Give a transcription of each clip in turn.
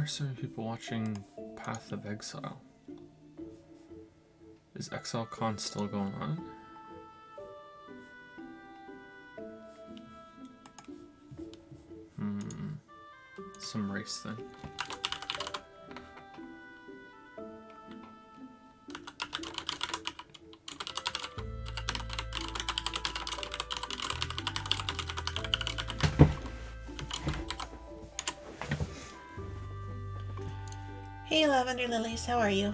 are so many people watching Path of Exile? Is ExileCon still going on? Some race thing. Hey, Lavender Lilies, how are you?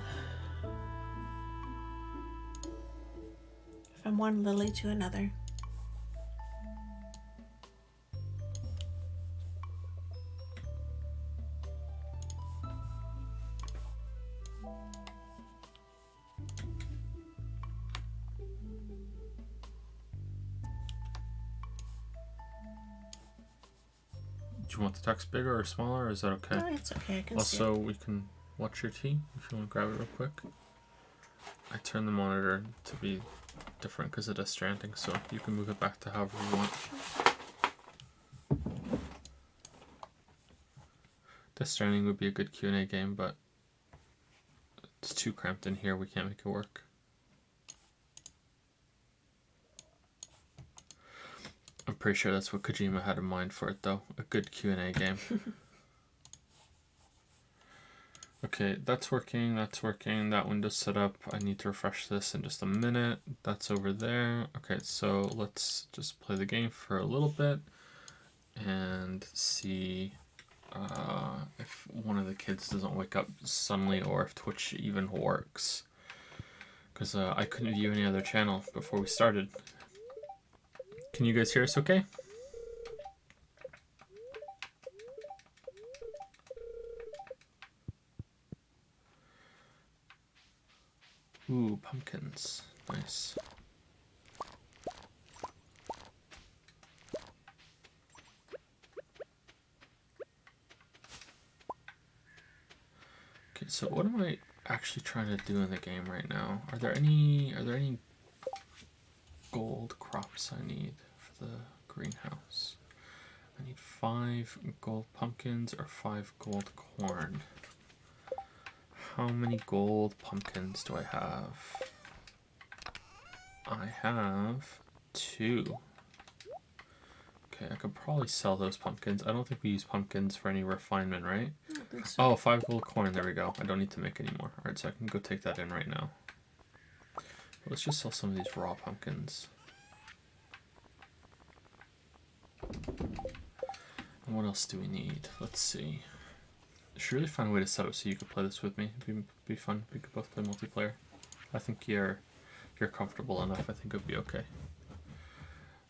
From one lily to another. Do you want the text bigger or smaller, or is that okay? No, it's okay. I can see Also, it. we can watch your tea if you want to grab it real quick. I turned the monitor to be different because it is Stranding, so you can move it back to however you want. Death Stranding would be a good Q&A game, but it's too cramped in here. We can't make it work. I'm pretty sure that's what Kojima had in mind for it, though. A good Q&A game. Okay, that's working, that's working. That window's set up. I need to refresh this in just a minute. That's over there. Okay, so let's just play the game for a little bit and see if one of the kids doesn't wake up suddenly or if Twitch even works. Because I couldn't view any other channel before we started. Can you guys hear us okay? Ooh, pumpkins. Nice. Okay, so what am I actually trying to do in the game right now? Are there any gold crops I need for the greenhouse? I need 5 gold pumpkins or 5 gold corn. How many gold pumpkins do I have? I have 2. Okay, I could probably sell those pumpkins. I don't think we use pumpkins for any refinement, right? I don't think so. Oh, 5 gold corn. There we go. I don't need to make any more. Alright, so I can go take that in right now. Let's just sell some of these raw pumpkins. And what else do we need? Let's see. I should really find a way to set up so you could play this with me. It'd be fun. We could both play multiplayer. I think you're comfortable enough. I think it'd be okay.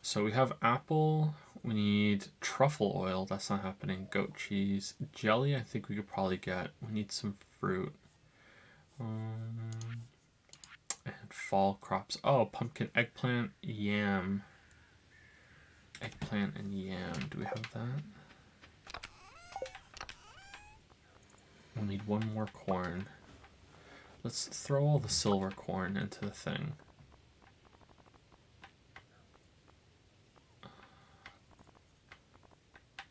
So we have apple. We need truffle oil. That's not happening. Goat cheese. Jelly, I think we could probably get. We need some fruit. And fall crops. Oh, pumpkin, eggplant, yam. Eggplant and yam. Do we have that? We'll need 1 more corn. Let's throw all the silver corn into the thing.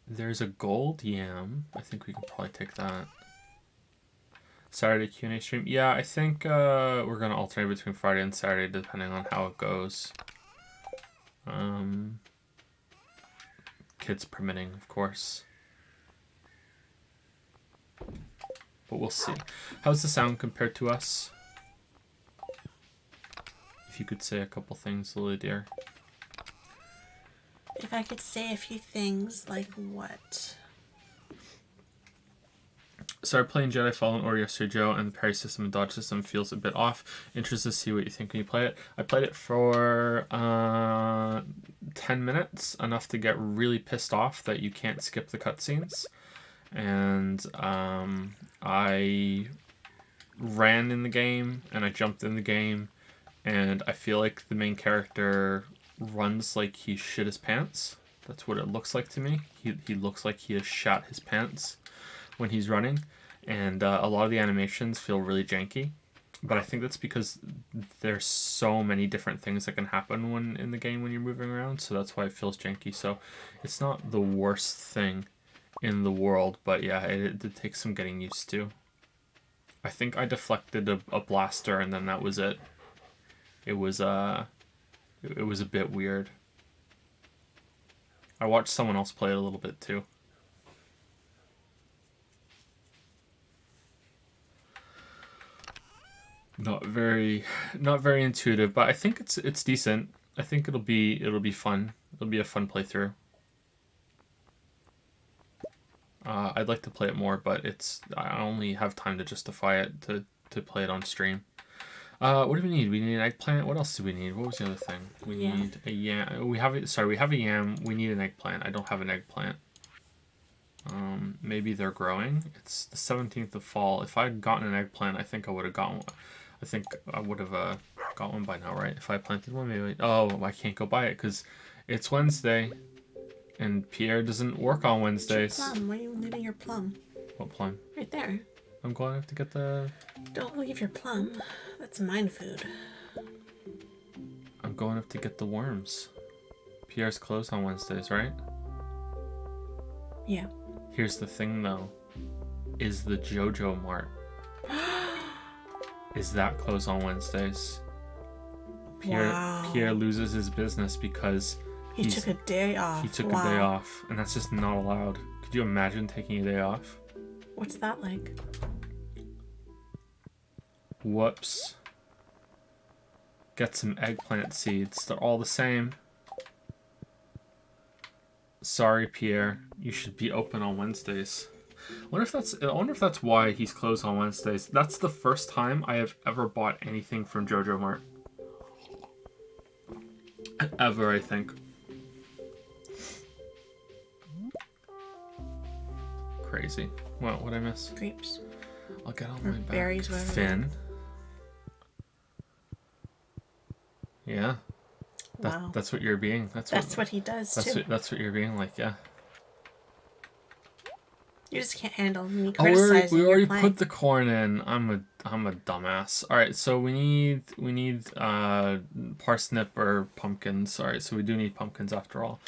There's a gold yam. I think we can probably take that. Saturday Q&A stream. Yeah, I think we're going to alternate between Friday and Saturday depending on how it goes. Kids permitting, of course. But we'll see. How's the sound compared to us? If you could say a couple things, Lily dear. If I could say a few things, like what? Started playing Jedi Fallen Order yesterday, Joe, and the parry system and dodge system feels a bit off. Interested to see what you think when you play it. I played it for 10 minutes, enough to get really pissed off that you can't skip the cutscenes. And I ran in the game, and I jumped in the game, and I feel like the main character runs like he shit his pants. That's what it looks like to me. He looks like he has shat his pants when he's running, and a lot of the animations feel really janky, but I think that's because there's so many different things that can happen when in the game when you're moving around, so that's why it feels janky. So it's not the worst thing in the world, but yeah, it did take some getting used to. I think I deflected a blaster and then that was it. It was a bit weird. I watched someone else play it a little bit too. Not very intuitive, but I think it's decent. I think it'll be fun. It'll be a fun playthrough. I'd like to play it more, but I only have time to justify it to play it on stream. What do we need? We need an eggplant. What else do we need? What was the other thing? We need a yam. We have a yam. We need an eggplant. I don't have an eggplant. Maybe they're growing. It's the 17th of fall. If I had gotten an eggplant, I think I would have gotten one. I think I would have got one by now, right? If I planted one, maybe. Oh, I can't go buy it because it's Wednesday, and Pierre doesn't work on Wednesdays. Plum. Why are you leaving your plum? What plum? Right there. I'm going to have to get the... Don't leave your plum. That's mine food. I'm going up to get the worms. Pierre's closed on Wednesdays, right? Yeah. Here's the thing, though. Is the JoJo Mart. Is that closed on Wednesdays? Pierre loses his business because he took a day off. He took a day off, and that's just not allowed. Could you imagine taking a day off? What's that like? Whoops. Get some eggplant seeds. They're all the same. Sorry, Pierre. You should be open on Wednesdays. I wonder if that's why he's closed on Wednesdays. That's the first time I have ever bought anything from JoJo Mart. Ever, I think. Crazy. What'd I miss? Grapes. I'll get on my back. Berries, whatever. Finn. Yeah. Wow. That's what you're being. That's what he does too. That's what you're being like, yeah. You just can't handle me criticizing we already your plant. put the corn in. I'm a dumbass. All right, so we need parsnip or pumpkins. All right, so we do need pumpkins after all.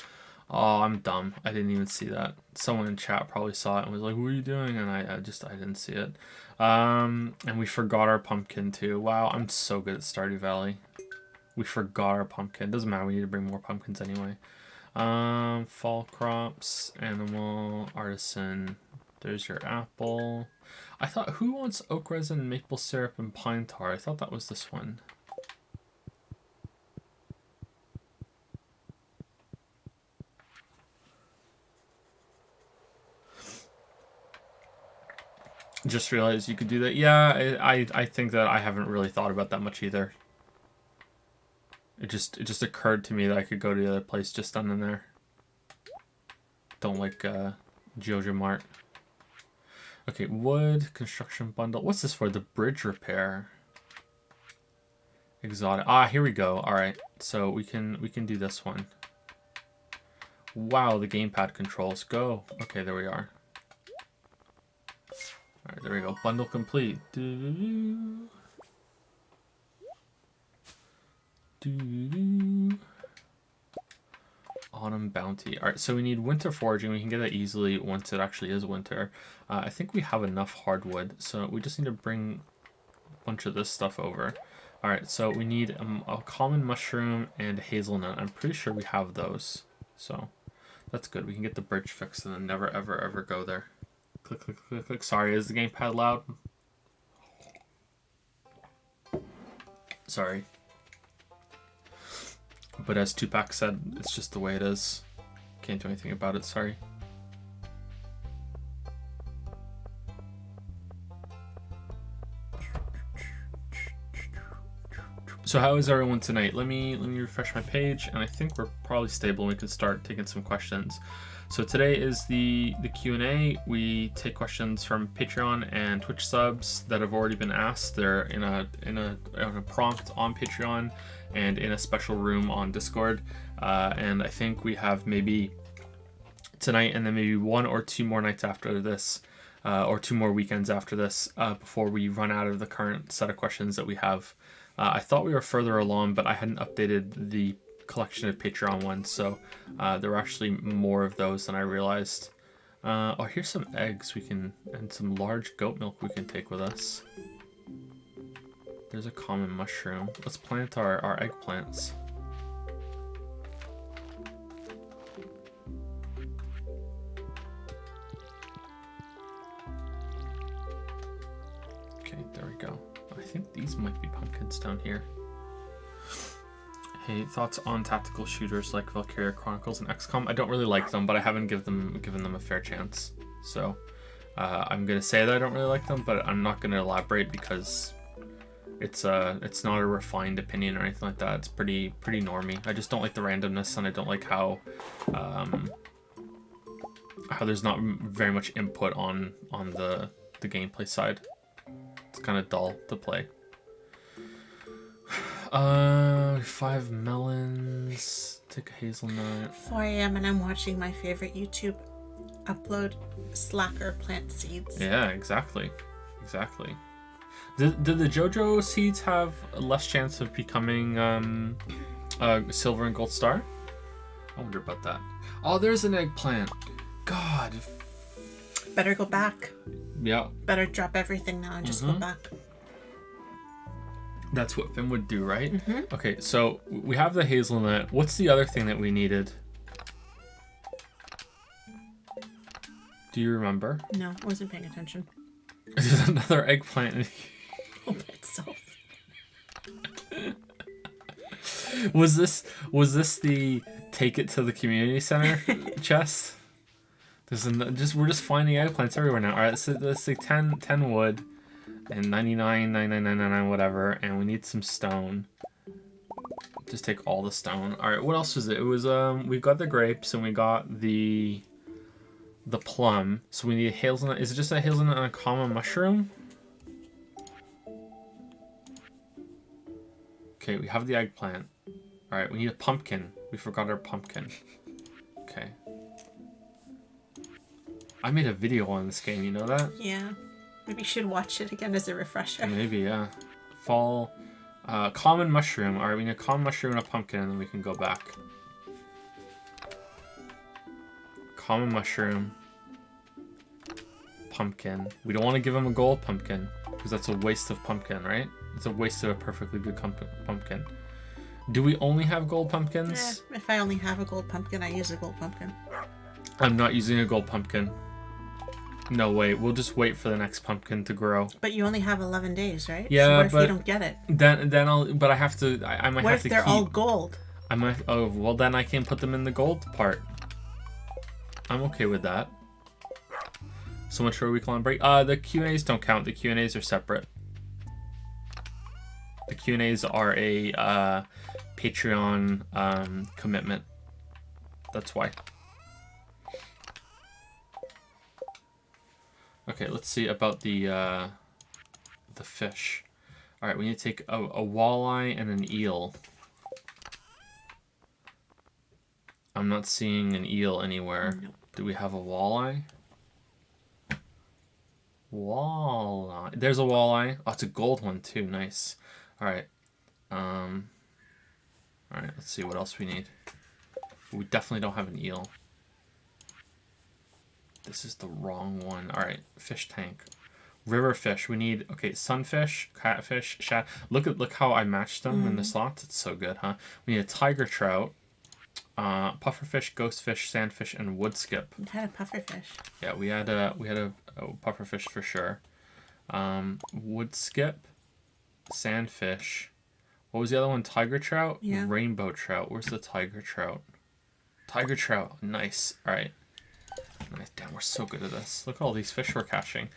Oh, I'm dumb. I didn't even see that. Someone in chat probably saw it and was like, "What are you doing?" And I didn't see it. And we forgot our pumpkin too. Wow, I'm so good at Stardew Valley. We forgot our pumpkin. Doesn't matter. We need to bring more pumpkins anyway. Fall crops, animal, artisan. There's your apple. I thought, who wants oak resin, maple syrup, and pine tar? I thought that was this one. Just realized you could do that. Yeah, I think that I haven't really thought about that much either. It just occurred to me that I could go to the other place just down in there. Don't like JoJo Mart. Okay, wood, construction bundle. What's this for? The bridge repair. Exotic. Ah, here we go. Alright, so we can do this one. Wow, the gamepad controls. Go. Okay, there we are. Alright, there we go. Bundle complete. Doo-doo-doo. Doo-doo-doo. Autumn bounty. Alright, so we need winter foraging. We can get that easily once it actually is winter. I think we have enough hardwood, so we just need to bring a bunch of this stuff over. Alright, so we need a common mushroom and hazelnut. I'm pretty sure we have those, so that's good. We can get the bridge fixed and then never ever ever go there. Click, click, click, click. Sorry, is the gamepad loud? Sorry. But as Tupac said, it's just the way it is. Can't do anything about it, sorry. So how is everyone tonight? Let me refresh my page, and I think we're probably stable and we can start taking some questions. So today is the Q&A. We take questions from Patreon and Twitch subs that have already been asked. They're in a prompt on Patreon and in a special room on Discord. And I think we have maybe tonight and then maybe 1 or 2 more nights after this, or 2 more weekends after this, before we run out of the current set of questions that we have. I thought we were further along, but I hadn't updated the collection of Patreon ones, so there were actually more of those than I realized. Oh, here's some eggs we can, and some large goat milk we can take with us. There's a common mushroom. Let's plant our eggplants. Okay, there we go. I think these might be pumpkins down here. Hey, thoughts on tactical shooters like Valkyria Chronicles and XCOM? I don't really like them, but I haven't given them a fair chance. So I'm gonna say that I don't really like them, but I'm not gonna elaborate because it's not a refined opinion or anything like that. It's pretty normy. I just don't like the randomness, and I don't like how there's not very much input on the gameplay side. It's kind of dull to play. 5 melons. Take a hazelnut. 4 a.m. and I'm watching my favorite YouTube upload, Slacker plant seeds. Yeah, exactly. Did the JoJo seeds have less chance of becoming silver and gold star? I wonder about that. Oh, there's an eggplant. God. Better go back. Yeah. Better drop everything now and just go back. That's what Finn would do, right? Mm-hmm. Okay, so we have the hazelnut. What's the other thing that we needed? Do you remember? No, I wasn't paying attention. There's another eggplant. Oh, by itself. Was this the take it to the community center chest? We're just finding eggplants everywhere now. All right, so let's say 10 wood. And 99, whatever, and we need some stone. Just take all the stone. All right, what else was it? It was we got the grapes and we got the plum. So we need a hazelnut. Is it just a hazelnut and a common mushroom? Okay, we have the eggplant. All right, we need a pumpkin. We forgot our pumpkin. Okay. I made a video on this game. You know that? Yeah. Maybe you should watch it again as a refresher. Maybe, yeah. Fall. Common mushroom. Alright, we need a common mushroom and a pumpkin, and then we can go back. Common mushroom. Pumpkin. We don't want to give him a gold pumpkin, because that's a waste of pumpkin, right? It's a waste of a perfectly good pumpkin. Do we only have gold pumpkins? If I only have a gold pumpkin, I use a gold pumpkin. I'm not using a gold pumpkin. No, wait. We'll just wait for the next pumpkin to grow. But you only have 11 days, right? Yeah, so what if but you don't get it? Then I'll. But I have to. I might what have if to they're keep. all gold? I might. Oh well, then I can put them in the gold part. I'm okay with that. So much for a week-long break. The Q&As don't count. The Q&As are separate. The Q&As are a Patreon commitment. That's why. Okay, let's see about the fish. All right, we need to take a walleye and an eel. I'm not seeing an eel anywhere. Nope. Do we have a walleye? Walleye. There's a walleye. Oh, it's a gold one too. Nice. All right. All right. Let's see what else we need. We definitely don't have an eel. This is the wrong one. All right. Fish tank. River fish. We need sunfish, catfish, shad. Look how I matched them in the slots. It's so good, huh? We need a tiger trout. Pufferfish, ghostfish, sandfish, and wood skip. You had a pufferfish. Yeah, we had a pufferfish for sure. Wood skip, sandfish. What was the other one? Tiger trout? Yeah. Rainbow trout. Where's the tiger trout? Tiger trout. Nice. All right. Nice. Damn, we're so good at this. Look at all these fish we're catching.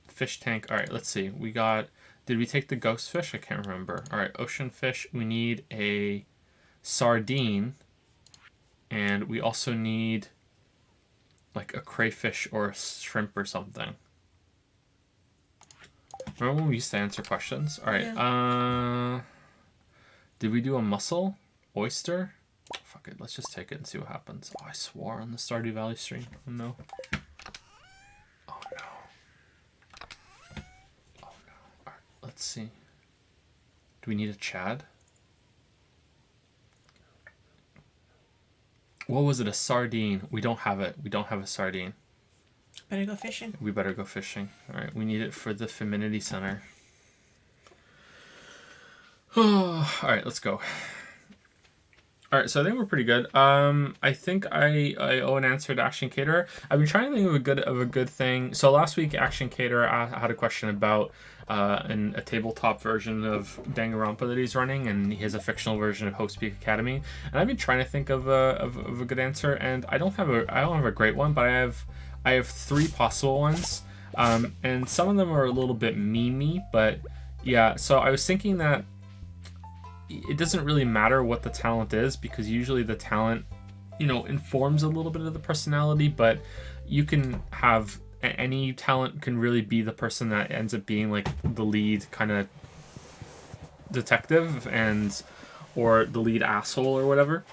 Fish tank. All right, let's see. We got... Did we take the ghost fish? I can't remember. All right, ocean fish. We need a sardine. And we also need like a crayfish or a shrimp or something. Remember when we used to answer questions? All right. Yeah. Did we do a mussel? Oyster? Fuck it. Let's just take it and see what happens. Oh, I swore on the Stardew Valley stream. Oh, no. Oh, no. Oh, no. All right. Let's see. Do we need a Chad? What was it? A sardine. We don't have it. We don't have a sardine. Better go fishing. We better go fishing. All right, we need it for the Femininity Center. All right, let's go. All right, so I think we're pretty good. I think I owe an answer to Action Caterer. I've been trying to think of a good thing. So last week, Action Caterer had a question about a tabletop version of Danganronpa that he's running, and he has a fictional version of Hope Speak Academy. And I've been trying to think of a good answer, and I don't have a great one, but I have 3 possible ones, and some of them are a little bit memey, but yeah. So I was thinking that it doesn't really matter what the talent is, because usually the talent, informs a little bit of the personality, but you can have any talent can really be the person that ends up being like the lead kind of detective or the lead asshole or whatever.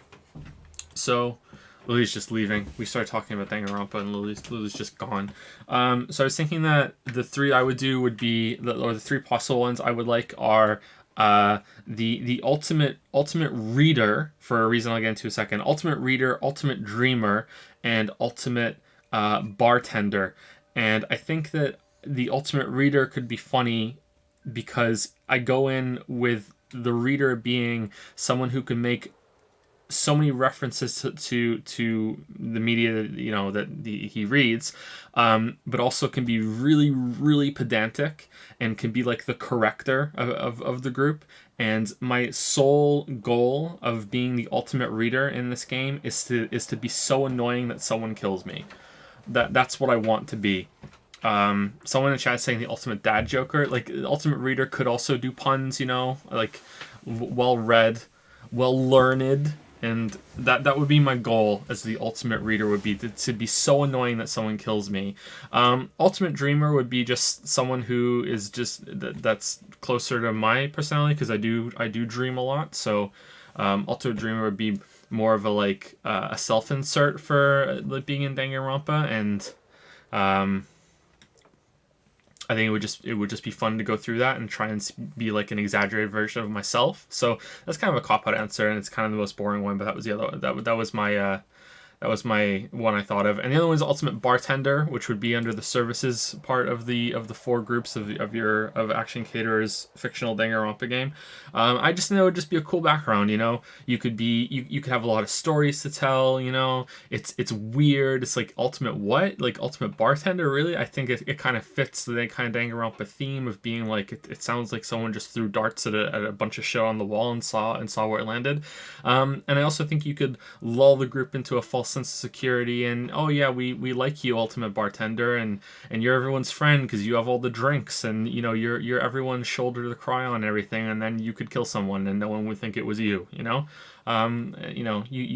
So Lily's just leaving. We started talking about Danganronpa and Lily's just gone. So I was thinking that the 3 I would do would be, the 3 possible ones I would like are the ultimate reader, for a reason I'll get into in a second. Ultimate reader, ultimate dreamer, and ultimate bartender. And I think that the ultimate reader could be funny because I go in with the reader being someone who can make so many references to the media that he reads, but also can be really, really pedantic and can be like the corrector of the group. And my sole goal of being the ultimate reader in this game is to be so annoying that someone kills me. That's what I want to be. Someone in chat saying the ultimate dad joker. Like, the ultimate reader could also do puns, like well read, well learned. And that would be my goal as the ultimate reader, would be to be so annoying that someone kills me. Ultimate dreamer would be just someone who is just that's closer to my personality, because I do dream a lot. So ultimate dreamer would be more of a self-insert for being in Danganronpa, and I think it would just be fun to go through that and try and be like an exaggerated version of myself. So that's kind of a cop-out answer, and it's kind of the most boring one. But that was the other. That was my one I thought of. And the other one is ultimate bartender, which would be under the services part of the 4 groups of Action Caterer's fictional Danganronpa game. I just know it would just be a cool background. You could have a lot of stories to tell. It's weird. It's like ultimate bartender. Really, I think it kind of fits the kind of Danganronpa theme of being like it sounds like someone just threw darts at a bunch of shit on the wall and saw where it landed. And I also think you could lull the group into a false sense of security, and oh yeah, we like you, ultimate bartender, and you're everyone's friend because you have all the drinks, and you're everyone's shoulder to cry on and everything, and then you could kill someone and no one would think it was you. You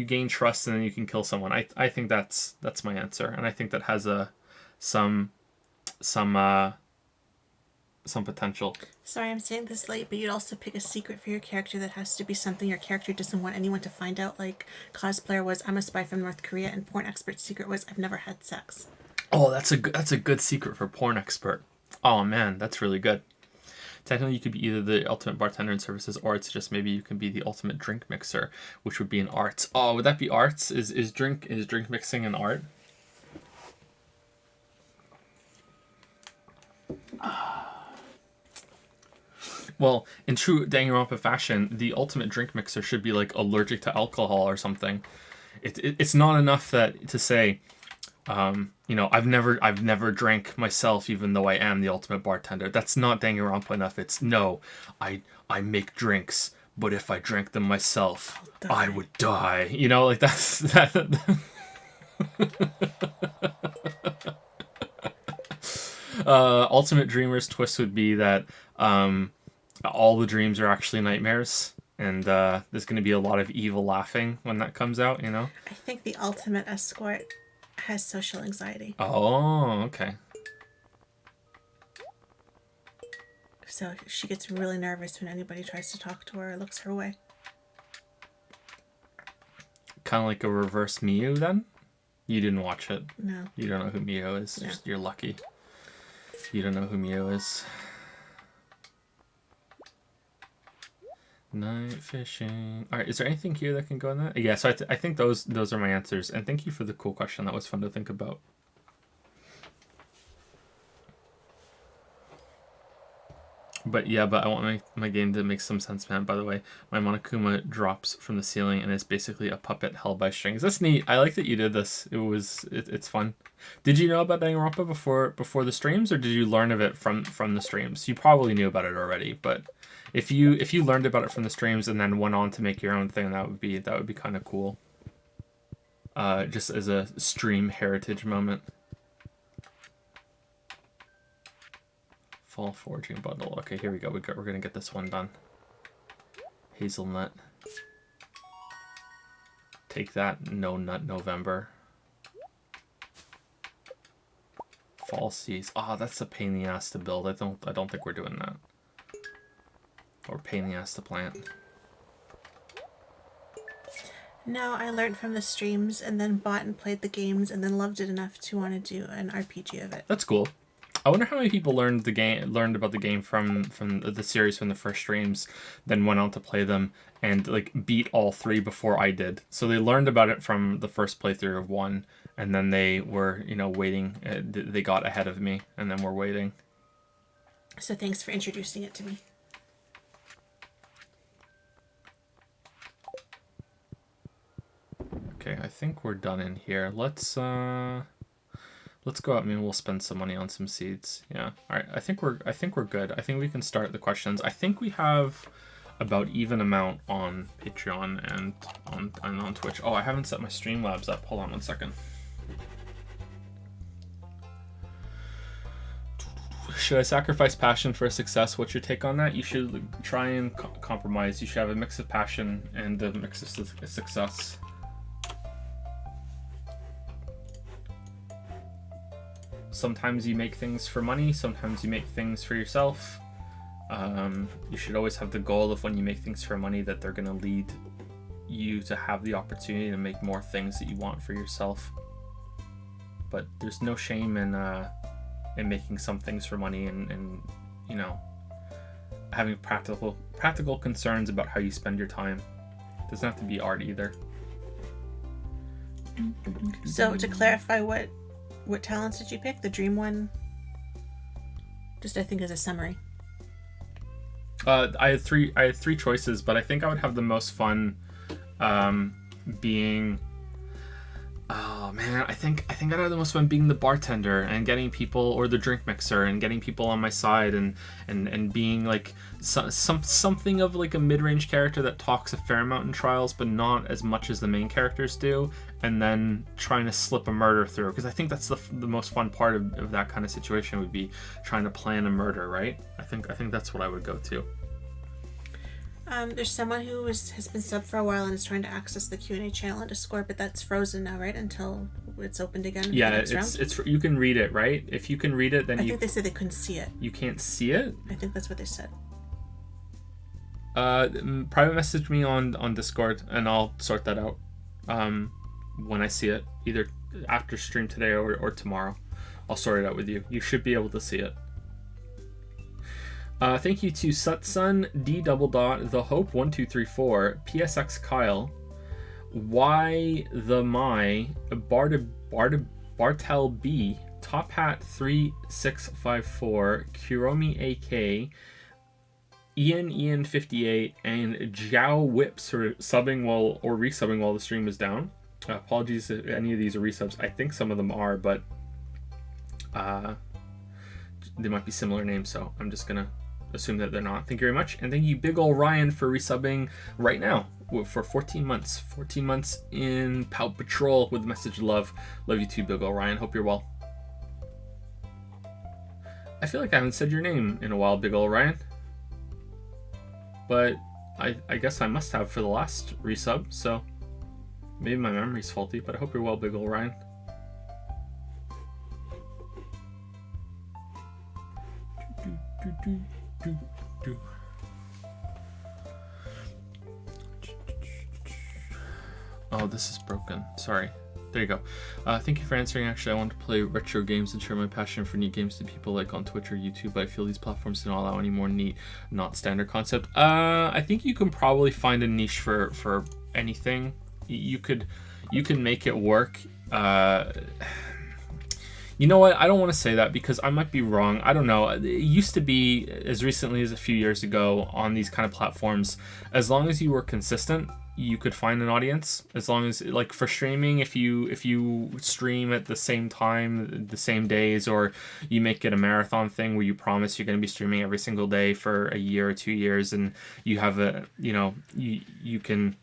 gain trust and then you can kill someone. I think that's my answer, and I think that has some potential. Sorry I'm saying this late, but you'd also pick a secret for your character that has to be something your character doesn't want anyone to find out. Like, cosplayer was, I'm a spy from North Korea, and porn expert's secret was, I've never had sex. Oh, that's a good secret for porn expert. Oh man, that's really good. Technically, you could be either the ultimate bartender in services, or it's just maybe you can be the ultimate drink mixer, which would be in arts. Oh, would that be arts? Is drink mixing an art? Well, in true Danganronpa fashion, the ultimate drink mixer should be like allergic to alcohol or something. It's not enough to say, I've never drank myself, even though I am the ultimate bartender. That's not Danganronpa enough. It's no, I make drinks, but if I drank them myself, I would die. Like that's that. Ultimate dreamer's twist would be that all the dreams are actually nightmares, and there's going to be a lot of evil laughing when that comes out. I think the ultimate escort has social anxiety. Oh, okay. So she gets really nervous when anybody tries to talk to her or looks her way. Kind of like a reverse Miyu, then? You didn't watch it. No. You don't know who Miyu is. No. You're lucky. You don't know who Miyu is. Night fishing. All right, is there anything here that can go in that? Yeah, so I think those are my answers. And thank you for the cool question. That was fun to think about. But yeah, but I want my game to make some sense, man. By the way, my Monokuma drops from the ceiling and is basically a puppet held by strings. That's neat. I like that you did this. It's fun. Did you know about Danganronpa before the streams, or did you learn of it from the streams? You probably knew about it already, but if you learned about it from the streams and then went on to make your own thing, that would be kind of cool. Just as a stream heritage moment. Fall foraging bundle. Okay, here we go. We're gonna get this one done. Hazelnut. Take that. No nut November. Fall seeds. Ah, that's a pain in the ass to build. I don't think we're doing that. Or pain in the ass to plant. No, I learned from the streams and then bought and played the games and then loved it enough to want to do an RPG of it. That's cool. I wonder how many people learned about the game from the series from the first streams, then went on to play them and like beat all 3 before I did. So they learned about it from the first playthrough of 1, and then they were waiting. They got ahead of me, and then we're waiting. So thanks for introducing it to me. Okay, I think we're done in here. Let's go out and we'll spend some money on some seeds. Yeah. All right. I think we're good. I think we can start the questions. I think we have about even amount on Patreon and on Twitch. Oh, I haven't set my Streamlabs up. Hold on one second. Should I sacrifice passion for success? What's your take on that? You should try and compromise. You should have a mix of passion and a mix of success. Sometimes you make things for money, sometimes you make things for yourself. You should always have the goal of when you make things for money that they're going to lead you to have the opportunity to make more things that you want for yourself. But there's no shame in making some things for money and having practical concerns about how you spend your time. It doesn't have to be art either. So to clarify, what talents did you pick? The dream one? Just I think as a summary. I had three choices, but I think I would have the most fun being. Oh man, I think I'd have the most fun being the bartender and getting people, or the drink mixer and getting people on my side and being like something of like a mid-range character that talks a fair amount in Trials, but not as much as the main characters do, and then trying to slip a murder through, because I think that's the most fun part of that kind of situation would be trying to plan a murder, right? I think that's what I would go to. There's someone who has been subbed for a while and is trying to access the Q&A channel and Discord, but that's frozen now, right? Until it's opened again. Yeah, it's you can read it, right? If you can read it, then I think they said they couldn't see it. You can't see it? I think that's what they said. Private message me on Discord and I'll sort that out when I see it, either after stream today or tomorrow. I'll sort it out with you. You should be able to see it. Thank you to Sutsun, D The Hope 1234, PSX Kyle, Y the My, Bartel B, Top Hat 3654, Kuromi AK, Ian 58, and Jiao Whips for subbing or resubbing while the stream is down. Apologies if any of these are resubs. I think some of them are, but they might be similar names, so I'm just gonna assume that they're not. Thank you very much. And thank you Big Ol' Ryan for resubbing right now for 14 months. 14 months in Pout Patrol with the message of love. Love you too, Big Ol' Ryan. Hope you're well. I feel like I haven't said your name in a while, Big Ol' Ryan. But I guess I must have for the last resub, so maybe my memory's faulty, but I hope you're well, Big Ol' Ryan. Oh, this is broken. Sorry. There you go. Thank you for answering. Actually, I want to play retro games and share my passion for neat games to people like on Twitch or YouTube, but I feel these platforms don't allow any more neat, not standard concept. I think you can probably find a niche for anything. You can make it work. You know what? I don't want to say that because I might be wrong. I don't know. It used to be, as recently as a few years ago, on these kind of platforms, as long as you were consistent, you could find an audience. As long as, like, for streaming, if you stream at the same time, the same days, or you make it a marathon thing where you promise you're going to be streaming every single day for a year or 2 years, and you have you can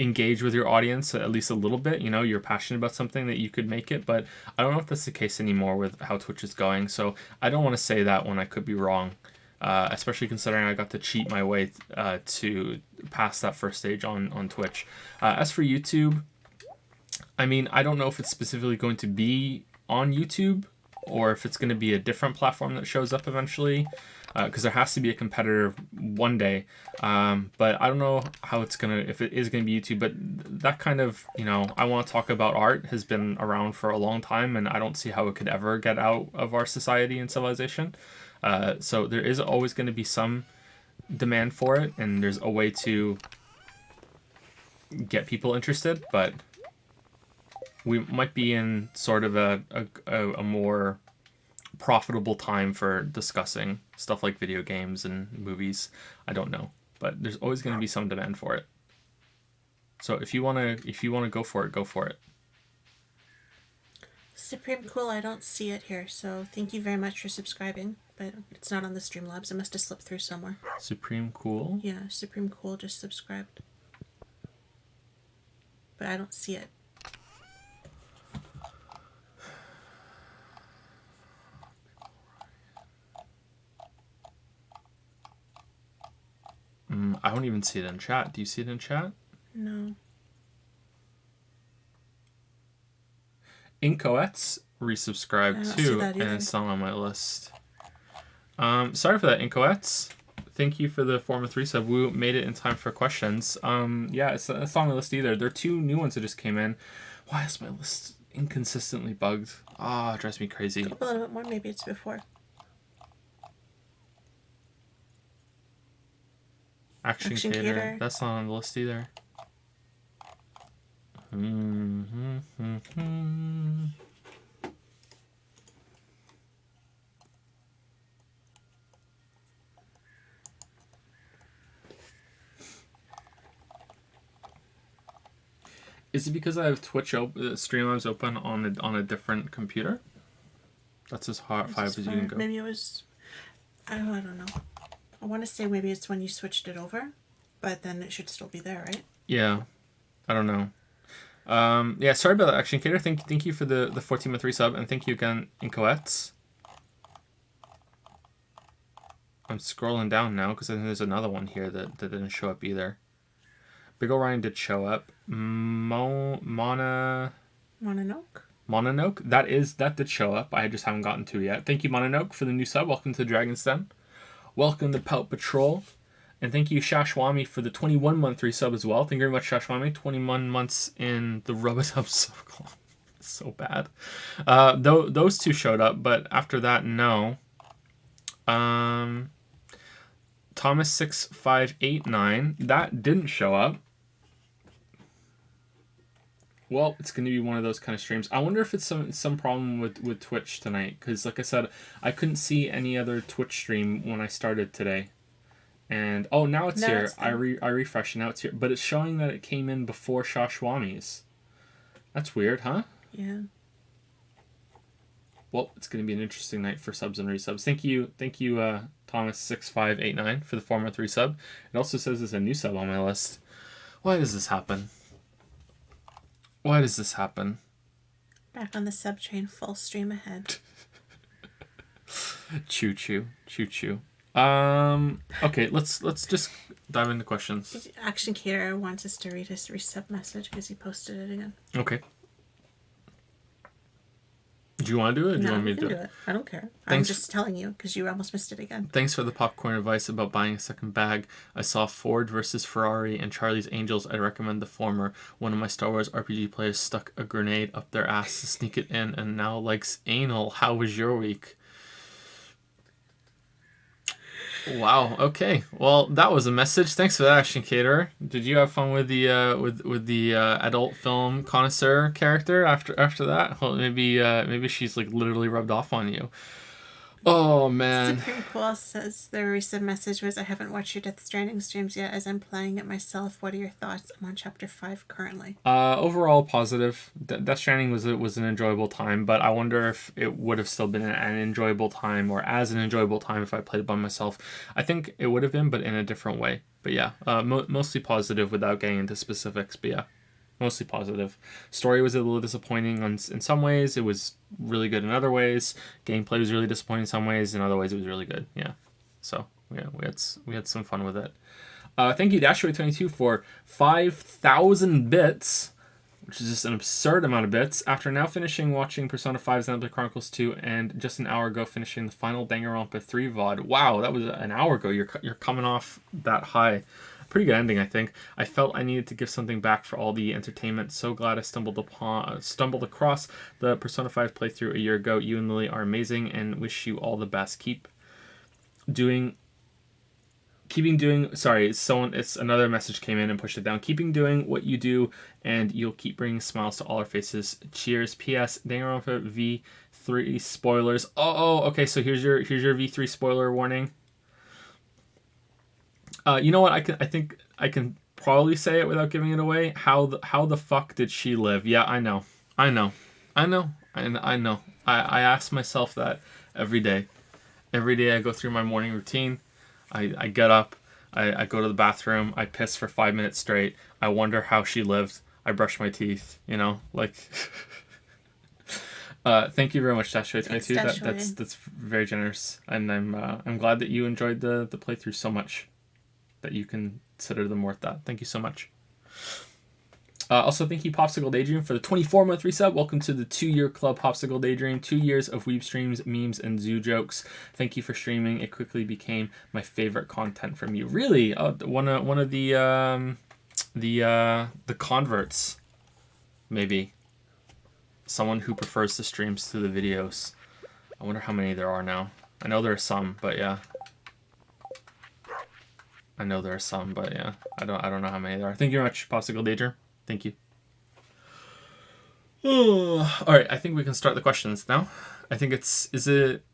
engage with your audience at least a little bit, you're passionate about something, that you could make it. But I don't know if that's the case anymore with how Twitch is going, so I don't want to say that when I could be wrong, especially considering I got to cheat my way to pass that first stage on Twitch. As for YouTube, I mean, I don't know if it's specifically going to be on YouTube or if it's going to be a different platform that shows up eventually, because there has to be a competitor one day. But I don't know how if it is going to be YouTube. But that kind of, I want to talk about art has been around for a long time, and I don't see how it could ever get out of our society and civilization. So there is always going to be some demand for it, and there's a way to get people interested, but we might be in sort of a more profitable time for discussing stuff like video games and movies. I don't know, but there's always going to be some demand for it. So if you want to go for it, go for it. Supreme Cool, I don't see it here, so thank you very much for subscribing, but it's not on the Streamlabs. It must have slipped through somewhere. Supreme Cool? Yeah, Supreme Cool just subscribed. But I don't see it. I don't even see it in chat. Do you see it in chat? No. Incoets resubscribed too, and it's not on my list. Sorry for that, Incoets. Thank you for the former 3 sub. We made it in time for questions. Yeah, it's not on my list either. There are 2 new ones that just came in. Why is my list inconsistently bugged? It drives me crazy. A little bit more, maybe it's before. Action Cater. That's not on the list either. Is it because I have Twitch Streamlabs open on a different computer? That's as high as you can go. Maybe it was. I don't know. I want to say maybe it's when you switched it over, but then it should still be there, right? Yeah, I don't know. Yeah, sorry about that, Action Cater. Thank you for the 14-month resub, and thank you again, Incoets. I'm scrolling down now because I think there's another one here that didn't show up either. Big Orion did show up. Mononoke? Mononoke? That did show up. I just haven't gotten to it yet. Thank you, Mononoke, for the new sub. Welcome to Dragon's Den. Welcome to Pelt Patrol. And thank you, Shashwami, for the 21-month resub as well. Thank you very much, Shashwami. 21 months in the Rubadub circle. So bad. Those 2 showed up, but after that, no. Thomas6589, that didn't show up. Well, it's going to be one of those kind of streams. I wonder if it's some problem with Twitch tonight, because like I said, I couldn't see any other Twitch stream when I started today. And now it's here. I refreshed, and now it's here. But it's showing that it came in before Shashwami's. That's weird, huh? Yeah. Well, it's going to be an interesting night for subs and resubs. Thank you, Thomas6589 for the 4-month resub. It also says there's a new sub on my list. Why does this happen? Why does this happen? Back on the sub train, full stream ahead. Choo choo, choo choo. Okay, let's just dive into questions. Action Cater wants us to read his resub message because he posted it again. Okay. Do you want to do it, or do you No, want me you to can do do it? it. I don't care. Thanks. I'm just telling you because you almost missed it again. Thanks for the popcorn advice about buying a second bag. I saw Ford versus Ferrari and Charlie's Angels. I recommend the former. One of my Star Wars RPG players stuck a grenade up their ass to sneak it in and now likes anal. How was your week? Wow. Okay. Well, that was a message. Thanks for that, Action Caterer. Did you have fun with the adult film connoisseur character after that? Well, maybe she's like literally rubbed off on you. Oh man. Supreme Cool says their recent message was, I haven't watched your Death Stranding streams yet as I'm playing it myself. What are your thoughts? I'm on chapter 5 currently. Overall positive. Death Stranding was an enjoyable time, but I wonder if it would have still been an enjoyable time or as an enjoyable time if I played it by myself. I think it would have been, but in a different way. But yeah, mostly positive without getting into specifics. But yeah, mostly positive. Story was a little disappointing in some ways. It was really good in other ways. Gameplay was really disappointing in some ways. In other ways, it was really good. Yeah. So yeah, we had some fun with it. Thank you, Dashway22, for 5,000 bits, which is just an absurd amount of bits. After now finishing watching Persona 5 Xenoblade Chronicles 2 and just an hour ago finishing the final Danganronpa 3 VOD. Wow, that was an hour ago. You're coming off that high. Pretty good ending, I think. I felt I needed to give something back for all the entertainment. So glad I stumbled across the Persona 5 playthrough a year ago. You and Lili are amazing and wish you all the best. Keeping doing. Sorry, it's another message came in and pushed it down. Keeping doing what you do, and you'll keep bringing smiles to all our faces. Cheers. P.S. Danganronpa V3 spoilers. Okay. So here's your V3 spoiler warning. You know what? I think I can probably say it without giving it away. How the fuck did she live? Yeah, I know. I ask myself that every day. Every day I go through my morning routine. I get up. I go to the bathroom. I piss for 5 minutes straight. I wonder how she lived. I brush my teeth. You know, like. Thank you very much, Dashway22. That's very generous, and I'm glad that you enjoyed the playthrough so much that you consider them worth that. Thank you so much. Also, thank you, Popsicle Daydream, for the 24-month resub. Welcome to the 2-year club, Popsicle Daydream. 2 years of weeb streams, memes, and zoo jokes. Thank you for streaming. It quickly became my favorite content from you. Really, one of the converts, maybe. Someone who prefers the streams to the videos. I wonder how many there are now. I know there are some, but yeah. I know there are some, but yeah, I don't know how many there are. Thank you very much, Popsicle Daydream. Thank you. All right, I think we can start the questions now. I think is it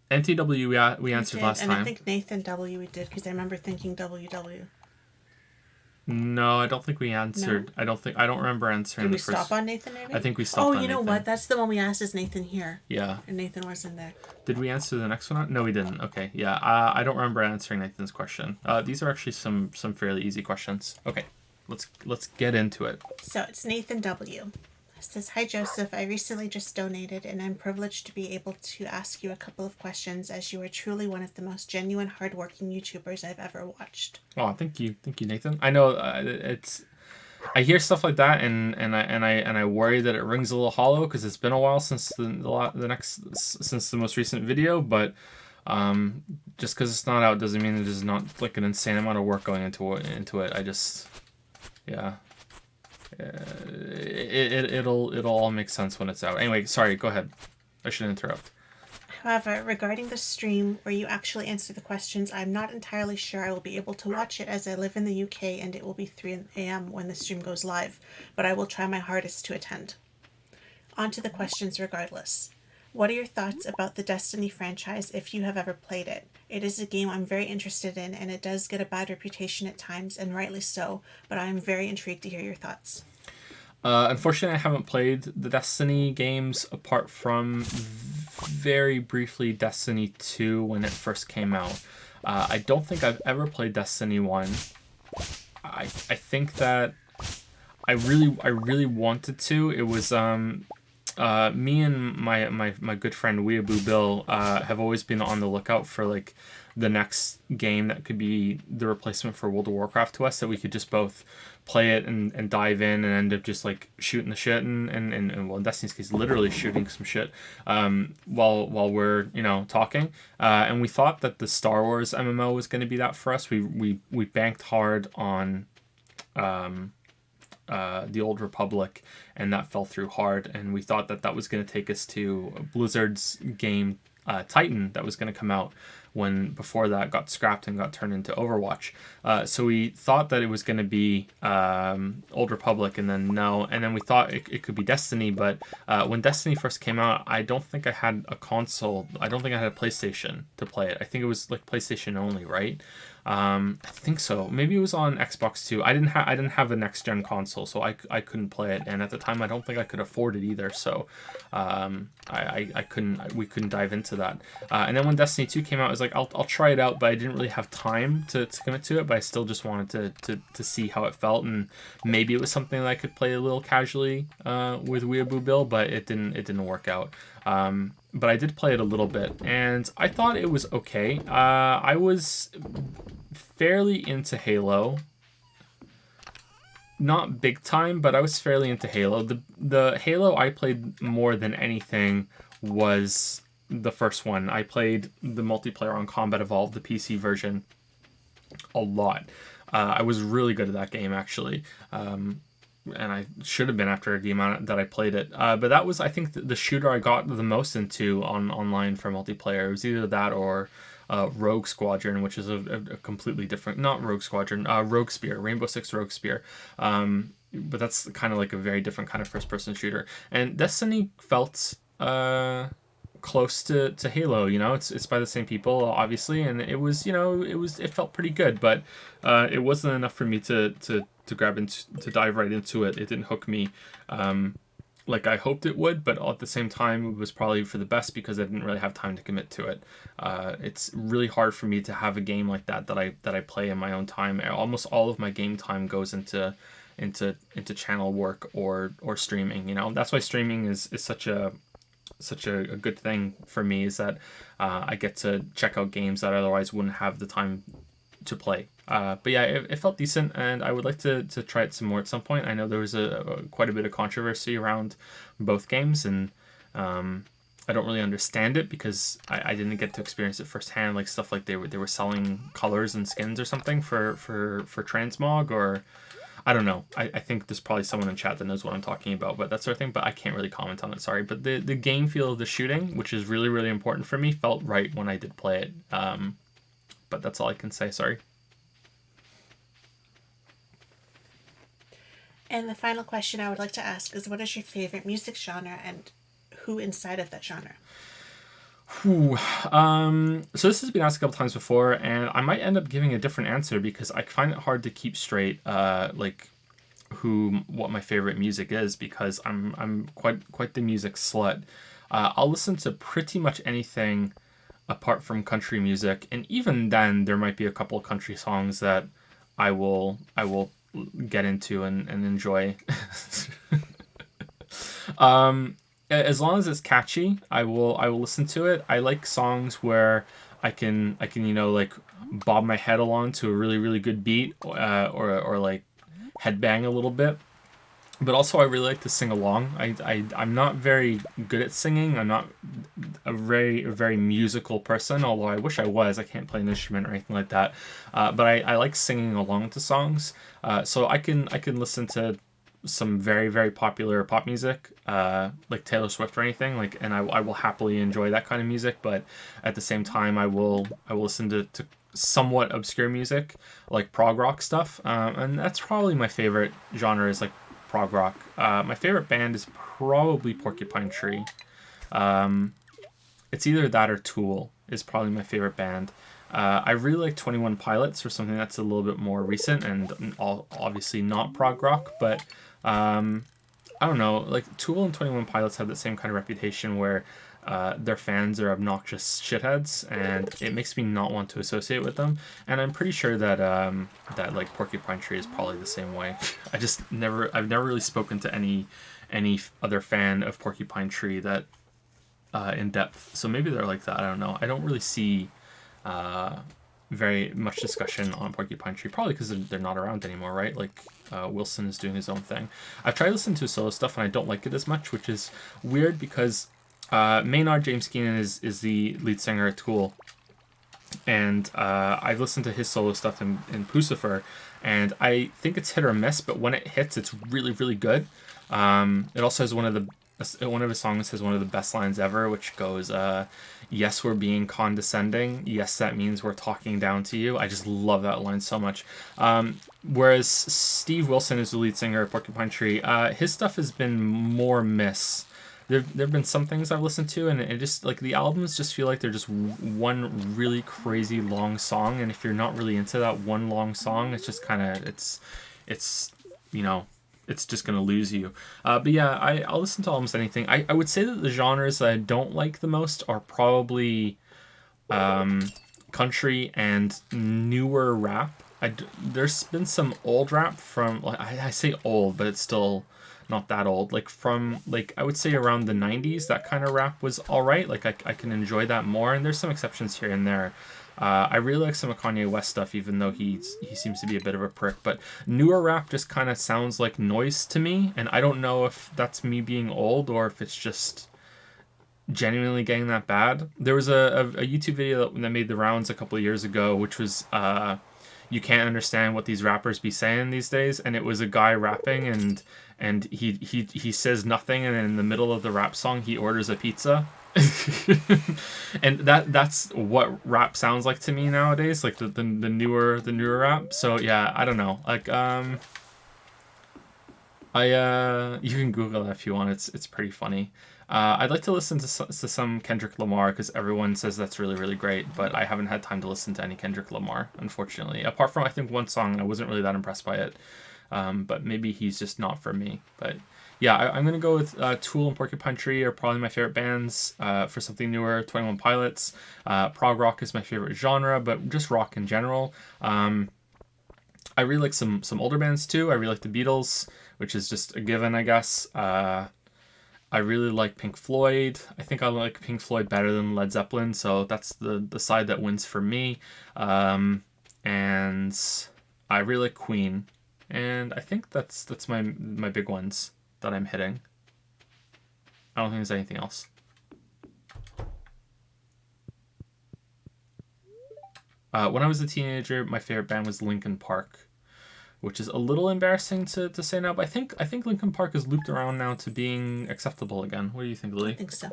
NTW we answered last time. And I think Nathan W we did because I remember thinking WW. No, I don't think we answered. No? I don't remember answering. Did we stop on Nathan maybe? I think we stopped on Nathan. Oh, you know what? That's the one we asked, is Nathan here? Yeah. And Nathan wasn't there. Did we answer the next one? No, we didn't. Okay, yeah. I don't remember answering Nathan's question. These are actually some fairly easy questions. Okay, let's get into it. So it's Nathan W. It says, hi Joseph, I recently just donated and I'm privileged to be able to ask you a couple of questions as you are truly one of the most genuine, hardworking YouTubers I've ever watched. Oh, thank you, Nathan. I know I hear stuff like that and I worry that it rings a little hollow because it's been a while since since the most recent video, but just because it's not out doesn't mean it is not like an insane amount of work going into it. I just it'll all make sense when it's out. Anyway, sorry, go ahead. I shouldn't interrupt. However, regarding the stream where you actually answer the questions, I'm not entirely sure I will be able to watch it as I live in the UK and it will be 3 a.m. when the stream goes live, but I will try my hardest to attend. On to the questions regardless. What are your thoughts about the Destiny franchise if you have ever played it? It is a game I'm very interested in and it does get a bad reputation at times, and rightly so, but I am very intrigued to hear your thoughts. Unfortunately, I haven't played the Destiny games apart from very briefly Destiny 2 when it first came out. I don't think I've ever played Destiny 1. I think that I really wanted to. It was me and my good friend Weeaboo Bill have always been on the lookout for like the next game that could be the replacement for World of Warcraft to us, that we could just both play it and dive in and end up just like shooting the shit and well, in Destiny's case, literally shooting some shit while we're, you know, talking. And we thought that the Star Wars MMO was going to be that for us. We banked hard on the Old Republic, and that fell through hard. And we thought that that was going to take us to Blizzard's game Titan that was going to come out when before that got scrapped and got turned into Overwatch. So we thought that it was going to be Old Republic, and then no. And then we thought it could be Destiny, but when Destiny first came out, I don't think I had a console. I don't think I had a PlayStation to play it. I think it was like PlayStation only, right? I think so. Maybe it was on Xbox too. I didn't have a next gen console, so I couldn't play it. And at the time, I don't think I could afford it either. So I couldn't. We couldn't dive into that. And then when Destiny 2 came out, I was like, I'll try it out, but I didn't really have time to commit to it. But I still just wanted to see how it felt, and maybe it was something that I could play a little casually with Weeaboo Bill, but it didn't work out. But I did play it a little bit, and I thought it was okay. I was fairly into Halo. Not big time, but I was fairly into Halo. The Halo I played more than anything was the first one. I played the multiplayer on Combat Evolved, the PC version, a lot. I was really good at that game, actually. And I should have been after the amount that I played it. But that was, I think, the shooter I got the most into online for multiplayer. It was either that or Rogue Squadron, which is a completely different, not Rogue Squadron, Rogue Spear, Rainbow Six Rogue Spear. But that's kind of like a very different kind of first-person shooter. And Destiny felt close to Halo, you know. It's by the same people, obviously, and it was, you know, it felt pretty good, but it wasn't enough for me to grab into, to dive right into it. It didn't hook me like I hoped it would, but at the same time, it was probably for the best because I didn't really have time to commit to it. It's really hard for me to have a game like that I play in my own time. Almost all of my game time goes into channel work or streaming. You know, that's why streaming is such a good thing for me, is that I get to check out games that I otherwise wouldn't have the time to play. But yeah, it felt decent, and I would like to try it some more at some point. I know there was quite a bit of controversy around both games, and I don't really understand it because I didn't get to experience it firsthand. Like stuff like they were selling colors and skins or something for transmog, or I don't know. I think there's probably someone in chat that knows what I'm talking about, but that sort of thing. But I can't really comment on it, sorry. But the game feel of the shooting, which is really, really important for me, felt right when I did play it. But that's all I can say, sorry. And the final question I would like to ask is, what is your favorite music genre and who inside of that genre? So this has been asked a couple times before, and I might end up giving a different answer because I find it hard to keep straight, like what my favorite music is, because I'm quite the music slut. I'll listen to pretty much anything apart from country music, and even then there might be a couple of country songs that I will get into and enjoy. As long as it's catchy, I will listen to it. I like songs where I can you know, like bob my head along to a really, really good beat, or like headbang a little bit. But also I really like to sing along. I'm not very good at singing. I'm not a very musical person, although I wish I was. I can't play an instrument or anything like that. But I like singing along to songs. So I can listen to some very, very popular pop music, like Taylor Swift or anything, like, and I will happily enjoy that kind of music. But at the same time, I will listen to somewhat obscure music, like prog rock stuff. And that's probably my favorite genre, is like prog rock. My favorite band is probably Porcupine Tree. It's either that or Tool is probably my favorite band. I really like 21 Pilots for something that's a little bit more recent and obviously not prog rock, but I don't know, like Tool and 21 Pilots have the same kind of reputation where their fans are obnoxious shitheads, and it makes me not want to associate with them. And I'm pretty sure that that like Porcupine Tree is probably the same way. I've never really spoken to any other fan of Porcupine Tree that in depth. So maybe they're like that. I don't know. I don't really see very much discussion on Porcupine Tree, probably because they're not around anymore, right? Like, Wilson is doing his own thing. I've tried to listen to his solo stuff, and I don't like it as much, which is weird because Maynard James Keenan is the lead singer at Tool, and I've listened to his solo stuff in Pucifer, and I think it's hit or miss, but when it hits, it's really, really good. It also has one of his songs has one of the best lines ever, which goes, yes, we're being condescending. Yes, that means we're talking down to you. I just love that line so much. Whereas Steve Wilson is the lead singer of Porcupine Tree, his stuff has been more miss. There've been some things I've listened to, and it just, like, the albums just feel like they're just one really crazy long song, and if you're not really into that one long song, it's just kind of, it's you know, it's just going to lose you. But yeah, I'll listen to almost anything. I would say that the genres that I don't like the most are probably country and newer rap. There's been some old rap from, like, I say old, but it's still not that old. Like, from, like, I would say around the 90s, that kind of rap was all right. Like, I can enjoy that more, and there's some exceptions here and there. I really like some of Kanye West stuff, even though he seems to be a bit of a prick. But newer rap just kind of sounds like noise to me, and I don't know if that's me being old or if it's just genuinely getting that bad. There was a YouTube video that made the rounds a couple of years ago, which was you can't understand what these rappers be saying these days, and it was a guy rapping, and he says nothing, and then in the middle of the rap song he orders a pizza. And that's what rap sounds like to me nowadays, like the newer rap. So yeah, I don't know, like you can Google that if you want. It's pretty funny. I'd like to listen to some Kendrick Lamar because everyone says that's really, really great, but I haven't had time to listen to any Kendrick Lamar, unfortunately. Apart from, I think, one song, I wasn't really that impressed by it. But maybe he's just not for me. But yeah, I'm going to go with Tool and Porcupine Tree are probably my favorite bands. For something newer, 21 Pilots. Prog rock is my favorite genre, but just rock in general. I really like some older bands too. I really like the Beatles, which is just a given, I guess. I really like Pink Floyd. I think I like Pink Floyd better than Led Zeppelin, so that's the side that wins for me. And I really like Queen. And I think that's my big ones that I'm hitting. I don't think there's anything else. When I was a teenager, my favorite band was Linkin Park, which is a little embarrassing to say now, but I think Linkin Park is looped around now to being acceptable again. What do you think, Lili? I think so.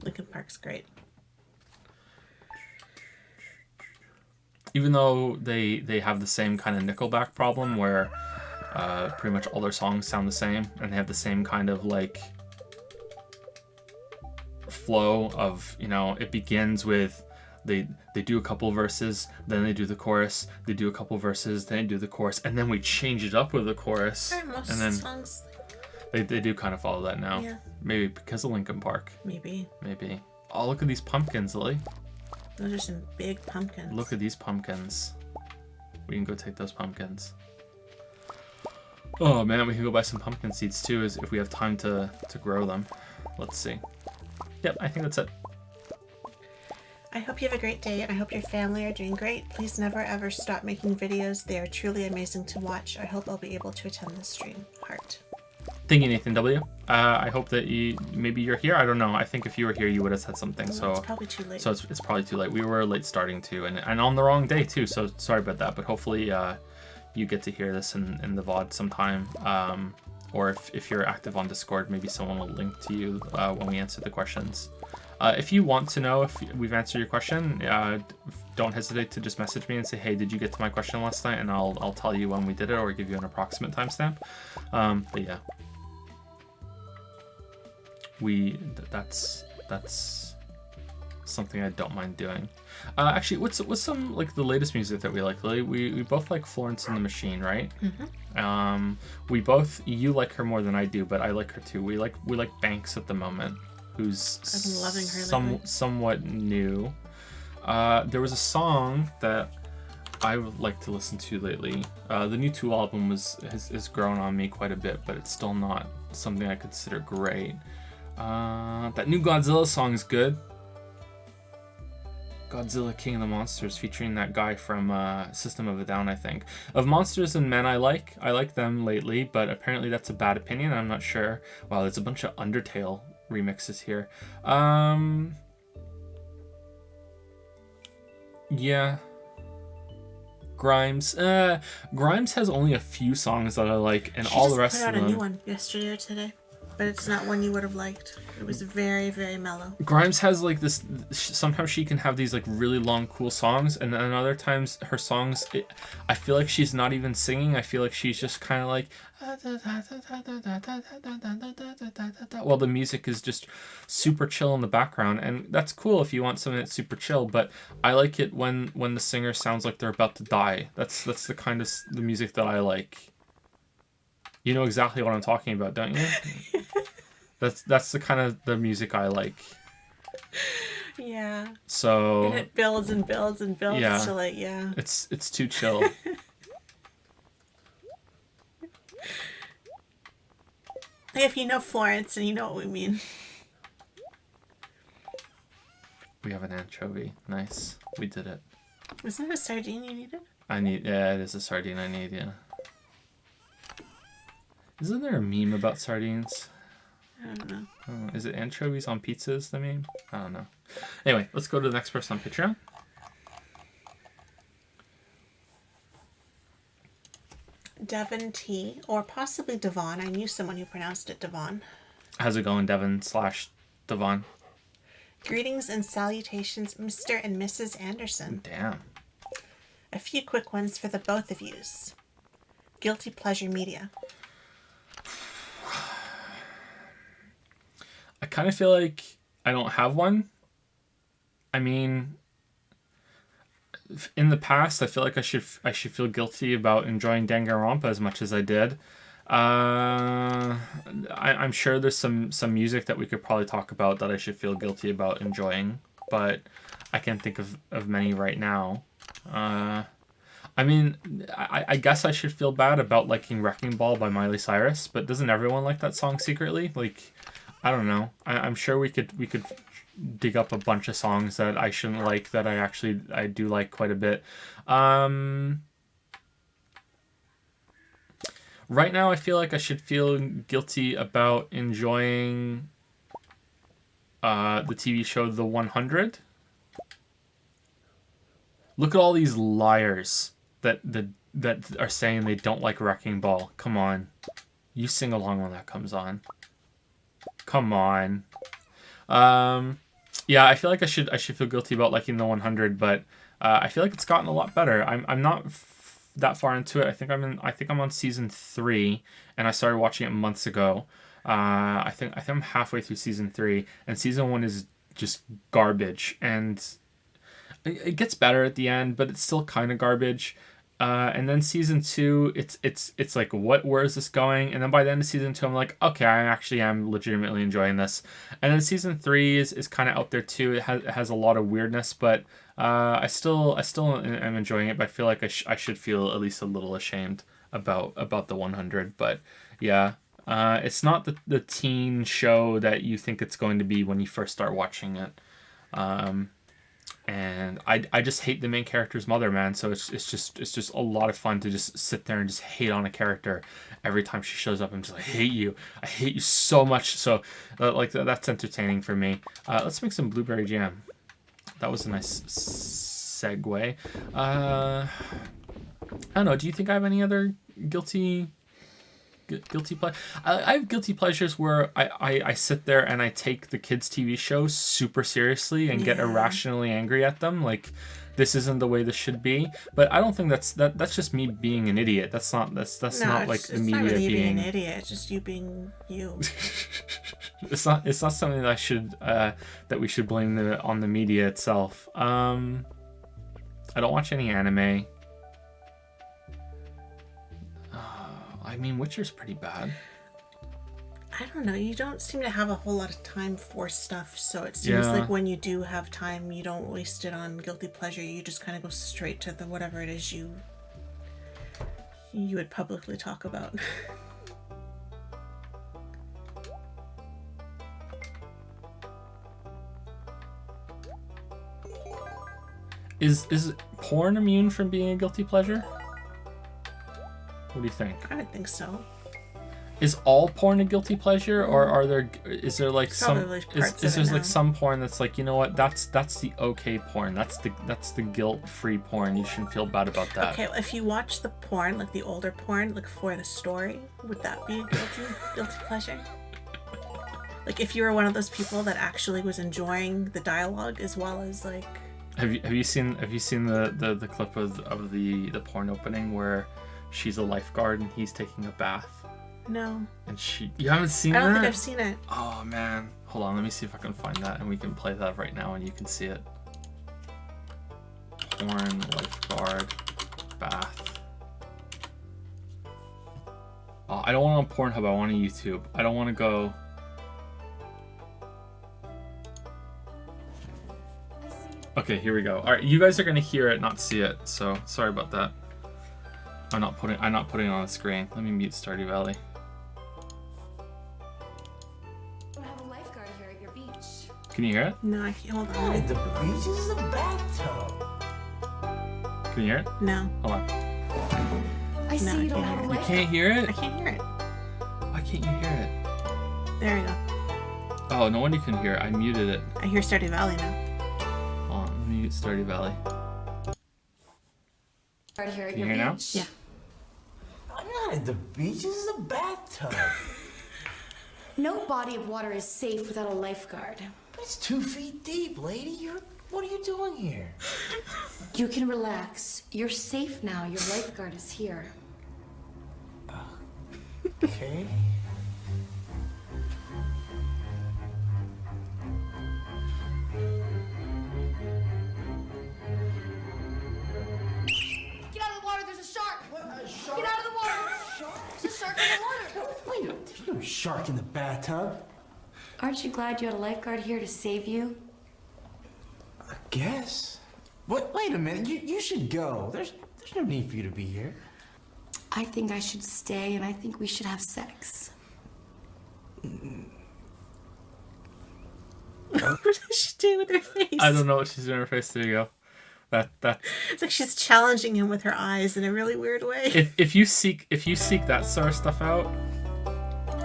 Linkin Park's great. Even though they have the same kind of Nickelback problem where pretty much all their songs sound the same, and they have the same kind of, like, flow of, you know, it begins with they do a couple verses, then they do the chorus, they do a couple verses, then they do the chorus, and then we change it up with the chorus. Most and then songs, they do kind of follow that now. Yeah. Maybe because of Linkin Park. Maybe. Oh, look at these pumpkins, Lily. Those are some big pumpkins. Look at these pumpkins. We can go take those pumpkins. Oh man, we can go buy some pumpkin seeds too, if we have time to grow them. Let's see. Yep, I think that's it. I hope you have a great day, and I hope your family are doing great. Please never ever stop making videos. They are truly amazing to watch. I hope I'll be able to attend the stream. Heart. Thank you, Nathan W. I hope that maybe you're here. I don't know. I think if you were here, you would have said something. So it's probably too late. So it's probably too late. We were late starting too, and on the wrong day too. So sorry about that. But hopefully you get to hear this in the VOD sometime. Or if you're active on Discord, maybe someone will link to you when we answer the questions. If you want to know if we've answered your question, don't hesitate to just message me and say, hey, did you get to my question last night? And I'll tell you when we did it, or give you an approximate timestamp. But yeah, that's something I don't mind doing. Actually, what's some, like, the latest music that we like, Lily? We both like Florence and the Machine, right? Mm-hmm. You like her more than I do, but I like her too. We like Banks at the moment, who's I've been loving her lately. Somewhat new. There was a song that I would like to listen to lately. The new Tool album has grown on me quite a bit, but it's still not something I consider great. That new Godzilla song is good. Godzilla King of the Monsters, featuring that guy from System of a Down, I think. Of Monsters and Men, I like them lately, but apparently that's a bad opinion. I'm not sure. Wow, there's a bunch of Undertale remixes here. Yeah. Grimes. Grimes has only a few songs that I like, and all the rest of them. She just put out a new one yesterday or today, but it's not one you would have liked. It was very, very mellow. Grimes has like this. Sometimes she can have these like really long, cool songs, and then other times her songs, I feel like she's not even singing. I feel like she's just kind of like. Well, the music is just super chill in the background, and that's cool if you want something that's super chill. But I like it when the singer sounds like they're about to die. That's the kind of the music that I like. You know exactly what I'm talking about, don't you? That's the kind of the music I like. Yeah. So. And it builds and builds and builds. Yeah. So like, yeah. It's too chill. If you know Florence, and you know what we mean. We have an anchovy. Nice. We did it. Isn't it a sardine you needed? Yeah, it is a sardine I need, yeah. Isn't there a meme about sardines? I don't know. Oh, is it anchovies on pizzas, the meme? I don't know. Anyway, let's go to the next person on Patreon. Devon T, or possibly Devon. I knew someone who pronounced it Devon. How's it going, Devon/Devon? Greetings and salutations, Mr. and Mrs. Anderson. Damn. A few quick ones for the both of yous. Guilty pleasure media. I kind of feel like I don't have one. I mean, in the past, I feel like I should feel guilty about enjoying Danganronpa as much as I did. I'm sure there's some music that we could probably talk about that I should feel guilty about enjoying, but I can't think of many right now. I mean, I guess I should feel bad about liking Wrecking Ball by Miley Cyrus, but doesn't everyone like that song secretly? Like, I don't know. I'm sure we could dig up a bunch of songs that I shouldn't like that I do like quite a bit. Right now I feel like I should feel guilty about enjoying the TV show The 100. Look at all these liars that are saying they don't like Wrecking Ball. Come on. You sing along when that comes on. Come on. Yeah, I feel like I should feel guilty about liking The 100, but I feel like it's gotten a lot better. I'm not that far into it. I think I'm on season 3, and I started watching it months ago. I think I'm halfway through season 3, and season 1 is just garbage, and it gets better at the end, but it's still kind of garbage. And then season 2, it's like, where is this going? And then by the end of season 2, I'm like, okay, I actually am legitimately enjoying this. And then season 3 is kind of out there too. It has a lot of weirdness, but I still am enjoying it. But I feel like I should feel at least a little ashamed about the 100. But yeah, it's not the teen show that you think it's going to be when you first start watching it. And I just hate the main character's mother, man. So it's just a lot of fun to just sit there and just hate on a character every time she shows up. I'm just like, I hate you so much. So that's entertaining for me. Let's make some blueberry jam. That was a nice segue. I don't know. Do you think I have any other guilty pleasure? I have guilty pleasures where I sit there and I take the kids' TV shows super seriously and get irrationally angry at them. Like, this isn't the way this should be. But I don't think that's just me being an idiot. That's not like the media not really being an idiot. It's just you being you. It's not something that we should blame on the media itself. I don't watch any anime. I mean, Witcher's pretty bad. I don't know. You don't seem to have a whole lot of time for stuff, so it seems like when you do have time, you don't waste it on guilty pleasure. You just kind of go straight to the whatever it is you would publicly talk about. Is porn immune from being a guilty pleasure? What do you think? I would think so. Is all porn a guilty pleasure, or is there like Probably is there like some porn that's like, you know what, that's the okay porn, that's the guilt-free porn, you shouldn't feel bad about that. Okay, if you watch the porn, like the older porn, like for the story, would that be a guilty pleasure? Like if you were one of those people that actually was enjoying the dialogue as well as like. Have you seen the clip of the porn opening where she's a lifeguard and he's taking a bath? No. And you haven't seen that? I don't think I've seen it. Oh man, hold on, let me see if I can find that and we can play that right now and you can see it. Porn lifeguard bath. Oh, I don't want it on Pornhub, I want it on YouTube. I don't want to go. Okay, here we go. All right, you guys are gonna hear it, not see it. So sorry about that. I'm not putting it on the screen. Let me mute Stardew Valley. We have a lifeguard here at your beach. Can you hear it? No, I can't. Hold on. The beach is a bathtub. Can you hear it? No. Hold on. I see No, you don't I have a You lifeguard. can't hear I it? can't hear it. Why can't you hear it? There we go. Oh, no wonder you can hear it. I muted it. I hear Stardew Valley now. Hold on, let me mute Stardew Valley. Lifeguard here at Can you your hear now? beach. Yeah. I'm not at the beach. This is a bathtub. No body of water is safe without a lifeguard. It's 2 feet deep, lady. What are you doing here? You can relax. You're safe now. Your lifeguard is here. Okay. Get out of the water. There's a shark. What? A shark? Get out of the water. There's a shark in the water. Wait a minute. There's no shark in the bathtub. Aren't you glad you had a lifeguard here to save you? I guess. What? Wait a minute. You should go. There's no need for you to be here. I think I should stay, and I think we should have sex. What is she doing with her face? I don't know what she's doing with her face. There you go. That It's like she's challenging him with her eyes in a really weird way. if you seek that sort of stuff out,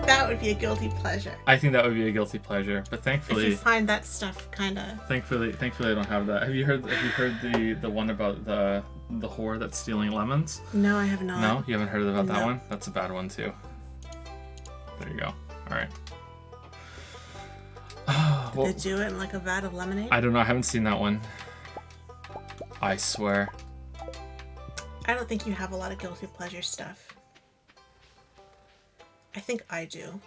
That would be a guilty pleasure. I think that would be a guilty pleasure. But If thankfully, you find that stuff kind of. thankfully I don't have that. Have you heard the one about the whore that's stealing lemons? No, I have not. No, you haven't heard about that No. one? That's a bad one too. There you go. All right. Well, Did they do it in like a vat of lemonade? I don't know. I haven't seen that one. I swear. I don't think you have a lot of guilty pleasure stuff. I think I do.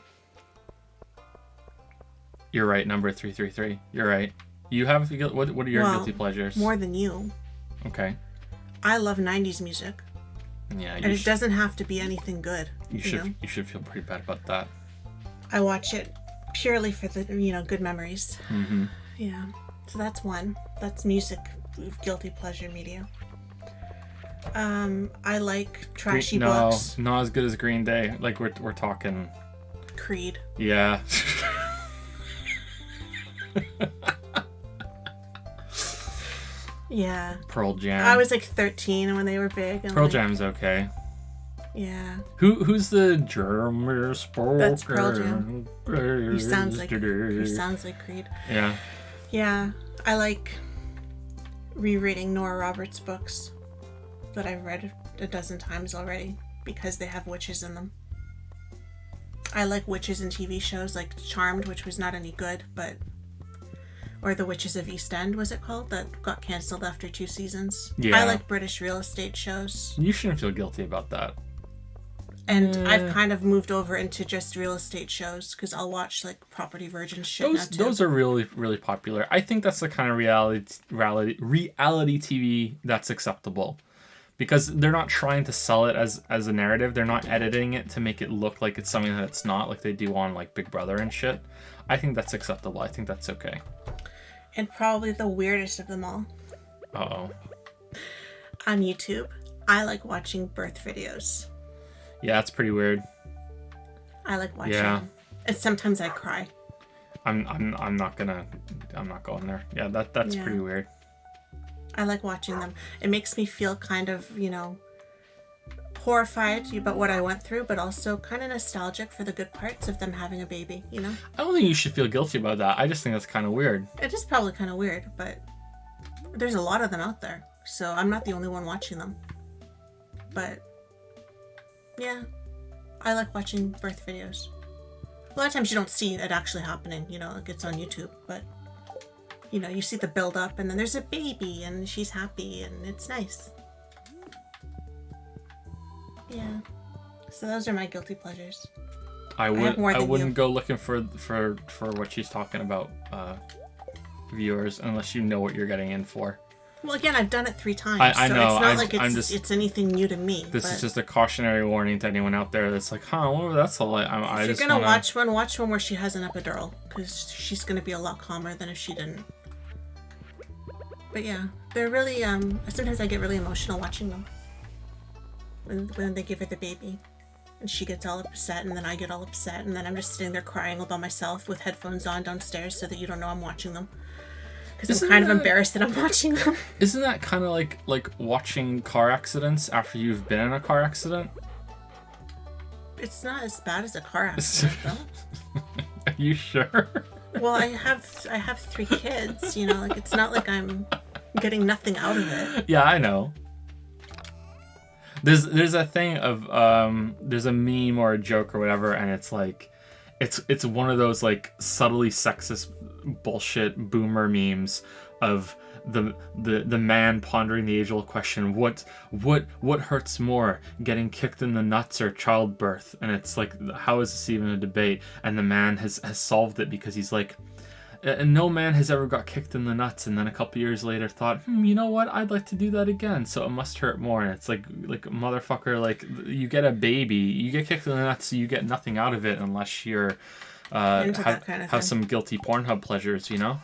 You're right. Number 333. You're right. You have what are your Well, guilty pleasures? More than you. Okay. I love 90s music. Yeah. And it doesn't have to be anything good. You know? should feel pretty bad about that. I watch it purely for the, good memories. Mm-hmm. Yeah. So that's one. That's music, guilty pleasure media. I like trashy books. Not as good as Green Day. Like we're talking. Creed. Yeah. Yeah. Pearl Jam. I was like 13 when they were big. And Pearl like, Jam's okay. Yeah. Who's the German spoken? That's Pearl Jam. He sounds like Creed. Yeah. Yeah. I like rereading Nora Roberts books that I've read a dozen times already because they have witches in them. I like witches in TV shows like Charmed, which was not any good, or The Witches of East End, was it called? That got cancelled after 2 seasons. Yeah. I like British real estate shows. You shouldn't feel guilty about that. And I've kind of moved over into just real estate shows because I'll watch like Property Virgin shit now too. Those are really, really popular. I think that's the kind of reality TV that's acceptable. Because they're not trying to sell it as a narrative. They're not editing it to make it look like it's something that it's not, like they do on like Big Brother and shit. I think that's acceptable. I think that's okay. And probably the weirdest of them all. Uh-oh. On YouTube, I like watching birth videos. Yeah, that's pretty weird. I like watching Yeah. them. And sometimes I cry. I'm not going there. Yeah, that's Yeah. pretty weird. I like watching them. It makes me feel kind of, you know, horrified about what I went through, but also kind of nostalgic for the good parts of them having a baby, you know? I don't think you should feel guilty about that. I just think that's kind of weird. It is probably kind of weird, but there's a lot of them out there, so I'm not the only one watching them. But yeah, I like watching birth videos. A lot of times you don't see it actually happening, you know, it gets on YouTube, but you know, you see the build up and then there's a baby and she's happy and it's nice. Yeah. So those are my guilty pleasures. I wouldn't you. go looking for what she's talking about, viewers, unless you know what you're getting in for. Well, again, I've done it 3 times. I so know. It's not like it's anything new to me. This is just a cautionary warning to anyone out there that's like, huh, what was that like? If you're gonna watch one where she has an epidural, because she's gonna be a lot calmer than if she didn't. But yeah, they're really sometimes I get really emotional watching them. When they give her the baby and she gets all upset and then I get all upset and then I'm just sitting there crying all by myself with headphones on downstairs so that you don't know I'm watching them, because I'm kind of embarrassed that I'm watching them. Isn't that kind of like watching car accidents after you've been in a car accident? It's not as bad as a car accident though. Are you sure? Well, I have 3 kids, you know, like it's not like I'm getting nothing out of it. Yeah, I know. There's a thing of there's a meme or a joke or whatever, and it's like it's one of those like subtly sexist bullshit boomer memes of the man pondering the age-old question, what hurts more, getting kicked in the nuts or childbirth? And it's like, how is this even a debate? And the man has solved it because he's like, and no man has ever got kicked in the nuts and then a couple years later thought, you know what, I'd like to do that again, so it must hurt more. And it's like motherfucker, like, you get a baby, you get kicked in the nuts, so you get nothing out of it unless you're have some guilty Pornhub pleasures, you know?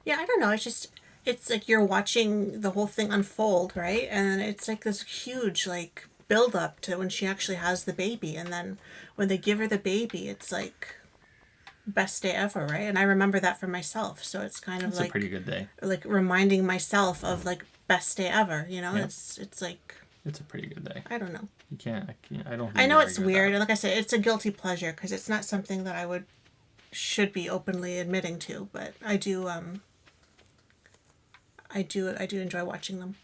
Yeah, I don't know, it's like you're watching the whole thing unfold, right? And it's like this huge like build up to when she actually has the baby, and then when they give her the baby, it's like best day ever, right? And I remember that for myself, so it's kind of It's a pretty good day. Like reminding myself of like best day ever, you know? Yeah. It's like, it's a pretty good day. I don't know. I don't think I know it's weird, and like I said, it's a guilty pleasure because it's not something that should be openly admitting to, but I do enjoy watching them.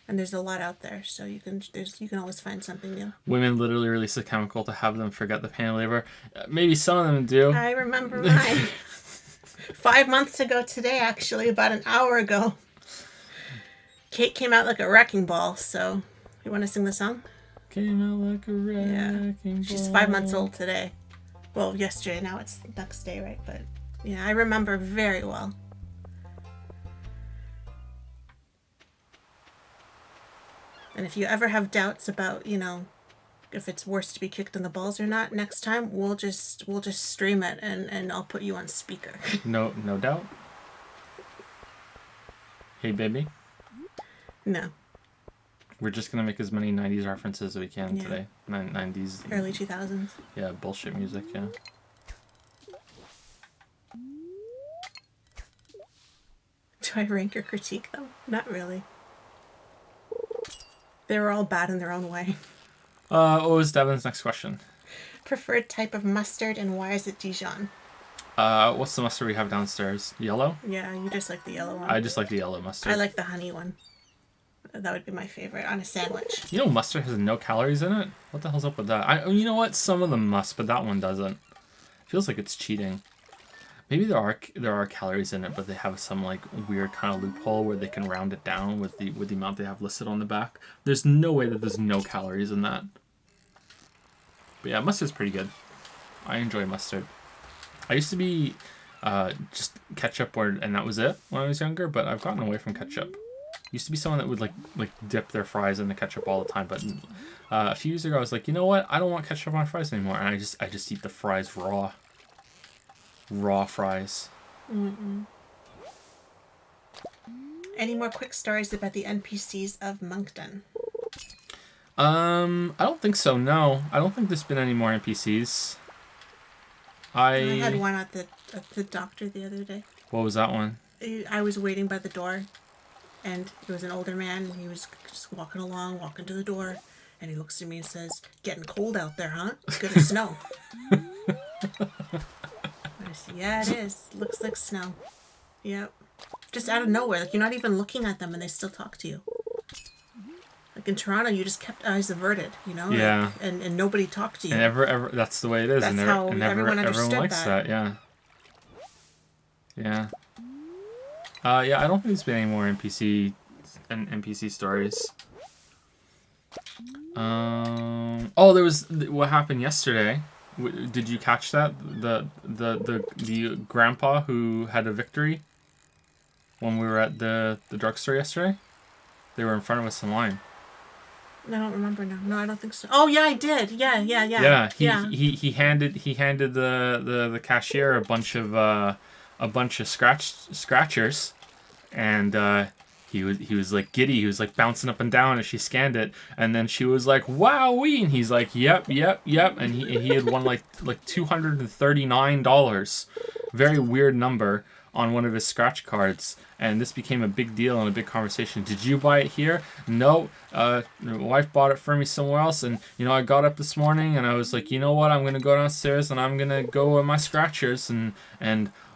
And there's a lot out there, so you can always find something new. Women literally release a chemical to have them forget the pain of labor. Maybe some of them do. I remember mine. 5 months ago today, actually, about an hour ago. Kate came out like a wrecking ball, so you want to sing the song? Came out like a wrecking ball. She's 5 months old today. Well, yesterday, now it's the next day, right? But yeah, I remember very well. And if you ever have doubts about, you know, if it's worse to be kicked in the balls or not, next time we'll just stream it and I'll put you on speaker. No doubt. Hey baby. No. We're just gonna make as many 90s references as we can today. 90s. Early 2000s. Yeah, bullshit music, yeah. Do I rank or critique them? Not really. They were all bad in their own way. What was Devin's next question? Preferred type of mustard and why is it Dijon? What's the mustard we have downstairs? Yellow? Yeah, you just like the yellow one. I just like the yellow mustard. I like the honey one. That would be my favorite on a sandwich. You know mustard has no calories in it? What the hell's up with that? You know what? Some of them must, but that one doesn't. Feels like it's cheating. Maybe there are calories in it, but they have some like weird kind of loophole where they can round it down with the amount they have listed on the back. There's no way that there's no calories in that. But yeah, mustard's pretty good. I enjoy mustard. I used to be just ketchup and that was it when I was younger, but I've gotten away from ketchup. Used to be someone that would like dip their fries in the ketchup all the time, but a few years ago I was like, you know what? I don't want ketchup on fries anymore, and I just eat the fries raw. Raw fries. Mm-mm. Any more quick stories about the NPCs of Moncton? I don't think so. No, I don't think there's been any more NPCs. I had one at the doctor the other day. What was that one? I was waiting by the door, and it was an older man, and he was just walking to the door, and he looks at me and says, "Getting cold out there, huh? It's gonna snow." I said, "Yeah, it is. Looks like snow." Yep. Just out of nowhere, like you're not even looking at them, and they still talk to you. Like in Toronto, you just kept eyes averted, you know? Yeah. Like, and nobody talked to you. And ever that's the way it is. That's and how and everyone understood likes that. Yeah. Yeah. Yeah, I don't think there's been any more NPC stories. Oh, there was what happened yesterday. Did you catch that? The grandpa who had a victory when we were at the drugstore yesterday. They were in front of us in line. I don't remember now. No, I don't think so. Oh yeah, I did. Yeah. Yeah, he handed the cashier a bunch of scratchers, and he was like giddy. He was like bouncing up and down as she scanned it, and then she was like, "Wowee!" And he's like, "Yep," and he had won like $239, very weird number on one of his scratch cards. And this became a big deal and a big conversation. Did you buy it here? No. My wife bought it for me somewhere else. And, I got up this morning and I was like, you know what? I'm going to go downstairs and I'm going to go with my scratchers. And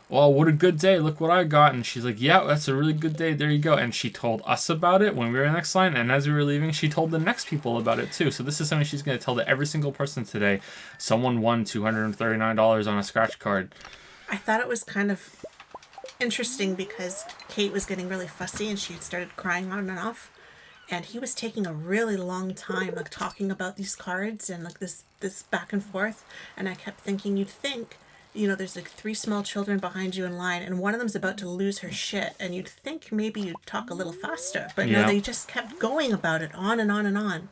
well, what a good day. Look what I got. And she's like, yeah, that's a really good day. There you go. And she told us about it when we were in the next line. And as we were leaving, she told the next people about it too. So this is something she's going to tell to every single person today. Someone won $239 on a scratch card. I thought it was kind of interesting because Kate was getting really fussy and she started crying on and off, and he was taking a really long time like talking about these cards and like this back and forth, and I kept thinking, you'd think, there's like 3 small children behind you in line and one of them's about to lose her shit, and you'd think maybe you'd talk a little faster, but no, they just kept going about it on and on and on.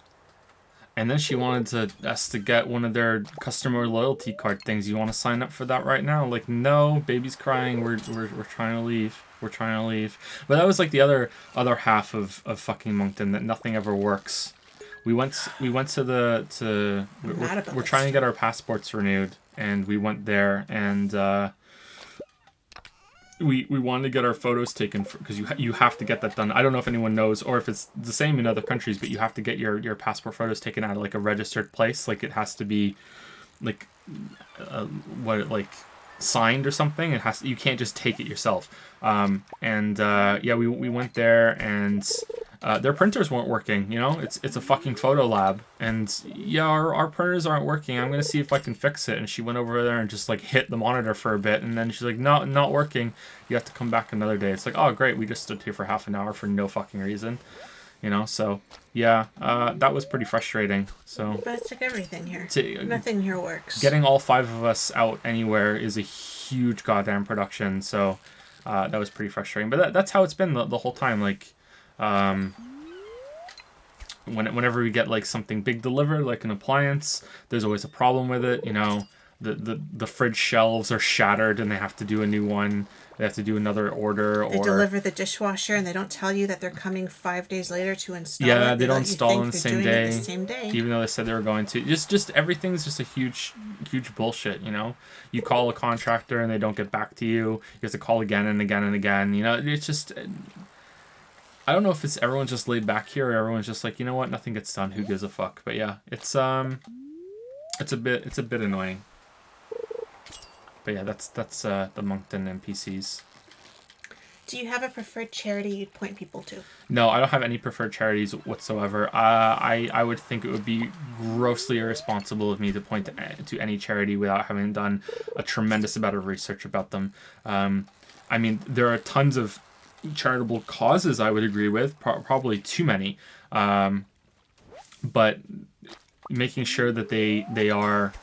And then she wanted us to get one of their customer loyalty card things. You want to sign up for that right now? Like, no, baby's crying. We're trying to leave. We're trying to leave. But that was like the other half of fucking Moncton, that nothing ever works. We went to we're trying to get our passports renewed, and we went there, and we wanted to get our photos taken because you have to get that done. I don't know if anyone knows or if it's the same in other countries, but you have to get your passport photos taken out of like a registered place. Like it has to be like signed or something. You can't just take it yourself. We went there, and their printers weren't working. It's a fucking photo lab, and our printers aren't working. I'm gonna see if I can fix it. And she went over there and just like hit the monitor for a bit, and then she's like, no, not working. You have to come back another day. It's like, oh great, we just stood here for half an hour for no fucking reason. So yeah, that was pretty frustrating. So but it's like everything here. Nothing here works. Getting all 5 of us out anywhere is a huge goddamn production. So that was pretty frustrating. But that's how it's been the whole time. Like whenever we get like something big delivered, like an appliance, there's always a problem with it. The fridge shelves are shattered and they have to do a new one. They have to do another order. They deliver the dishwasher and they don't tell you that they're coming 5 days later to install it. Yeah, they don't install on the same day. The same day. Even though they said they were going to. Just everything's just a huge bullshit, You call a contractor and they don't get back to you. You have to call again and again and again. It's just... I don't know if it's everyone's just laid back here or everyone's just like, you know what, nothing gets done. Who gives a fuck? But yeah, it's a bit annoying. But yeah, that's the Moncton NPCs. Do you have a preferred charity you'd point people to? No, I don't have any preferred charities whatsoever. I would think it would be grossly irresponsible of me to point to any charity without having done a tremendous amount of research about them. I mean, there are tons of charitable causes I would agree with, probably too many. But making sure that they are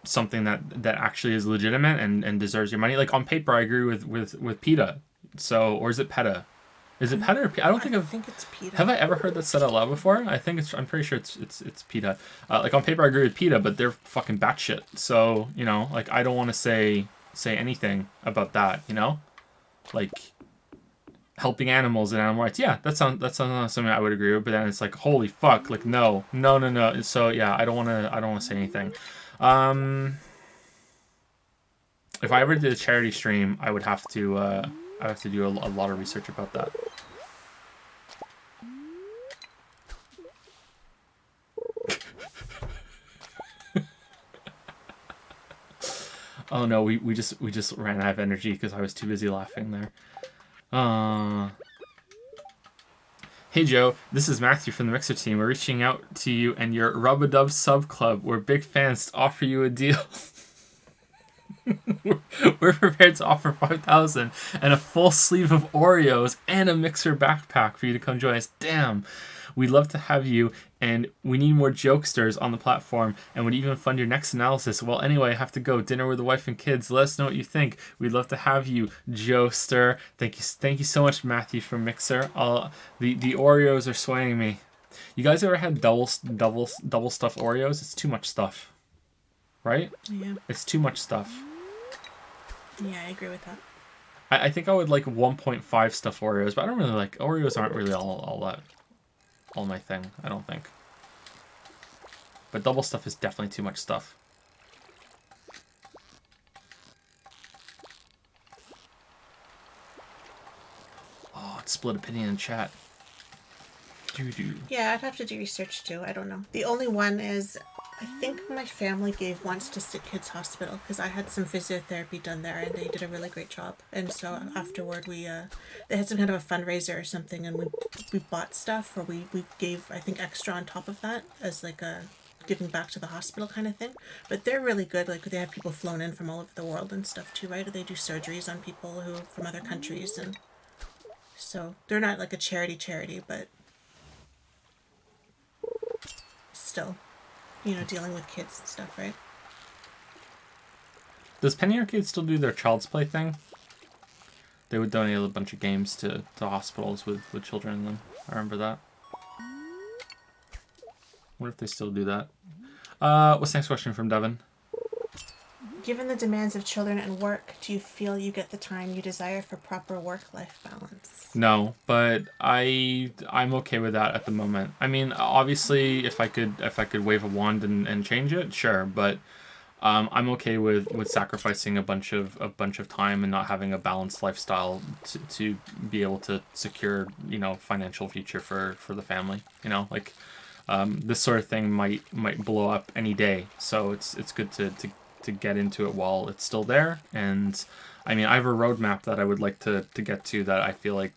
something that actually is legitimate and deserves your money. Like on paper, I agree with PETA. So, or is it PETA? Is it PETA or PETA? I think it's PETA. Have I ever heard that said out loud before? I'm pretty sure it's PETA. Like on paper, I agree with PETA, but they're fucking batshit. So, like I don't want to say anything about that, like helping animals and animal rights. Yeah, that sounds something I would agree with. But then it's like, holy fuck, like no. So yeah, I don't want to say anything. if I ever did a charity stream, I would have to do a lot of research about that. Oh no, we just ran out of energy because I was too busy laughing there. Hey Joe, this is Matthew from the Mixer team. We're reaching out to you and your Rub-a-Dub sub club. We're big fans to offer you a deal. We're prepared to offer 5,000 and a full sleeve of Oreos and a Mixer backpack for you to come join us. Damn. We'd love to have you, and we need more jokesters on the platform, and would even fund your next analysis. Well, anyway, I have to go. Dinner with the wife and kids. Let us know what you think. We'd love to have you, Joester. Thank you so much, Matthew from Mixer. The Oreos are swaying me. You guys ever had double stuffed Oreos? It's too much stuff, right? Yeah. It's too much stuff. Yeah, I agree with that. I think I would like 1.5 stuffed Oreos, but I don't really like Oreos. Aren't really all my thing, I don't think. But double stuff is definitely too much stuff. Oh, it's split opinion in chat. Yeah, I'd have to do research too. I don't know. The only one is, I think my family gave once to Sick Kids Hospital because I had some physiotherapy done there and they did a really great job. And so afterward, they had some kind of a fundraiser or something, and we bought stuff, or we gave, I think, extra on top of that as like a giving back to the hospital kind of thing. But they're really good. Like, they have people flown in from all over the world and stuff too, right? They do surgeries on people who from other countries, and so they're not like a charity, but still, dealing with kids and stuff, right? Does Penny Arcade still do their Child's Play thing? They would donate a bunch of games to hospitals with children in them. I remember that. What if they still do that? What's the next question from Devin? Given the demands of children and work, do you feel you get the time you desire for proper work-life balance? No, but I'm okay with that at the moment. I mean, obviously, if I could wave a wand and change it, sure. But I'm okay with sacrificing a bunch of time and not having a balanced lifestyle to be able to secure financial future for the family. This sort of thing might blow up any day. So it's good to get into it while it's still there. And I mean, I have a roadmap that I would like to get to that I feel like,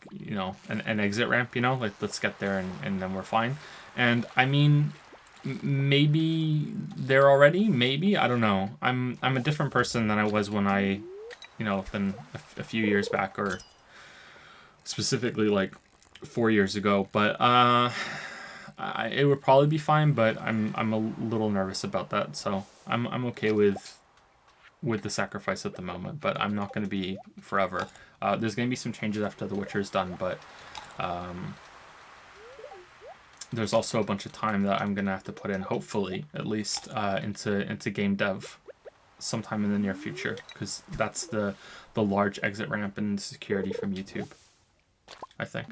an exit ramp, like let's get there and then we're fine. And I mean, maybe there already, maybe, I don't know. I'm a different person than I was when I, than a few years back, or specifically like 4 years ago. But it would probably be fine, but I'm a little nervous about that. So I'm okay with the sacrifice at the moment, but I'm not going to be forever. There's going to be some changes after The Witcher is done, but there's also a bunch of time that I'm going to have to put in, hopefully, at least, into game dev sometime in the near future, because that's the large exit ramp and security from YouTube, I think.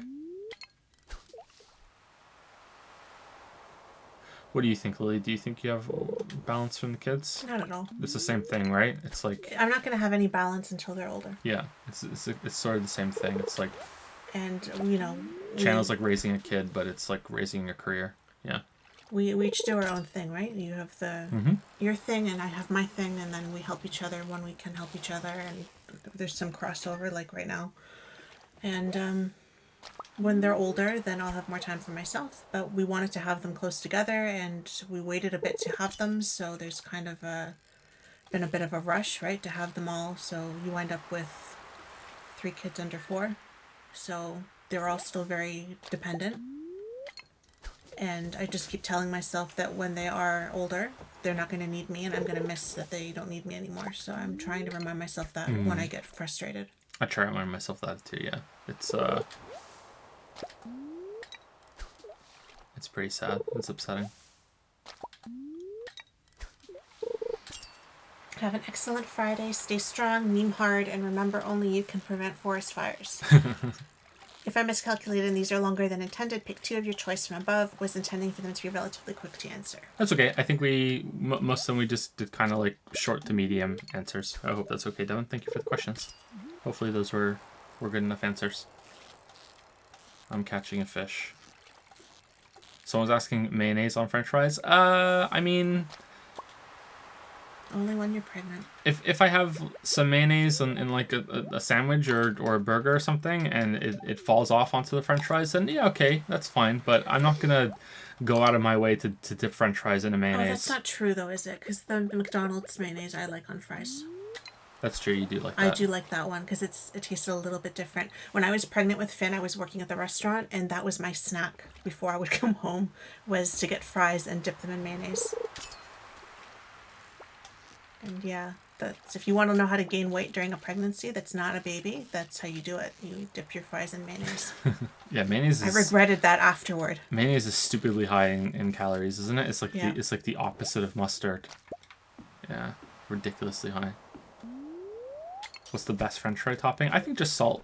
What do you think, Lily? Do you think you have balance from the kids? Not at all. It's the same thing, right? It's like... I'm not going to have any balance until they're older. Yeah, it's sort of the same thing. It's like... And, Channel's like raising a kid, but it's like raising a career. Yeah. We each do our own thing, right? You have your thing, and I have my thing, and then we help each other when we can help each other, and there's some crossover, like right now. And when they're older, then I'll have more time for myself. But we wanted to have them close together, and we waited a bit to have them, so there's kind of been a bit of a rush, right, to have them all. So you wind up with 3 kids under 4. So they're all still very dependent. And I just keep telling myself that when they are older, they're not going to need me, and I'm going to miss that they don't need me anymore. So I'm trying to remind myself that when I get frustrated. I try to remind myself that too, yeah. It's pretty sad. It's upsetting. Have an excellent Friday. Stay strong, meme hard, and remember only you can prevent forest fires. If I miscalculated and these are longer than intended, pick 2 of your choice from above. Was intending for them to be relatively quick to answer. That's okay. I think most of them we just did kind of like short to medium answers. I hope that's okay, Devin. Thank you for the questions. Hopefully those were good enough answers. I'm catching a fish. Someone's asking mayonnaise on French fries. I mean, only when you're pregnant. If I have some mayonnaise in like a sandwich or a burger or something and it falls off onto the French fries, then yeah, okay, that's fine. But I'm not gonna go out of my way to dip French fries in a mayonnaise. Oh, that's not true though, is it? Because the McDonald's mayonnaise I like on fries. That's true, you do like that. I do like that one because it tasted a little bit different. When I was pregnant with Finn, I was working at the restaurant, and that was my snack before I would come home, was to get fries and dip them in mayonnaise. And yeah, that's, if you want to know how to gain weight during a pregnancy that's not a baby, that's how you do it. You dip your fries in mayonnaise. Yeah, mayonnaise is... I regretted that afterward. Mayonnaise is stupidly high in calories, isn't it? It's like yeah. it's like the opposite of mustard. Yeah, ridiculously high. What's the best French fry topping? I think just salt.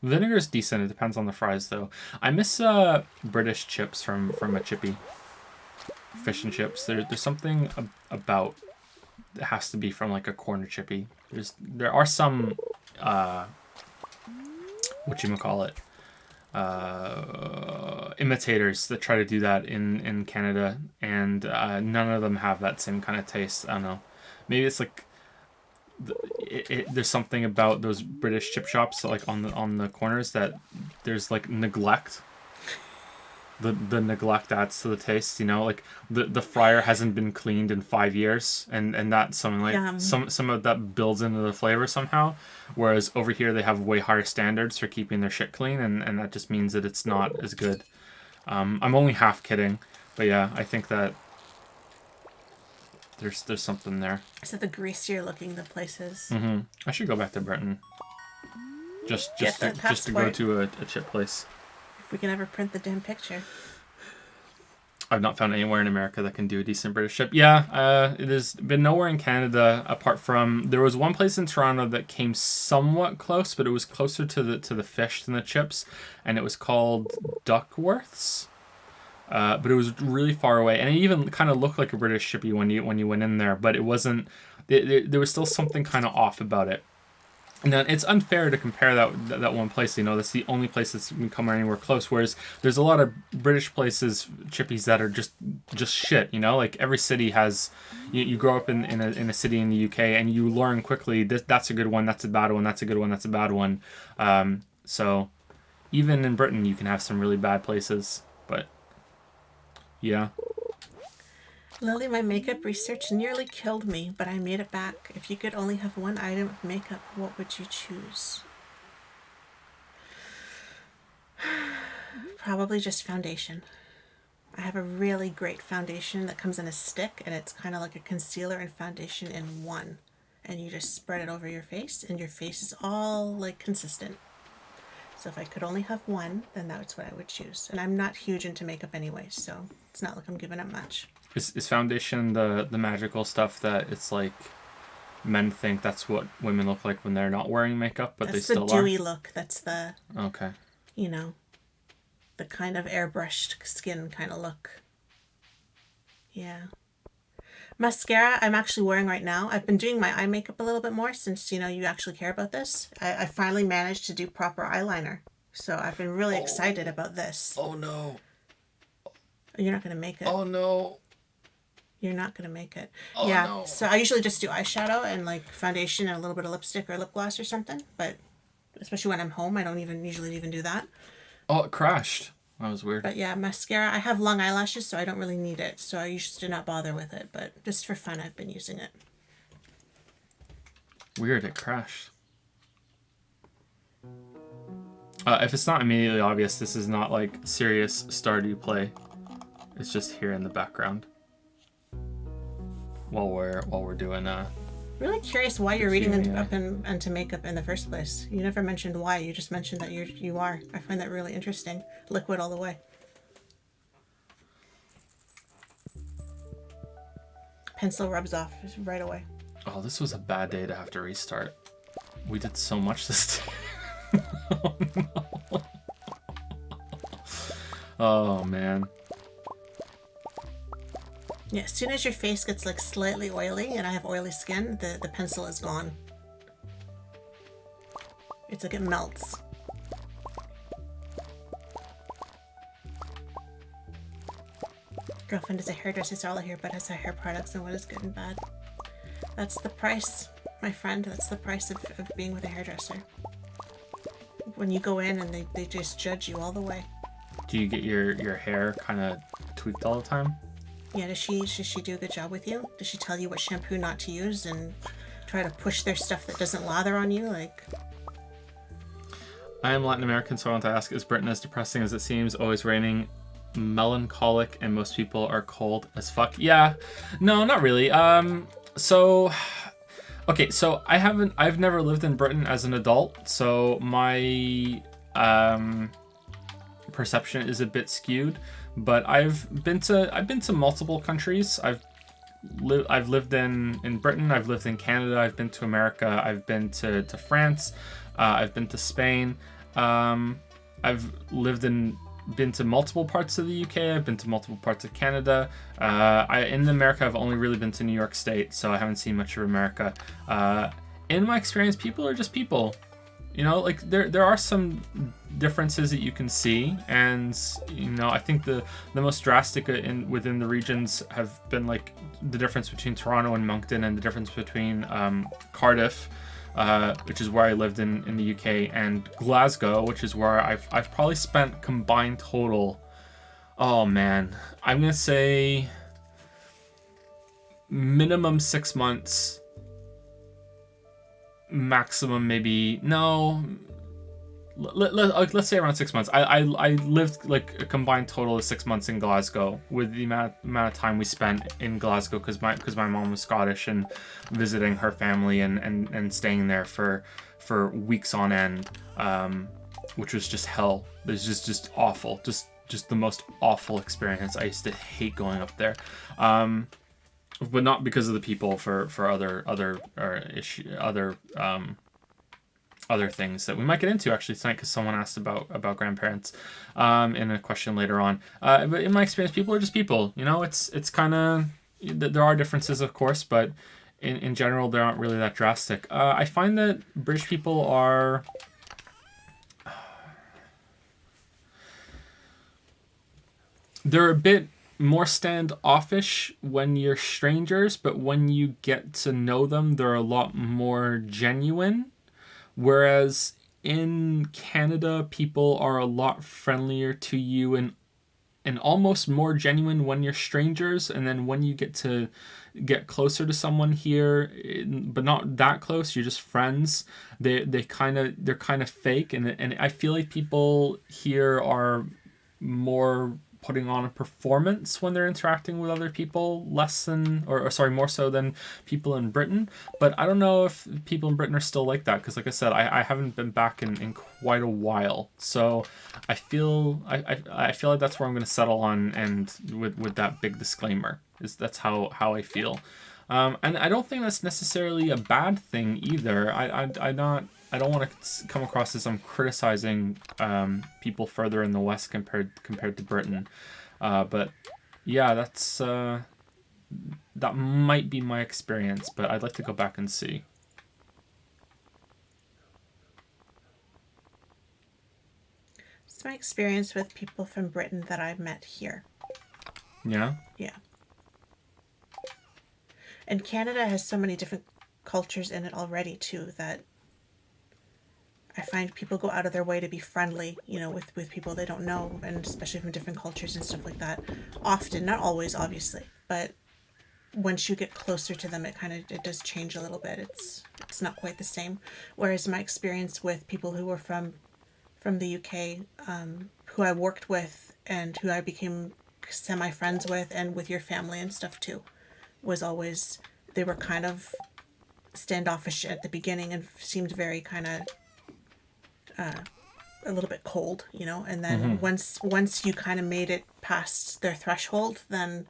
Vinegar is decent. It depends on the fries, though. I miss British chips from a chippy. Fish and chips. There's something about... It has to be from like a corner chippy. There are some... whatchamacallit? Imitators that try to do that in Canada, and none of them have that same kind of taste. I don't know. Maybe it's like... there's something about those British chip shops, like on the corners, that there's like neglect. The neglect adds to the taste, you know, like the fryer hasn't been cleaned in 5 years, and that's something like some of that builds into the flavor somehow. Whereas over here they have way higher standards for keeping their shit clean, and that just means that it's not as good. I'm only half kidding, but yeah, I think that there's something there. So the greasier looking the places. Mm-hmm. I should go back to Britain. Just to go to a chip place. If we can ever print the damn picture. I've not found anywhere in America that can do a decent British chip. Yeah, it has been nowhere in Canada apart from... There was one place in Toronto that came somewhat close, but it was closer to the fish than the chips, and it was called Duckworth's. But it was really far away, and it even kind of looked like a British chippy when you went in there, but it wasn't. There was still something kind of off about it. And then it's unfair to compare that one place. You know, that's the only place that's come anywhere close. Whereas there's a lot of British places, chippies, that are just shit. You know, like every city has. You grow up in a city in the UK, and you learn quickly that's a good one, that's a bad one, that's a good one, that's a bad one. So even in Britain, you can have some really bad places, but. Yeah. Lily, my makeup research nearly killed me, but I made it back. If you could only have one item of makeup, what would you choose? Probably just foundation. I have a really great foundation that comes in a stick, and it's kind of like a concealer and foundation in one. And you just spread it over your face, and your face is all like consistent. So if I could only have one, then that's what I would choose. And I'm not huge into makeup anyway, so it's not like I'm giving up much. Is foundation the magical stuff that it's like men think that's what women look like when they're not wearing makeup, but they still are? That's the dewy look. That's the, okay, you know, the kind of airbrushed skin kind of look. Yeah. Mascara I'm actually wearing right now. I've been doing my eye makeup a little bit more since, you know, you actually care about this. I finally managed to do proper eyeliner. So I've been really excited about this. Oh no. You're not going to make it. Oh no. You're not going to make it. Oh, yeah. no. So I usually just do eyeshadow and like foundation and a little bit of lipstick or lip gloss or something. But especially when I'm home, I don't usually do that. Oh, it crashed. That was weird. But yeah, mascara. I have long eyelashes, so I don't really need it. So I used to not bother with it. But just for fun, I've been using it. Weird, it crashed. If it's not immediately obvious, this is not like serious Stardew play. It's just here in the background. While we're doing Really curious why you're reading up into makeup in the first place. You never mentioned why. You just mentioned that you are. I find that really interesting. Liquid all the way. Pencil rubs off right away. Oh, this was a bad day to have to restart. We did so much this day. Oh, no. Oh, man. Yeah, as soon as your face gets like slightly oily, and I have oily skin, the pencil is gone. It's like it melts. Girlfriend is a hairdresser, so all I hear about is her hair products and what is good and bad. That's the price, my friend. That's the price of being with a hairdresser. When you go in and they just judge you all the way. Do you get your hair kind of tweaked all the time? Yeah, does she do a good job with you? Does she tell you what shampoo not to use and try to push their stuff that doesn't lather on you? Like, I am Latin American, so I want to ask, is Britain as depressing as it seems? Always raining, melancholic, and most people are cold as fuck. Yeah, no, not really. So, okay, so I've never lived in Britain as an adult, so my perception is a bit skewed. But I've been to multiple countries. I've lived in Britain. I've lived in Canada. I've been to America. I've been to France. I've been to Spain. I've been to multiple parts of the UK. I've been to multiple parts of Canada. In America, I've only really been to New York State, so I haven't seen much of America. In my experience, people are just people. You know, like there are some differences that you can see, and you know, I think the most drastic within the regions have been like the difference between Toronto and Moncton, and the difference between Cardiff, which is where I lived in the UK, and Glasgow, which is where I've probably spent combined total. Oh man, I'm gonna say minimum 6 months. Maximum maybe no. Let's say around 6 months. I lived like a combined total of 6 months in Glasgow, with the amount of time we spent in Glasgow because my mom was Scottish, and visiting her family and staying there for weeks on end, which was just hell. It was just awful. Just the most awful experience. I used to hate going up there. But not because of the people, for other things that we might get into actually tonight, because someone asked about grandparents in a question later on. But in my experience, people are just people. You know, it's kind of, there are differences, of course, but in general, they aren't really that drastic. I find that British people are. They're a bit more standoffish when you're strangers, but when you get to know them, they're a lot more genuine. Whereas in Canada, people are a lot friendlier to you and almost more genuine when you're strangers, and then when you get closer to someone here, but not that close, you're just friends, they're kind of fake, and I feel like people here are more putting on a performance when they're interacting with other people, more so than people in Britain. But I don't know if people in Britain are still like that, because like I said, I haven't been back in quite a while, so I feel like that's where I'm going to settle on, and with that big disclaimer, is that's how I feel. And I don't think that's necessarily a bad thing either. I don't want to come across as I'm criticizing people further in the West compared to Britain. But yeah, that might be my experience, but I'd like to go back and see. it's my experience with people from Britain that I've met here. Yeah? Yeah. And Canada has so many different cultures in it already, too, that I find people go out of their way to be friendly, you know, with people they don't know, and especially from different cultures and stuff like that. Often, not always, obviously, but once you get closer to them, it does change a little bit. It's not quite the same. Whereas my experience with people who were from the UK, who I worked with and who I became semi-friends with, and with your family and stuff too, was always, they were kind of standoffish at the beginning and seemed very kind of a little bit cold, you know, and then once you kind of made it past their threshold, then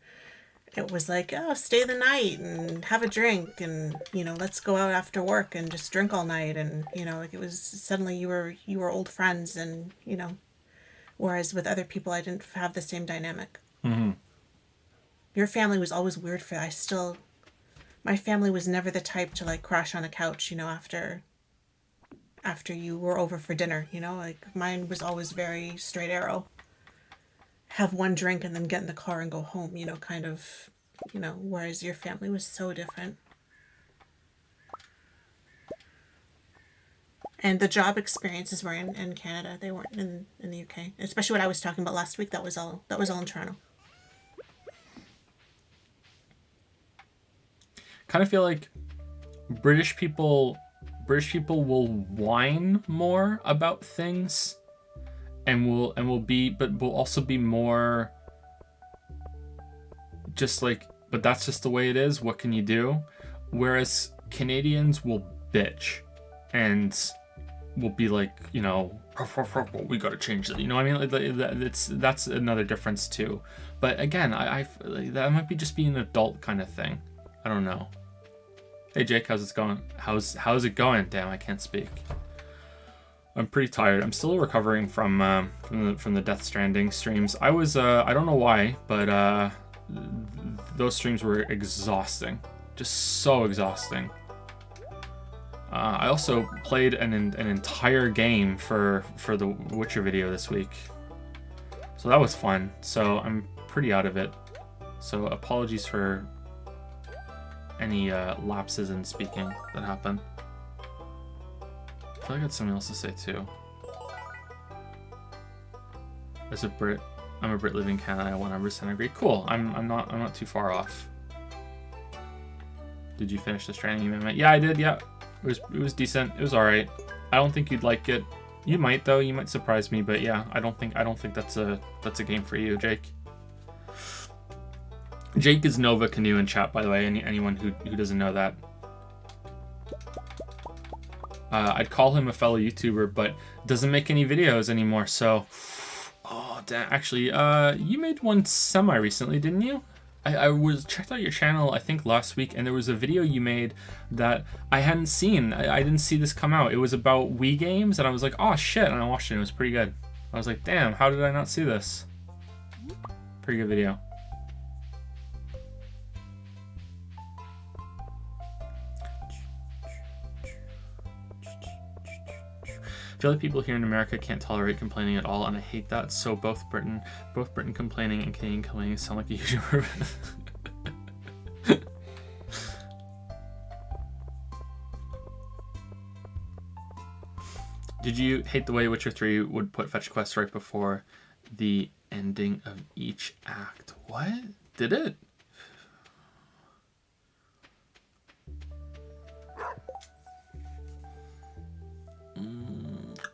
it was like, oh, stay the night and have a drink, and you know, let's go out after work and just drink all night, and you know, like, it was suddenly you were old friends, and you know, Whereas with other people, I didn't have the same dynamic. Mm-hmm. Your family was always weird for my family was never the type to like crash on a couch, after you were over for dinner, like mine was always very straight arrow. Have one drink and then get in the car and go home, kind of, whereas your family was so different. And the job experiences were in Canada. They weren't in the UK. Especially what I was talking about last week, that was all in Toronto. Kind of feel like British people will whine more about things and will also be more just like, but that's just the way it is, what can you do? Whereas Canadians will bitch and will be like, we gotta change it, I mean? Like, that's another difference too. But again, I that might be just being an adult kind of thing. I don't know. Hey Jake, how's it going? How's it going? Damn, I can't speak. I'm pretty tired. I'm still recovering from the Death Stranding streams. I was I don't know why, but those streams were exhausting, just so exhausting. I also played an entire game for the Witcher video this week, so that was fun. So I'm pretty out of it. So apologies for any lapses in speaking that happen. I feel like I got something else to say too. As a Brit, I'm a Brit living in Canada. I 100% agree. Cool. I'm not too far off. Did you finish the Stranding Amendment? Yeah, I did. Yeah, it was decent. It was all right. I don't think you'd like it. You might though. You might surprise me. But yeah, I don't think that's a game for you, Jake. Jake is Nova Canoe in chat, by the way. Anyone who doesn't know that. I'd call him a fellow YouTuber, but doesn't make any videos anymore. So, oh damn! Actually, you made one semi recently, didn't you? I checked out your channel I think last week, and there was a video you made that I hadn't seen. I didn't see this come out. It was about Wii games, and I was like, oh shit! And I watched it. And it was pretty good. I was like, damn! How did I not see this? Pretty good video. I feel like people here in America can't tolerate complaining at all, and I hate that. So both Britain complaining and Canadian complaining sound like a YouTuber. Did you hate the way Witcher 3 would put fetch quests right before the ending of each act? What? Did it?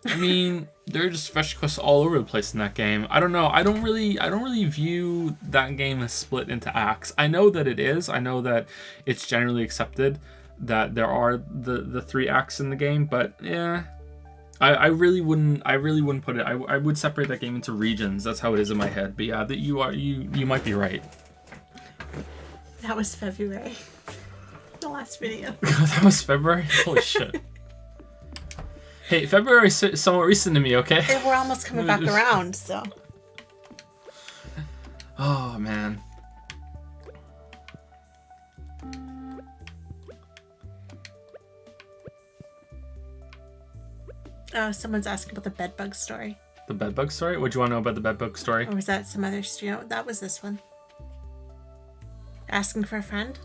I mean, there are just fetch quests all over the place in that game. I don't know. I don't really view that game as split into acts. I know that it is. I know that it's generally accepted that there are the 3 acts in the game, but yeah, I really wouldn't put it. I would separate that game into regions. That's how it is in my head. But yeah, that you might be right. That was February. The last video. That was February? Holy shit. Hey, February is somewhat recent to me, okay? And we're almost coming back around, so. Oh, man. Oh, someone's asking about the bedbug story. The bedbug story? What do you want to know about the bedbug story? Or was that some other story? No, that was this one. Asking for a friend?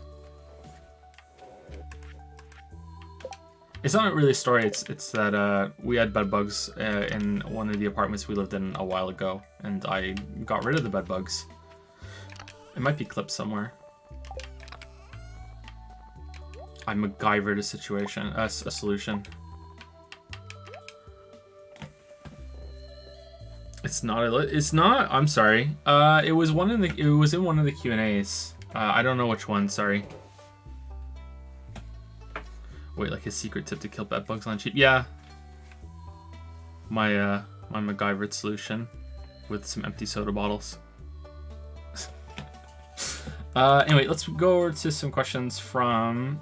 It's not really a story. It's that we had bed bugs in one of the apartments we lived in a while ago, and I got rid of the bed bugs. It might be clipped somewhere. I MacGyvered a situation, a solution. It's not. It's not. I'm sorry. It was in one of the Q&As. I don't know which one. Sorry. Wait, like his secret tip to kill bed bugs on cheap? Yeah. My MacGyvered solution with some empty soda bottles. Anyway, let's go over to some questions from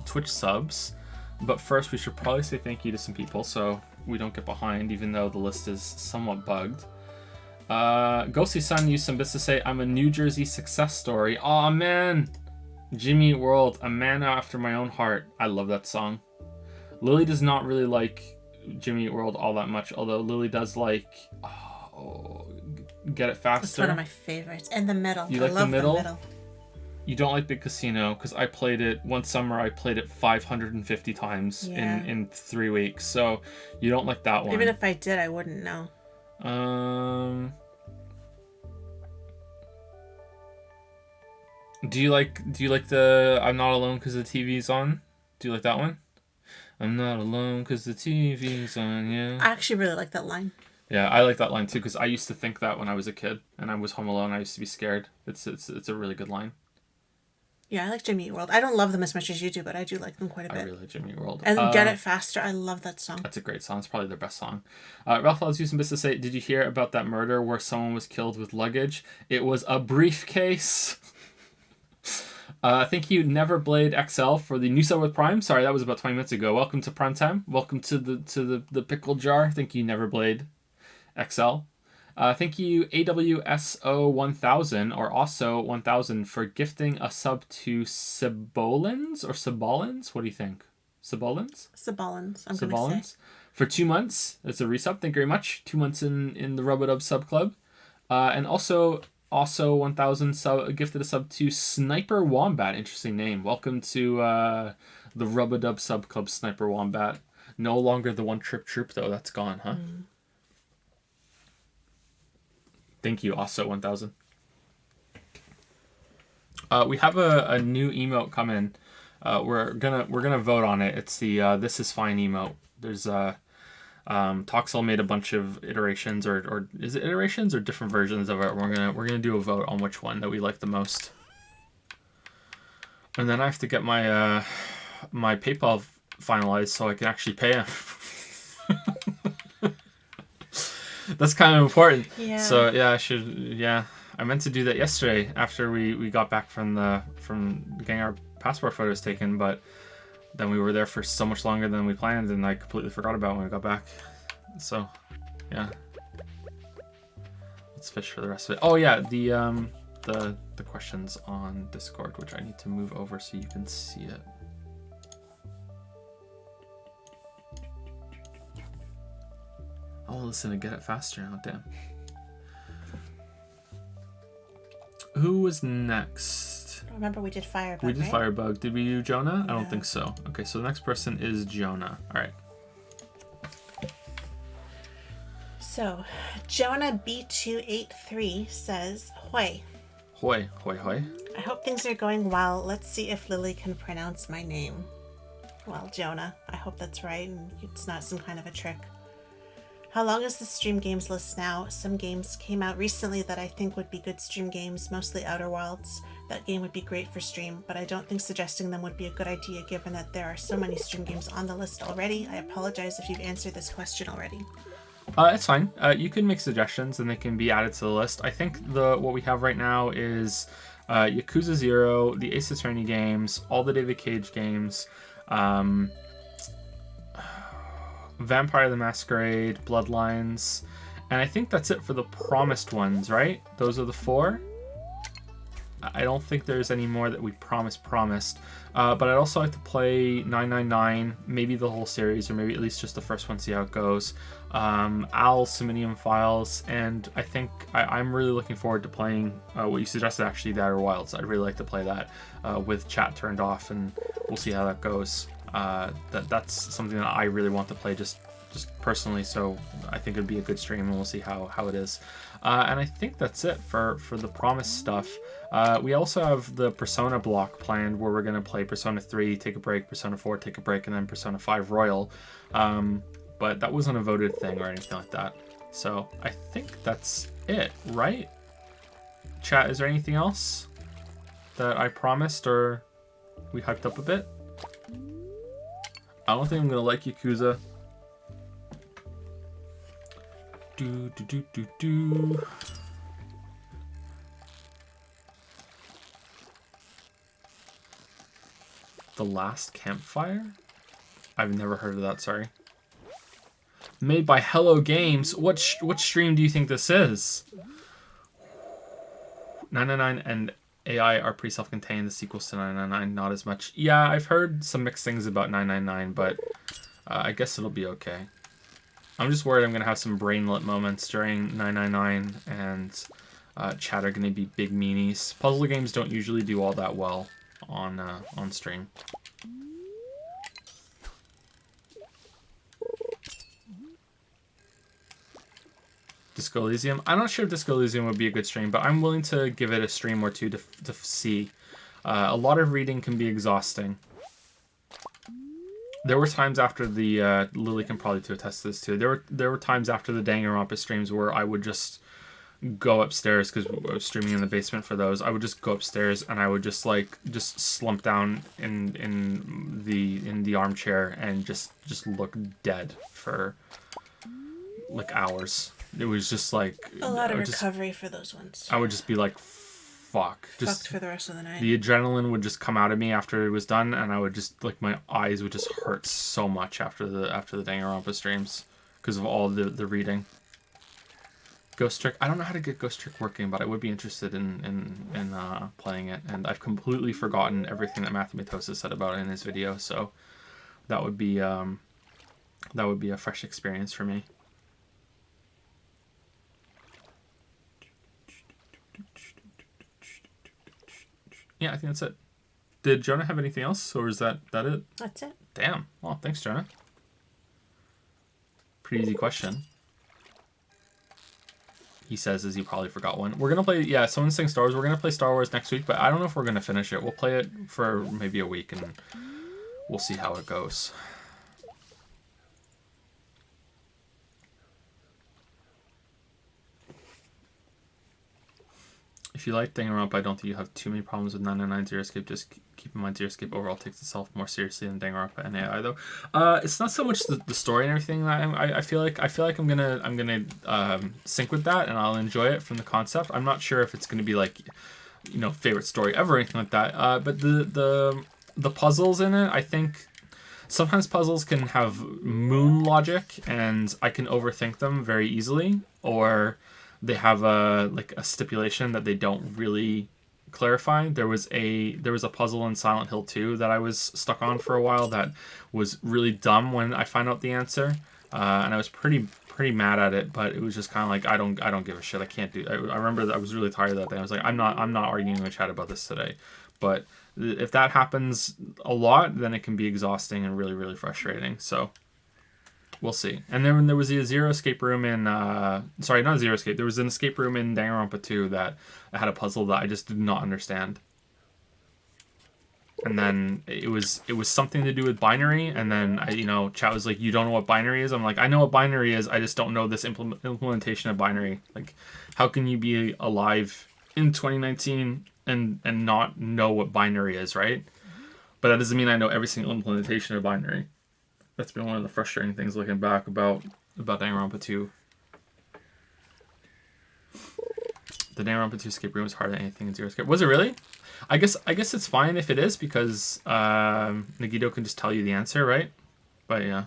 Twitch subs. But first, we should probably say thank you to some people so we don't get behind, even though the list is somewhat bugged. Ghosty Sun used some bits to say, I'm a New Jersey success story. Aw, man. Jimmy Eat World, a man after my own heart. I love that song. Lily does not really like Jimmy Eat World all that much, although Lily does like Get It Faster. It's one of my favorites. And the middle. You like the middle? You don't like Big Casino, because I played it one summer. I played it 550 times in 3 weeks. So you don't like that one. Even if I did, I wouldn't know. Do you like the I'm Not Alone because the TV's on? Do you like that one? I'm not alone because the TV's on, yeah. I actually really like that line. Yeah, I like that line too, because I used to think that when I was a kid and I was home alone. I used to be scared. It's a really good line. Yeah, I like Jimmy Eat World. I don't love them as much as you do, but I do like them quite a bit. I really like Jimmy Eat World. And Get It Faster. I love that song. That's a great song. It's probably their best song. Ralph was using this to say, did you hear about that murder where someone was killed with luggage? It was a briefcase. Thank you, Neverblade XL, for the new sub with Prime. Sorry, that was about 20 minutes ago. Welcome to Prime Time. Welcome to the pickle jar. Thank you, Neverblade XL. Thank you, AWSO1000, or also 1000, for gifting a sub to Sibolins or Sibolins. What do you think? Sibolins? Sibolins, I'm going to say. For 2 months. It's a resub. Thank you very much. 2 months in the Rub-a-Dub sub club. And also 1000 gifted a sub to Sniper Wombat. Interesting name. Welcome to the Rub-a-Dub sub club, Sniper Wombat. No longer the One Trip Troop, though. That's gone, huh? Thank you, also 1000. We have a new emote come in. We're gonna vote on it. It's the This Is Fine emote. There's Toxel made a bunch of iterations, or is it iterations or different versions of it? We're gonna do a vote on which one that we like the most. And then I have to get my my PayPal finalized so I can actually pay him. That's kind of important. Yeah. So yeah, I meant to do that yesterday after we got back from getting our passport photos taken, but then we were there for so much longer than we planned, and I completely forgot about it when we got back. So yeah, let's fish for the rest of it. Oh yeah, the questions on Discord, which I need to move over so you can see it. I'll listen to Get It Faster now, damn. Who was next? Remember we did Firebug, We did right? Firebug. Did we do Jonah? No. I don't think so. Okay, so the next person is Jonah. All right. So, Jonah B283 says, Hoi. Hoi, hoi, hoi. I hope things are going well. Let's see if Lily can pronounce my name. Well, Jonah, I hope that's right and it's not some kind of a trick. How long is the stream games list now? Some games came out recently that I think would be good stream games, mostly Outer Wilds. That game would be great for stream, but I don't think suggesting them would be a good idea given that there are so many stream games on the list already. I apologize if you've answered this question already. It's fine. You can make suggestions and they can be added to the list. I think what we have right now is Yakuza 0, the Ace Attorney games, all the David Cage games, Vampire the Masquerade, Bloodlines, and I think that's it for the promised ones, right? Those are the 4. I don't think there's any more that we promised. But I'd also like to play 999, maybe the whole series, or maybe at least just the first one, see how it goes. Al's Siminium Files, and I think I'm really looking forward to playing what you suggested, actually, the Outer Wilds. I'd really like to play that with chat turned off, and we'll see how that goes. That's something that I really want to play just personally, so I think it'd be a good stream, and we'll see how it is. And I think that's it for the promised stuff. We also have the Persona block planned, where we're going to play Persona 3, take a break, Persona 4, take a break, and then Persona 5 Royal. But that wasn't a voted thing or anything like that. So I think that's it, right? Chat, is there anything else that I promised or we hyped up a bit? I don't think I'm going to like Yakuza. The Last Campfire? I've never heard of that, sorry. Made by Hello Games. What stream do you think this is? 999 and AI are pretty self-contained. The sequels to 999, not as much. Yeah, I've heard some mixed things about 999, but I guess it'll be okay. I'm just worried I'm going to have some brainlet moments during 999, and chat are going to be big meanies. Puzzle games don't usually do all that well on stream. Disco Elysium. I'm not sure if Disco Elysium would be a good stream, but I'm willing to give it a stream or two to see. A lot of reading can be exhausting. There were times after the Lili can probably attest to this too. There were times after the Danganronpa streams where I would just go upstairs, because I was streaming in the basement for those. I would just go upstairs and I would just slump down in the armchair and just look dead for like hours. It was just like a lot of recovery for those ones. I would just be like, fuck. Just fucked for the rest of the night. The adrenaline would just come out of me after it was done, and I would just, like, my eyes would just hurt so much after the Danganronpa streams because of all the reading. Ghost Trick. I don't know how to get Ghost Trick working, but I would be interested in playing it, and I've completely forgotten everything that Mathematosis said about it in his video, so that would be a fresh experience for me. Yeah, I think that's it. Did Jonah have anything else, or is that it? That's it. Damn. Well, thanks, Jonah. Pretty easy question. He says as he probably forgot one. We're going to play, yeah, someone's saying Star Wars. We're going to play Star Wars next week, but I don't know if we're going to finish it. We'll play it for maybe a week, and we'll see how it goes. If you like Danganronpa, I don't think you have too many problems with 999 Zero Escape. Just keep in mind Zero Escape overall takes itself more seriously than Danganronpa and AI though. It's not so much the story and everything that I feel like I'm gonna sync with that, and I'll enjoy it from the concept. I'm not sure if it's gonna be like, you know, favorite story ever or anything like that. But the puzzles in it, I think sometimes puzzles can have moon logic and I can overthink them very easily, or they have a stipulation that they don't really clarify. There was a puzzle in Silent Hill 2 that I was stuck on for a while that was really dumb when I find out the answer, and I was pretty mad at it. But it was just kind of like, I don't give a shit. I can't do. I remember that I was really tired that day. I was like, I'm not arguing with chat about this today. But if that happens a lot, then it can be exhausting and really frustrating. So we'll see. And then there was a Zero Escape room in... sorry, not Zero Escape. There was an escape room in Danganronpa 2 that had a puzzle that I just did not understand. And then it was something to do with binary. And then, chat was like, you don't know what binary is? I'm like, I know what binary is. I just don't know this implementation of binary. Like, how can you be alive in 2019 and not know what binary is, right? But that doesn't mean I know every single implementation of binary. That's been one of the frustrating things looking back about Danganronpa 2. The Danganronpa 2 escape room is harder than anything in Zero Escape. Was it really? I guess it's fine if it is, because Nagito can just tell you the answer, right? But yeah.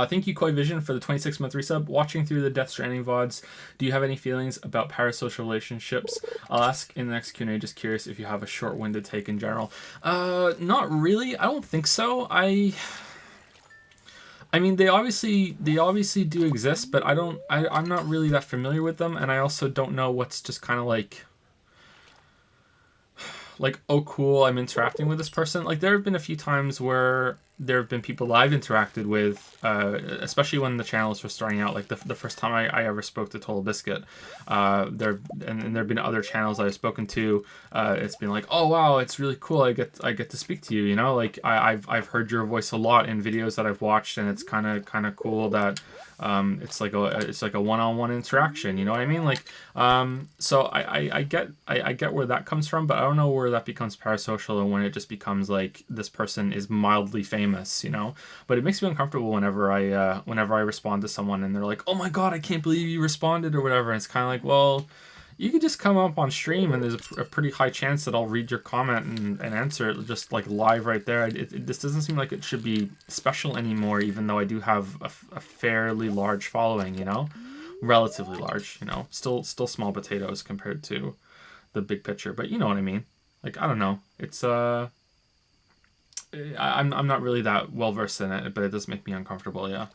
Thank you, Koi Vision, for the 26-month resub. Watching through the Death Stranding VODs, do you have any feelings about parasocial relationships? I'll ask in the next Q&A, just curious if you have a short-winded take in general. Not really. I don't think so. I mean, they obviously do exist, but I'm not really that familiar with them, and I also don't know what's just kind of like, oh, cool, I'm interacting with this person. Like, there have been a few times where there have been people I've interacted with, especially when the channel was first starting out. Like, the first time I ever spoke to Total Biscuit, there have been other channels I've spoken to. It's been like, oh wow, it's really cool. I get to speak to you. You know, like I've heard your voice a lot in videos that I've watched, and it's kind of cool that it's like a one-on-one interaction. You know what I mean? Like, so I get where that comes from, but I don't know where that becomes parasocial and when it just becomes like this person is mildly famous famous, you know. But it makes me uncomfortable whenever I respond to someone and they're like, "Oh my god, I can't believe you responded," or whatever. And it's kind of like, well, you could just come up on stream and there's a pretty high chance that I'll read your comment and answer it just like live right there. This doesn't seem like it should be special anymore, even though I do have a fairly large following, you know, relatively large, you know, still small potatoes compared to the big picture, but you know what I mean. Like, I don't know. It's I'm not really that well versed in it, but it does make me uncomfortable. Yeah.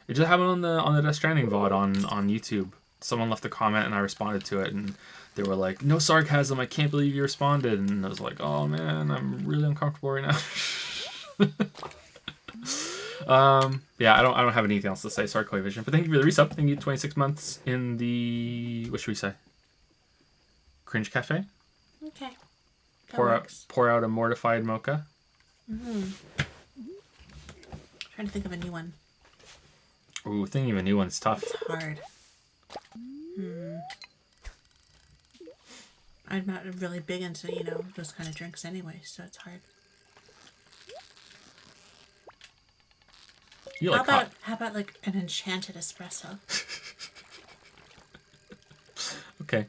It just happened on the Death Stranding VOD on YouTube. Someone left a comment and I responded to it, and they were like, "No sarcasm, I can't believe you responded." And I was like, "Oh man, I'm really uncomfortable right now." Yeah, I don't have anything else to say. Sorry, Koi Vision, but thank you for the resub. Thank you, 26 months in the, what should we say? Cringe Cafe. Okay. Pour out a mortified mocha. Trying to think of a new one. Ooh, thinking of a new one's tough. It's hard. I'm not really big into, you know, those kind of drinks anyway, so it's hard. You like hot. How about like an enchanted espresso? Okay.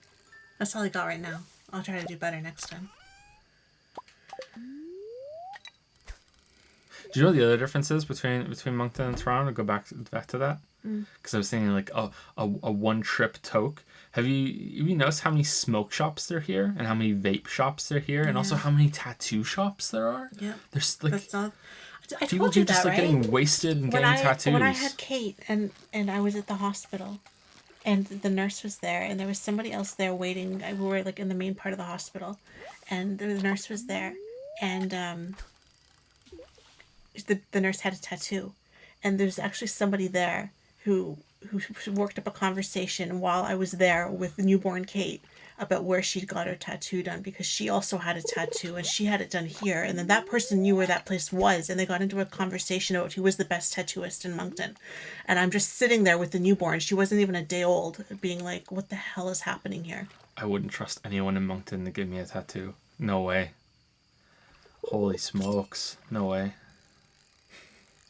That's all I got right now. I'll try to do better next time. Do you know the other differences between Moncton and Toronto? Go back to that, because I was thinking like a one trip toke. Have you noticed how many smoke shops there are here, and how many vape shops there are here, and also how many tattoo shops there are? Yeah, there's like that's all. I people told you just that, like right? getting wasted and getting tattoos. When I had Kate and I was at the hospital, and the nurse was there, and there was somebody else there waiting. We were like in the main part of the hospital, and the nurse was there, and the nurse had a tattoo, and there's actually somebody there who worked up a conversation while I was there with the newborn Kate about where she got her tattoo done, because she also had a tattoo and she had it done here, and then that person knew where that place was, and they got into a conversation about who was the best tattooist in Moncton. And I'm just sitting there with the newborn. She wasn't even a day old, being like, what the hell is happening here? I wouldn't trust anyone in Moncton to give me a tattoo. No way. Holy smokes. No way.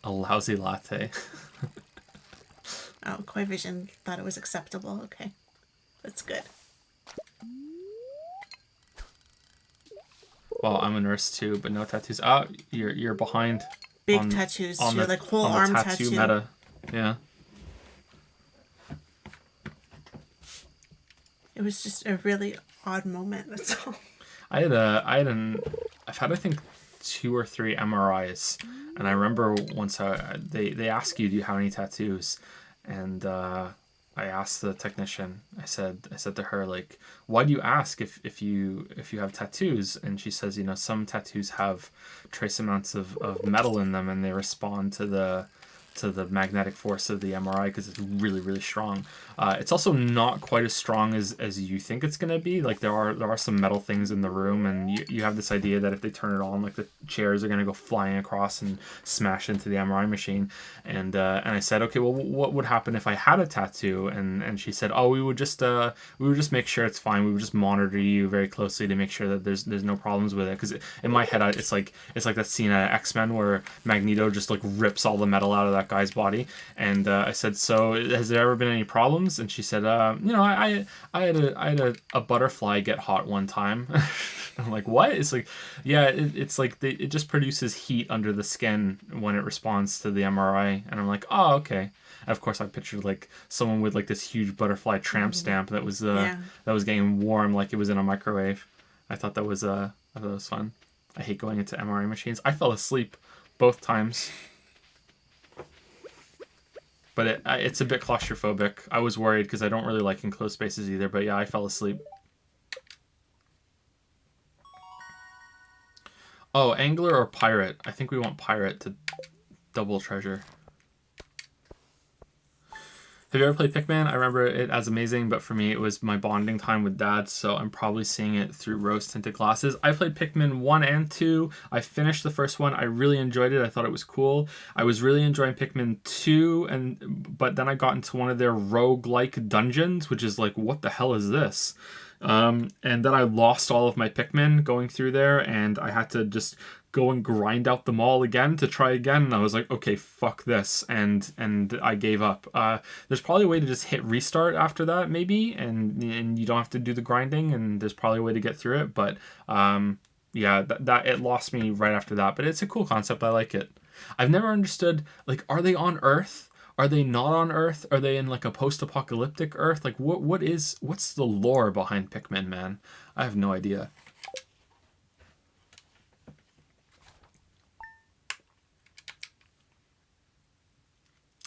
A lousy latte. Oh, Koi Vision thought it was acceptable. Okay. That's good. Well, I'm a nurse too, but no tattoos. Oh, you're behind. Big tattoos. You're like whole on the arm tattoo meta. Yeah. It was just a really odd moment. That's all. I've had I think 2 or 3 MRIs, and I remember once they ask you, do you have any tattoos, and I asked the technician, I said to her, like, why do you ask if you have tattoos? And she says, you know, some tattoos have trace amounts of metal in them, and they respond to the magnetic force of the MRI because it's really, really strong. It's also not quite as strong as you think it's going to be. Like there are some metal things in the room, and you have this idea that if they turn it on, like the chairs are going to go flying across and smash into the MRI machine. And I said, okay, well, what would happen if I had a tattoo? And she said, oh, we would just make sure it's fine. We would just monitor you very closely to make sure that there's no problems with it. Because in my head, it's like that scene at X-Men where Magneto just like rips all the metal out of that guy's body. And I said, so has there ever been any problems? And she said, you know, I had a butterfly get hot one time. I'm like, what? It's like, yeah, it's like it just produces heat under the skin when it responds to the MRI. And I'm like, oh, okay. And of course, I pictured like someone with like this huge butterfly tramp stamp that was getting warm like it was in a microwave. I thought that was fun. I hate going into MRI machines. I fell asleep both times. But it's a bit claustrophobic. I was worried because I don't really like enclosed spaces either. But yeah, I fell asleep. Oh, angler or pirate? I think we want pirate to double treasure. Have you ever played Pikmin? I remember it as amazing, but for me it was my bonding time with Dad, so I'm probably seeing it through rose-tinted glasses. I played Pikmin 1 and 2. I finished the first one. I really enjoyed it. I thought it was cool. I was really enjoying Pikmin 2, but then I got into one of their roguelike dungeons, which is like, what the hell is this? And then I lost all of my Pikmin going through there, and I had to just go and grind out them all again to try again. And I was like, okay, fuck this, and I gave up. There's probably a way to just hit restart after that, maybe, and you don't have to do the grinding, and there's probably a way to get through it. But yeah, that it lost me right after that. But it's a cool concept. I like it. I've never understood, like, are they on Earth? Are they not on Earth? Are they in like a post-apocalyptic Earth? Like, what's the lore behind Pikmin, man? I have no idea.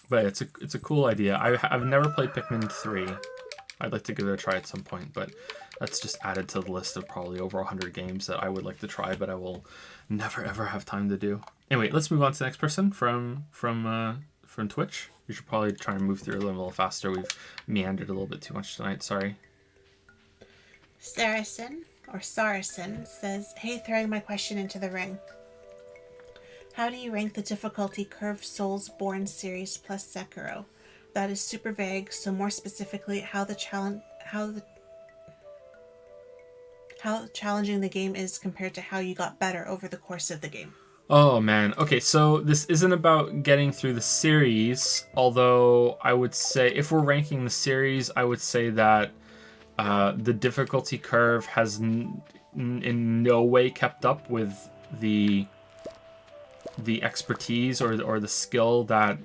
But it's a cool idea. I've never played Pikmin 3. I'd like to give it a try at some point, but that's just added to the list of probably over 100 games that I would like to try, but I will never ever have time to do. Anyway, let's move on to the next person from Twitch. We should probably try and move through a little faster. We've meandered a little bit too much tonight. Sorry. Saracen says, "Hey, throwing my question into the ring. How do you rank the difficulty curve Soulsborne series plus Sekiro? That is super vague, so more specifically, how challenging the game is compared to how you got better over the course of the game." Oh man. Okay, so this isn't about getting through the series, although I would say if we're ranking the series, I would say that the difficulty curve has in no way kept up with the expertise or the skill that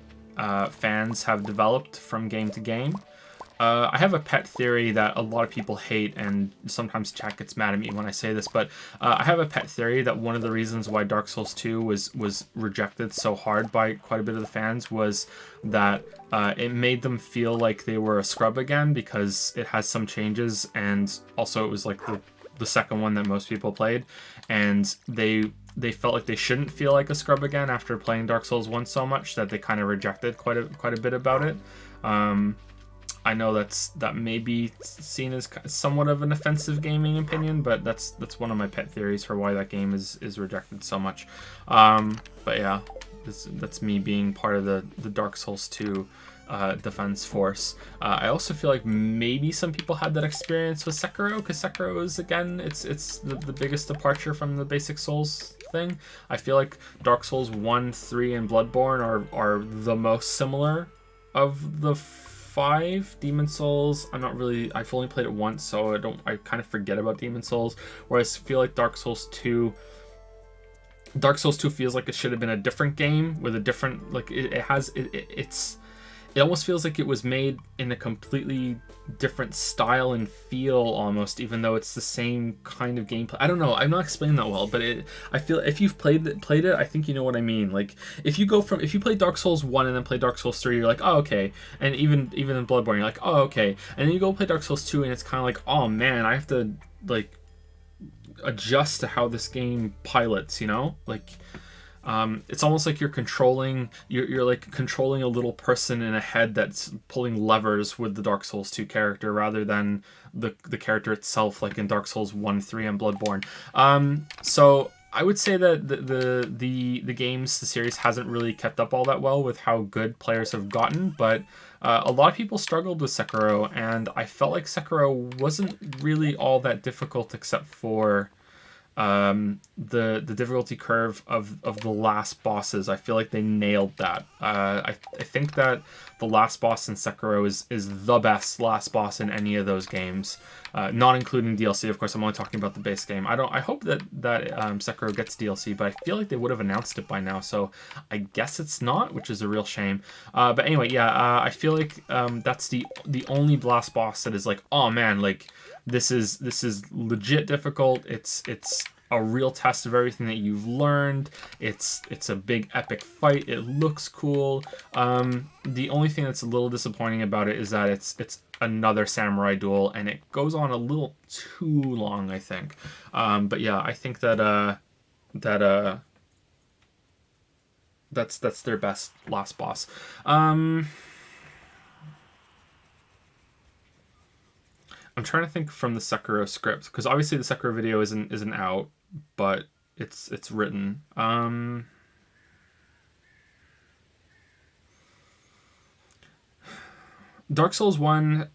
fans have developed from game to game. I have a pet theory that a lot of people hate, and sometimes chat gets mad at me when I say this, but I have a pet theory that one of the reasons why Dark Souls 2 was rejected so hard by quite a bit of the fans was that it made them feel like they were a scrub again, because it has some changes, and also it was like the second one that most people played, and they felt like they shouldn't feel like a scrub again after playing Dark Souls 1 so much that they kind of rejected quite a bit about it. I know that may be seen as somewhat of an offensive gaming opinion, but that's one of my pet theories for why that game is rejected so much. But yeah, that's me being part of the Dark Souls 2 defense force. I also feel like maybe some people had that experience with Sekiro, because Sekiro is, again, it's the biggest departure from the basic Souls thing. I feel like Dark Souls 1, 3, and Bloodborne are the most similar of the 5. Demon Souls, I've only played it once, so I kind of forget about Demon Souls, whereas I feel like Dark Souls 2 feels like it should have been a different game with a different, like, it almost feels like it was made in a completely different style and feel almost, even though it's the same kind of gameplay. I don't know. I'm not explaining that well, but I feel if you've played it, I think you know what I mean. Like, if you play Dark Souls 1 and then play Dark Souls 3, you're like, oh, okay. And even in Bloodborne, you're like, oh, okay. And then you go play Dark Souls 2 and it's kind of like, oh man, I have to, like, adjust to how this game pilots, you know? Like, it's almost like you're like controlling a little person in a head that's pulling levers with the Dark Souls 2 character rather than the character itself, like in Dark Souls 1, 3, and Bloodborne. So I would say that the games, the series hasn't really kept up all that well with how good players have gotten, but a lot of people struggled with Sekiro, and I felt like Sekiro wasn't really all that difficult except for the difficulty curve of the last bosses. I feel like they nailed that. I think that the last boss in Sekiro is the best last boss in any of those games, not including DLC. Of course, I'm only talking about the base game. I hope that Sekiro gets DLC, but I feel like they would have announced it by now, so I guess it's not, which is a real shame. But anyway, yeah, I feel like that's the only last boss that is like, oh man, like, this is legit difficult. It's a real test of everything that you've learned. It's a big epic fight. It looks cool. The only thing that's a little disappointing about it is that it's another samurai duel, and it goes on a little too long, I think. But yeah, I think that's their best last boss. I'm trying to think from the Sekiro script, because obviously the Sekiro video isn't out, but it's written. Dark Souls 1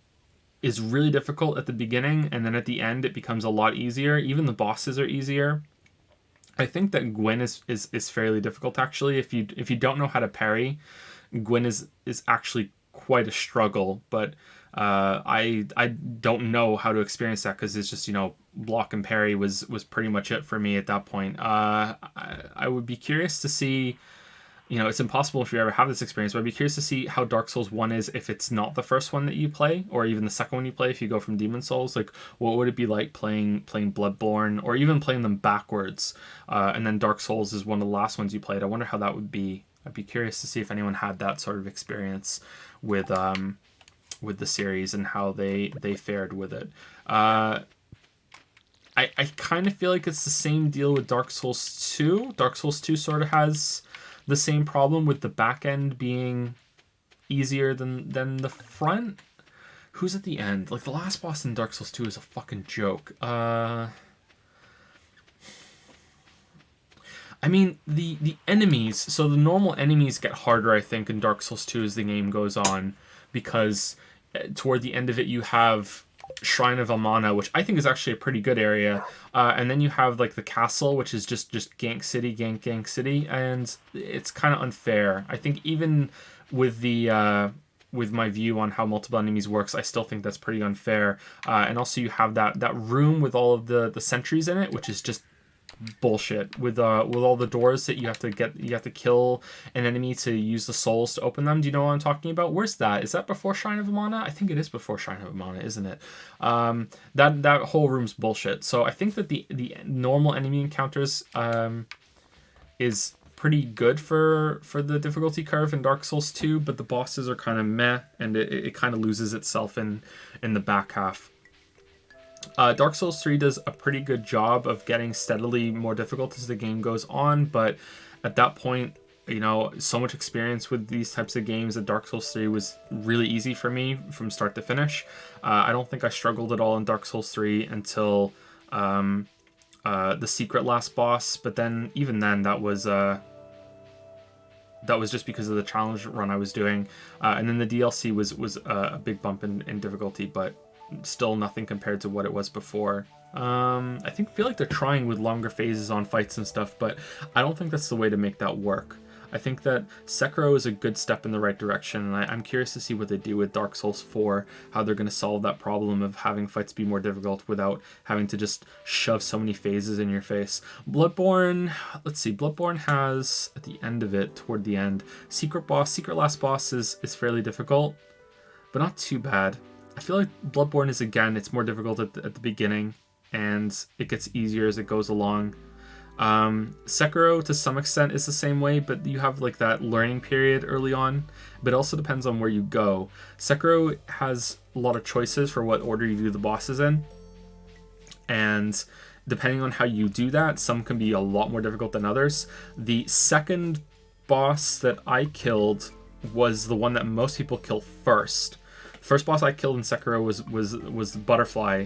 is really difficult at the beginning, and then at the end it becomes a lot easier. Even the bosses are easier. I think that Gwyn is fairly difficult actually. If you don't know how to parry, Gwyn is actually quite a struggle. But I don't know how to experience that because it's just, you know, block and parry was pretty much it for me at that point. I would be curious to see. You know, it's impossible if you ever have this experience, but I'd be curious to see how Dark Souls 1 is if it's not the first one that you play, or even the second one you play if you go from Demon Souls. Like, what would it be like playing Bloodborne, or even playing them backwards? And then Dark Souls is one of the last ones you played. I wonder how that would be. I'd be curious to see if anyone had that sort of experience with the series and how they fared with it. I kind of feel like it's the same deal with Dark Souls 2. Dark Souls 2 sort of has the same problem with the back end being easier than the front. Who's at the end? Like, the last boss in Dark Souls 2 is a fucking joke. I mean, the enemies, so the normal enemies get harder, I think, in Dark Souls 2 as the game goes on, because toward the end of it you have Shrine of Amana, which I think is actually a pretty good area, and then you have like the castle, which is just gank city, gank city, and it's kind of unfair. I think even with the with my view on how multiple enemies works, I still think that's pretty unfair. And also you have that room with all of the sentries in it, which is just bullshit, with all the doors that you have to kill an enemy to use the souls to open them. Do you know what I'm talking about? Where's that? Is that before Shrine of Amana? I think it is before Shrine of Amana, isn't it? That whole room's bullshit. So I think that the normal enemy encounters is pretty good for the difficulty curve in Dark Souls 2, but the bosses are kind of meh, and it kind of loses itself in the back half. Dark Souls 3 does a pretty good job of getting steadily more difficult as the game goes on, but at that point, you know, so much experience with these types of games that Dark Souls 3 was really easy for me from start to finish. I don't think I struggled at all in Dark Souls 3 until the secret last boss, but then even then that was just because of the challenge run I was doing, and then the DLC was a big bump in difficulty, but still nothing compared to what it was before. I feel like they're trying with longer phases on fights and stuff, but I don't think that's the way to make that work. I think that Sekiro is a good step in the right direction, and I'm curious to see what they do with Dark Souls 4, how they're going to solve that problem of having fights be more difficult without having to just shove so many phases in your face. Bloodborne, let's see, Bloodborne has, at the end of it, toward the end, secret last boss is fairly difficult, but not too bad. I feel like Bloodborne is, again, it's more difficult at the beginning, and it gets easier as it goes along. Sekiro, to some extent, is the same way, but you have like that learning period early on, but it also depends on where you go. Sekiro has a lot of choices for what order you do the bosses in, and depending on how you do that, some can be a lot more difficult than others. The second boss that I killed was the one that most people kill first. First boss I killed in Sekiro was the butterfly.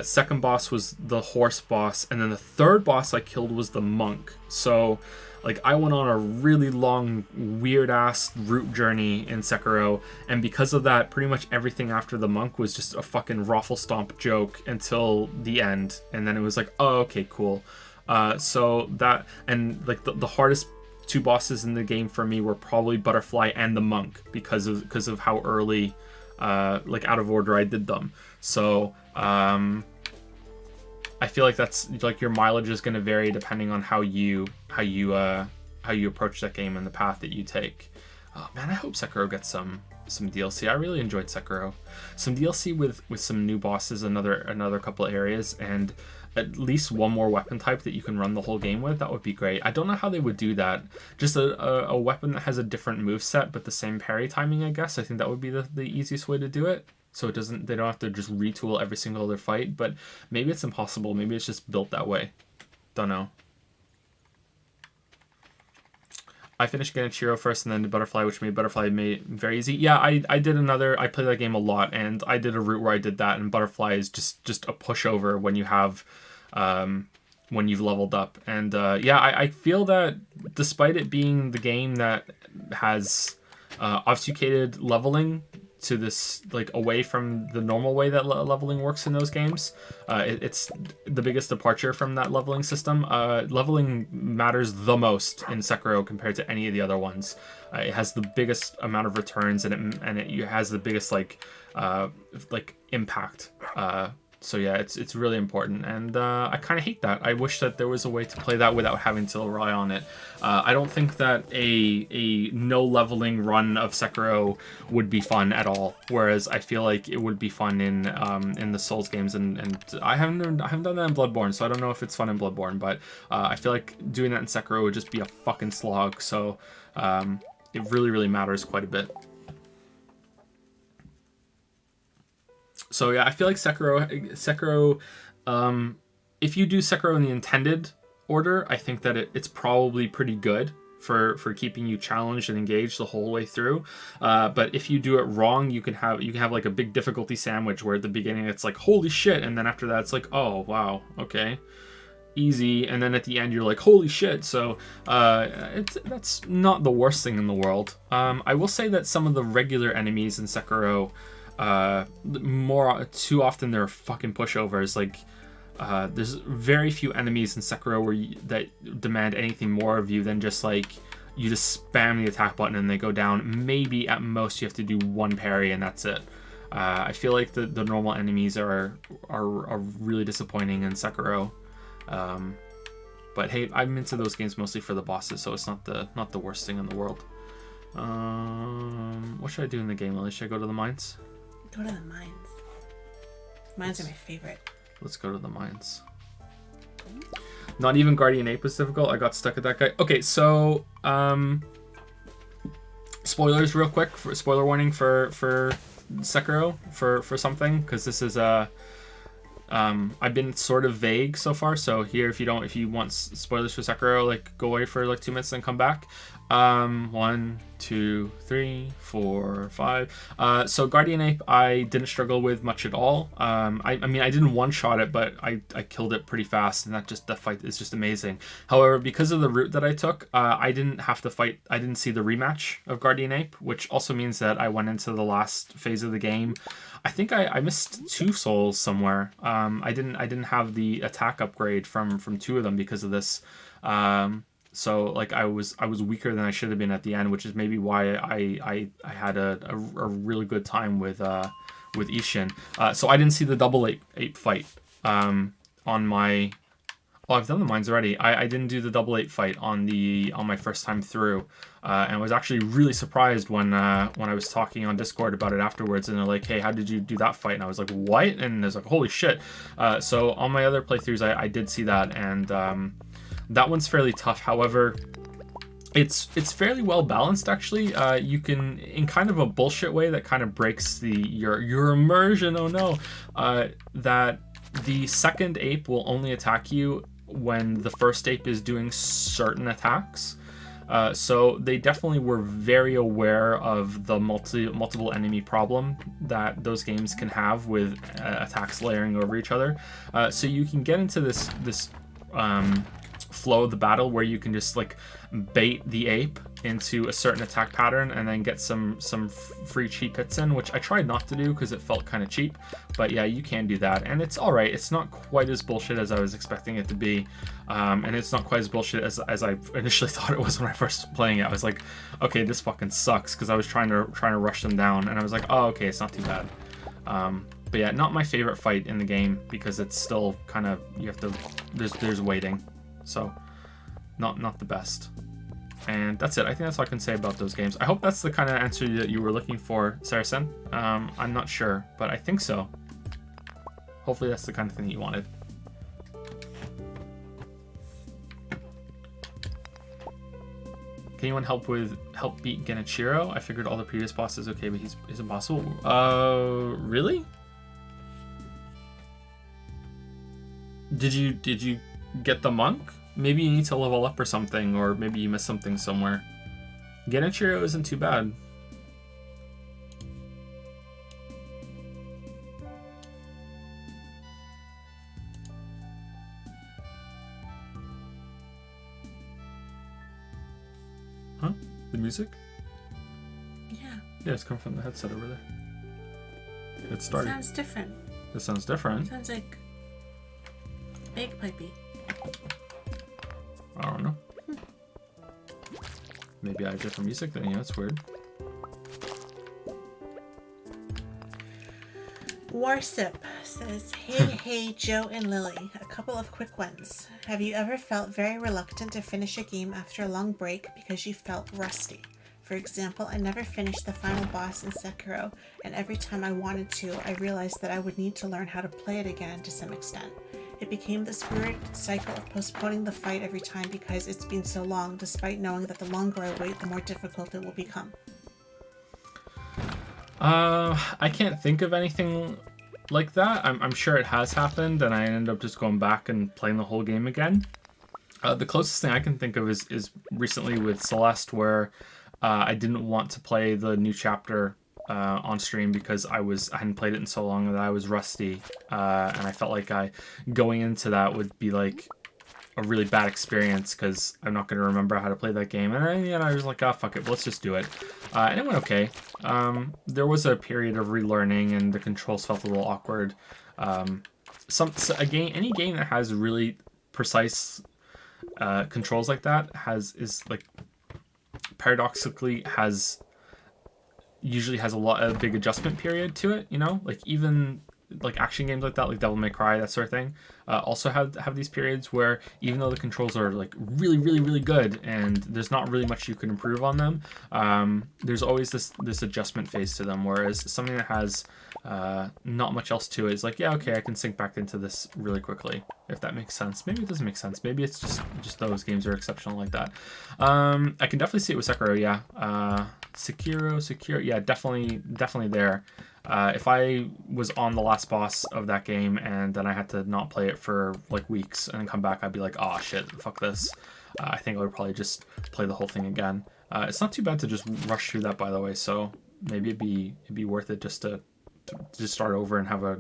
Second boss was the horse boss, and then the third boss I killed was the monk. So, like, I went on a really long, weird-ass route journey in Sekiro, and because of that, pretty much everything after the monk was just a fucking raffle stomp joke until the end, and then it was like, oh, okay, cool. So that, and like the hardest two bosses in the game for me were probably Butterfly and the monk, because of how early, like, out of order I did them. So I feel like that's like your mileage is going to vary depending on how you approach that game and the path that you take. Oh man, I hope Sekiro gets some DLC. I really enjoyed Sekiro. Some DLC with some new bosses, another couple of areas, and at least one more weapon type that you can run the whole game with. That would be great. I don't know how they would do that. Just a weapon that has a different moveset but the same parry timing, I guess. I think that would be the easiest way to do it. So they don't have to just retool every single other fight, but maybe it's impossible. Maybe it's just built that way. Don't know. I finished Genichiro first and then the Butterfly, which made Butterfly very easy. Yeah, I played that game a lot, and I did a route where I did that, and Butterfly is just a pushover when you have when you've leveled up. And yeah, I feel that despite it being the game that has obfuscated leveling to this, like, away from the normal way that leveling works in those games. It's the biggest departure from that leveling system. Leveling matters the most in Sekiro compared to any of the other ones. It has the biggest amount of returns, and it has the biggest like impact. So yeah, it's really important, and I kind of hate that. I wish that there was a way to play that without having to rely on it. I don't think that a no leveling run of Sekiro would be fun at all. Whereas I feel like it would be fun in the Souls games, and I haven't done that in Bloodborne, so I don't know if it's fun in Bloodborne. But I feel like doing that in Sekiro would just be a fucking slog. So it really matters quite a bit. So yeah, I feel like Sekiro, if you do Sekiro in the intended order, I think that it's probably pretty good for keeping you challenged and engaged the whole way through. But if you do it wrong, you can have like a big difficulty sandwich where at the beginning it's like holy shit, and then after that it's like, oh wow, okay, easy, and then at the end you're like holy shit. So that's not the worst thing in the world. I will say that some of the regular enemies in Sekiro, too often they're fucking pushovers. Like there's very few enemies in Sekiro that demand anything more of you than just like you just spam the attack button and they go down. Maybe at most you have to do one parry and that's it. I feel like the normal enemies are really disappointing in Sekiro. But hey, I'm into those games mostly for the bosses, so it's not the worst thing in the world. What should I do in the game, Lily? Should I go to the mines? Go to the mines. Mines are my favorite. Let's go to the mines. Not even Guardian Ape was difficult. I got stuck at that guy. Okay, so spoilers real quick. Spoiler warning for Sekiro for something, because this is I've been sort of vague so far. So here, if you want spoilers for Sekiro, like go away for like 2 minutes and come back. 1, 2, 3, 4, 5. So Guardian Ape, I didn't struggle with much at all. I mean, I didn't one-shot it, but I killed it pretty fast, and the fight is just amazing. However, because of the route that I took, I didn't have to fight. I didn't see the rematch of Guardian Ape, which also means that I went into the last phase of the game. I think I missed 2 souls somewhere. I didn't have the attack upgrade from 2 of them because of this. So like I was weaker than I should have been at the end, which is maybe why I had a really good time with Ishin. So I didn't see the double ape fight on my. Oh, I've done the mines already. I didn't do the double ape fight on my first time through, and I was actually really surprised when I was talking on Discord about it afterwards, and they're like, "Hey, how did you do that fight?" And I was like, "What?" And there's like, "Holy shit!" So on my other playthroughs, I did see that, and that one's fairly tough. However, it's fairly well balanced actually. You can, in kind of a bullshit way that kind of breaks your immersion. Oh no, that the second ape will only attack you when the first ape is doing certain attacks. So they definitely were very aware of the multiple enemy problem that those games can have with attacks layering over each other. So you can get into this flow of the battle where you can just like bait the ape into a certain attack pattern and then get some free cheap hits in, which I tried not to do because it felt kind of cheap, but yeah, you can do that, and it's all right. It's not quite as bullshit as I was expecting it to be, and it's not quite as bullshit as I initially thought it was when I first playing it. I was like, okay, this fucking sucks, because I was trying to rush them down, and I was like, oh, okay, it's not too bad. But yeah, not my favorite fight in the game because it's still kind of, you have to, there's waiting. So, not the best. And that's it. I think that's all I can say about those games. I hope that's the kind of answer that you were looking for, Saracen. I'm not sure, but I think so. Hopefully that's the kind of thing that you wanted. Can anyone help beat Genichiro? I figured all the previous bosses okay, but he's impossible. Really? Did you get the monk? Maybe you need to level up or something, or maybe you missed something somewhere. Genichiro isn't too bad. Huh? The music? Yeah. Yeah, it's coming from the headset over there. It started. Sounds different. It sounds different. Sounds like bagpipey. I don't know. Maybe I have different music than you. That's weird. Warsip says, hey, Joe and Lily. A couple of quick ones. Have you ever felt very reluctant to finish a game after a long break because you felt rusty? For example, I never finished the final boss in Sekiro, and every time I wanted to, I realized that I would need to learn how to play it again to some extent. It became this weird cycle of postponing the fight every time because it's been so long, despite knowing that the longer I wait, the more difficult it will become. I can't think of anything like that. I'm sure it has happened, and I ended up just going back and playing the whole game again. The closest thing I can think of is recently with Celeste, where I didn't want to play the new chapter on stream because I hadn't played it in so long that I was rusty, and I felt like going into that would be like a really bad experience because I'm not going to remember how to play that game. And then I was like, oh, fuck it, let's just do it. And it went okay. There was a period of relearning and the controls felt a little awkward. Any game that has really precise controls like that usually has a big adjustment period to it, you know? Like even like action games like that, like Devil May Cry, that sort of thing, also have these periods where even though the controls are like really, really, really good and there's not really much you can improve on them, there's always this adjustment phase to them. Whereas something that has not much else to it is like, yeah, okay, I can sink back into this really quickly, if that makes sense. Maybe it doesn't make sense. Maybe it's just those games are exceptional like that. I can definitely see it with Sekiro, yeah. Sekiro, yeah, definitely there. If I was on the last boss of that game and then I had to not play it for like weeks and then come back, I'd be like, oh shit, fuck this. I think I would probably just play the whole thing again. It's not too bad to just rush through that, by the way, so maybe it'd be worth it just to just start over and have a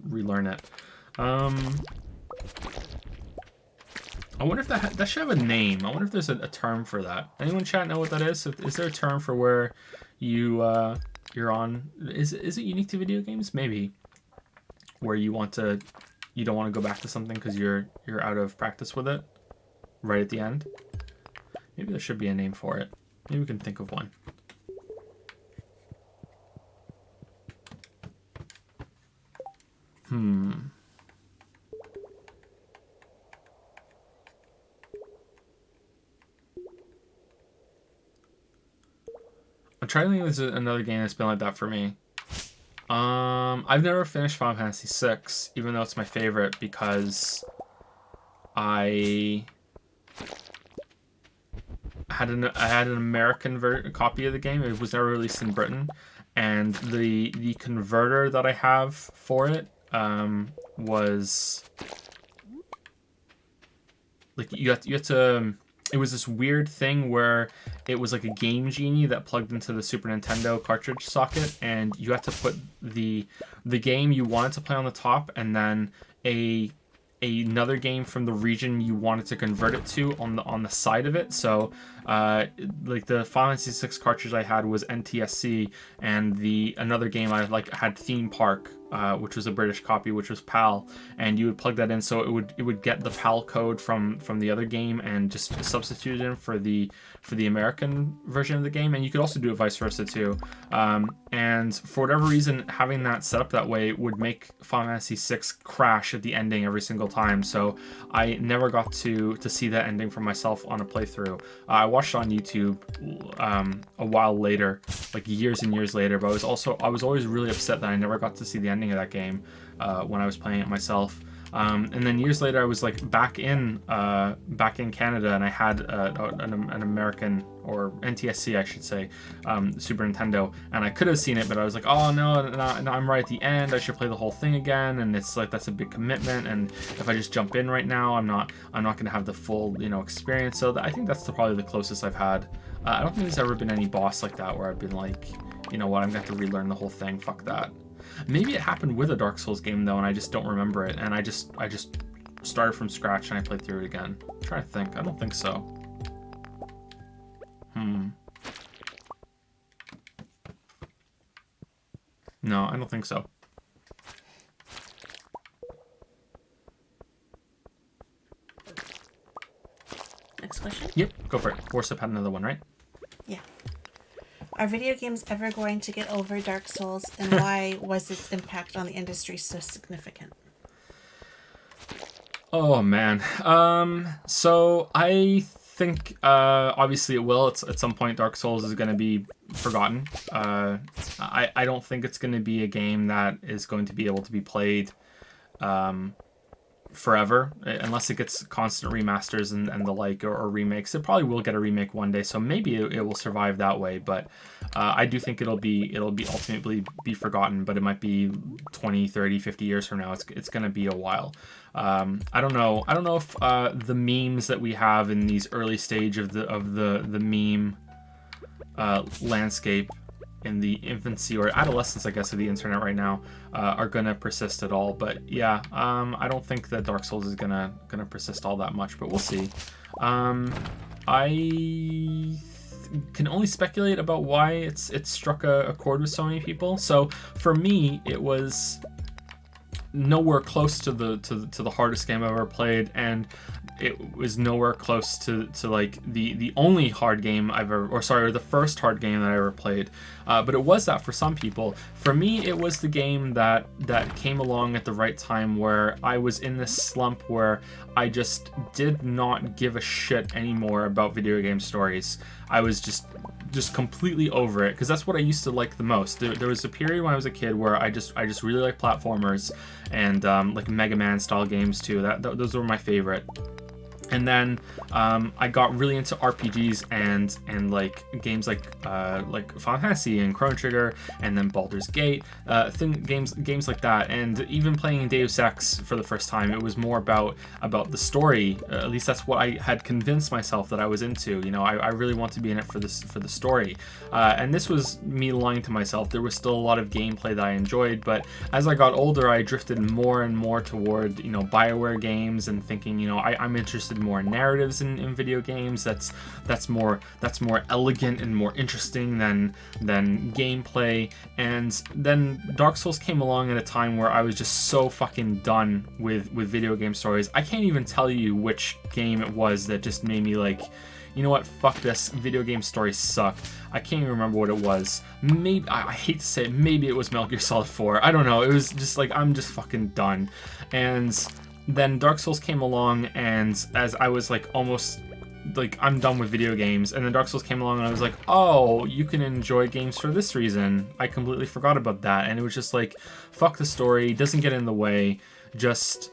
relearn it. I wonder if that should have a name. I wonder if there's a term for that. Anyone chat know what that is? Is there a term for where you're on? Is it unique to video games? Maybe where you don't want to go back to something because you're out of practice with it right at the end. Maybe there should be a name for it. Maybe we can think of one. I'm trying to think of another game that's been like that for me. I've never finished Final Fantasy VI, even though it's my favorite, because I had an American copy of the game. It was never released in Britain, and the converter that I have for it was like you have to. It was this weird thing where it was like a Game Genie that plugged into the Super Nintendo cartridge socket, and you had to put the game you wanted to play on the top, and then another game from the region you wanted to convert it to on the side of it. So like the Final Fantasy VI cartridge I had was NTSC, and another game I had Theme Park, which was a British copy, which was PAL, and you would plug that in, so it would get the PAL code from the other game and just substitute it in for the American version of the game. And you could also do it vice versa too. And for whatever reason, having that set up that way would make Final Fantasy VI crash at the ending every single time. So I never got to see that ending for myself on a playthrough. I watched it on YouTube a while later, like years and years later, but I was always really upset that I never got to see the ending of that game when I was playing it myself. And then years later, I was like back in Canada, and I had an American, or NTSC I should say, Super Nintendo, and I could have seen it, but I was like, oh no, I'm right at the end, I should play the whole thing again, and it's like that's a big commitment, and if I just jump in right now, I'm not gonna have the full experience. So I think that's probably the closest I've had. I don't think there's ever been any boss like that where I've been like, you know what, I'm gonna have to relearn the whole thing, fuck that. Maybe it happened with a Dark Souls game though, and I just don't remember it, and I just started from scratch and I played through it again. I'm trying to think. I don't think so. No, I don't think so. Next question. Yep, go for it. Warsip had another one, right? Yeah. Are video games ever going to get over Dark Souls, and why was its impact on the industry so significant? Oh man. So I think obviously it will. It's at some point Dark Souls is going to be forgotten. I don't think it's going to be a game that is going to be able to be played forever unless it gets constant remasters and the like, or remakes. It probably will get a remake one day, so maybe it will survive that way, but I do think it'll be ultimately be forgotten, but it might be 20, 30, 50 years from now. It's going to be a while. I don't know if the memes that we have in these early stage of the meme landscape in the infancy or adolescence, I guess, of the internet right now, are gonna persist at all. But yeah, I don't think that Dark Souls is gonna persist all that much, but we'll see. I can only speculate about why it's struck a chord with so many people. So for me, it was nowhere close to the hardest game I've ever played, and it was nowhere close to like the only hard game I've ever, or the first hard game that I ever played. But it was that for some people. For me, it was the game that came along at the right time, where I was in this slump where I just did not give a shit anymore about video game stories. I was just completely over it, because that's what I used to like the most. There was a period when I was a kid where I just really liked platformers and like Mega Man style games too. Those were my favorite. And then I got really into RPGs and like games like Final Fantasy and Chrono Trigger, and then Baldur's Gate, games like that. And even playing Deus Ex for the first time, it was more about the story. At least that's what I had convinced myself that I was into. You know, I really want to be in it for the story. And this was me lying to myself. There was still a lot of gameplay that I enjoyed, but as I got older, I drifted more and more toward, you know, BioWare games, and thinking, you know, I'm interested more in narratives in video games. That's more elegant and more interesting than gameplay. And then Dark Souls came along at a time where I was just so fucking done with video game stories. I can't even tell you which game it was that just made me like, you know what, fuck this, video game stories suck. I can't even remember what it was. Maybe, I hate to say it, maybe it was Metal Gear Solid 4. I don't know. It was just like, I'm just fucking done. And then Dark Souls came along, and as I was like almost like, I'm done with video games, and then Dark Souls came along and I was like, oh, you can enjoy games for this reason. I completely forgot about that. And it was just like, fuck the story, doesn't get in the way, just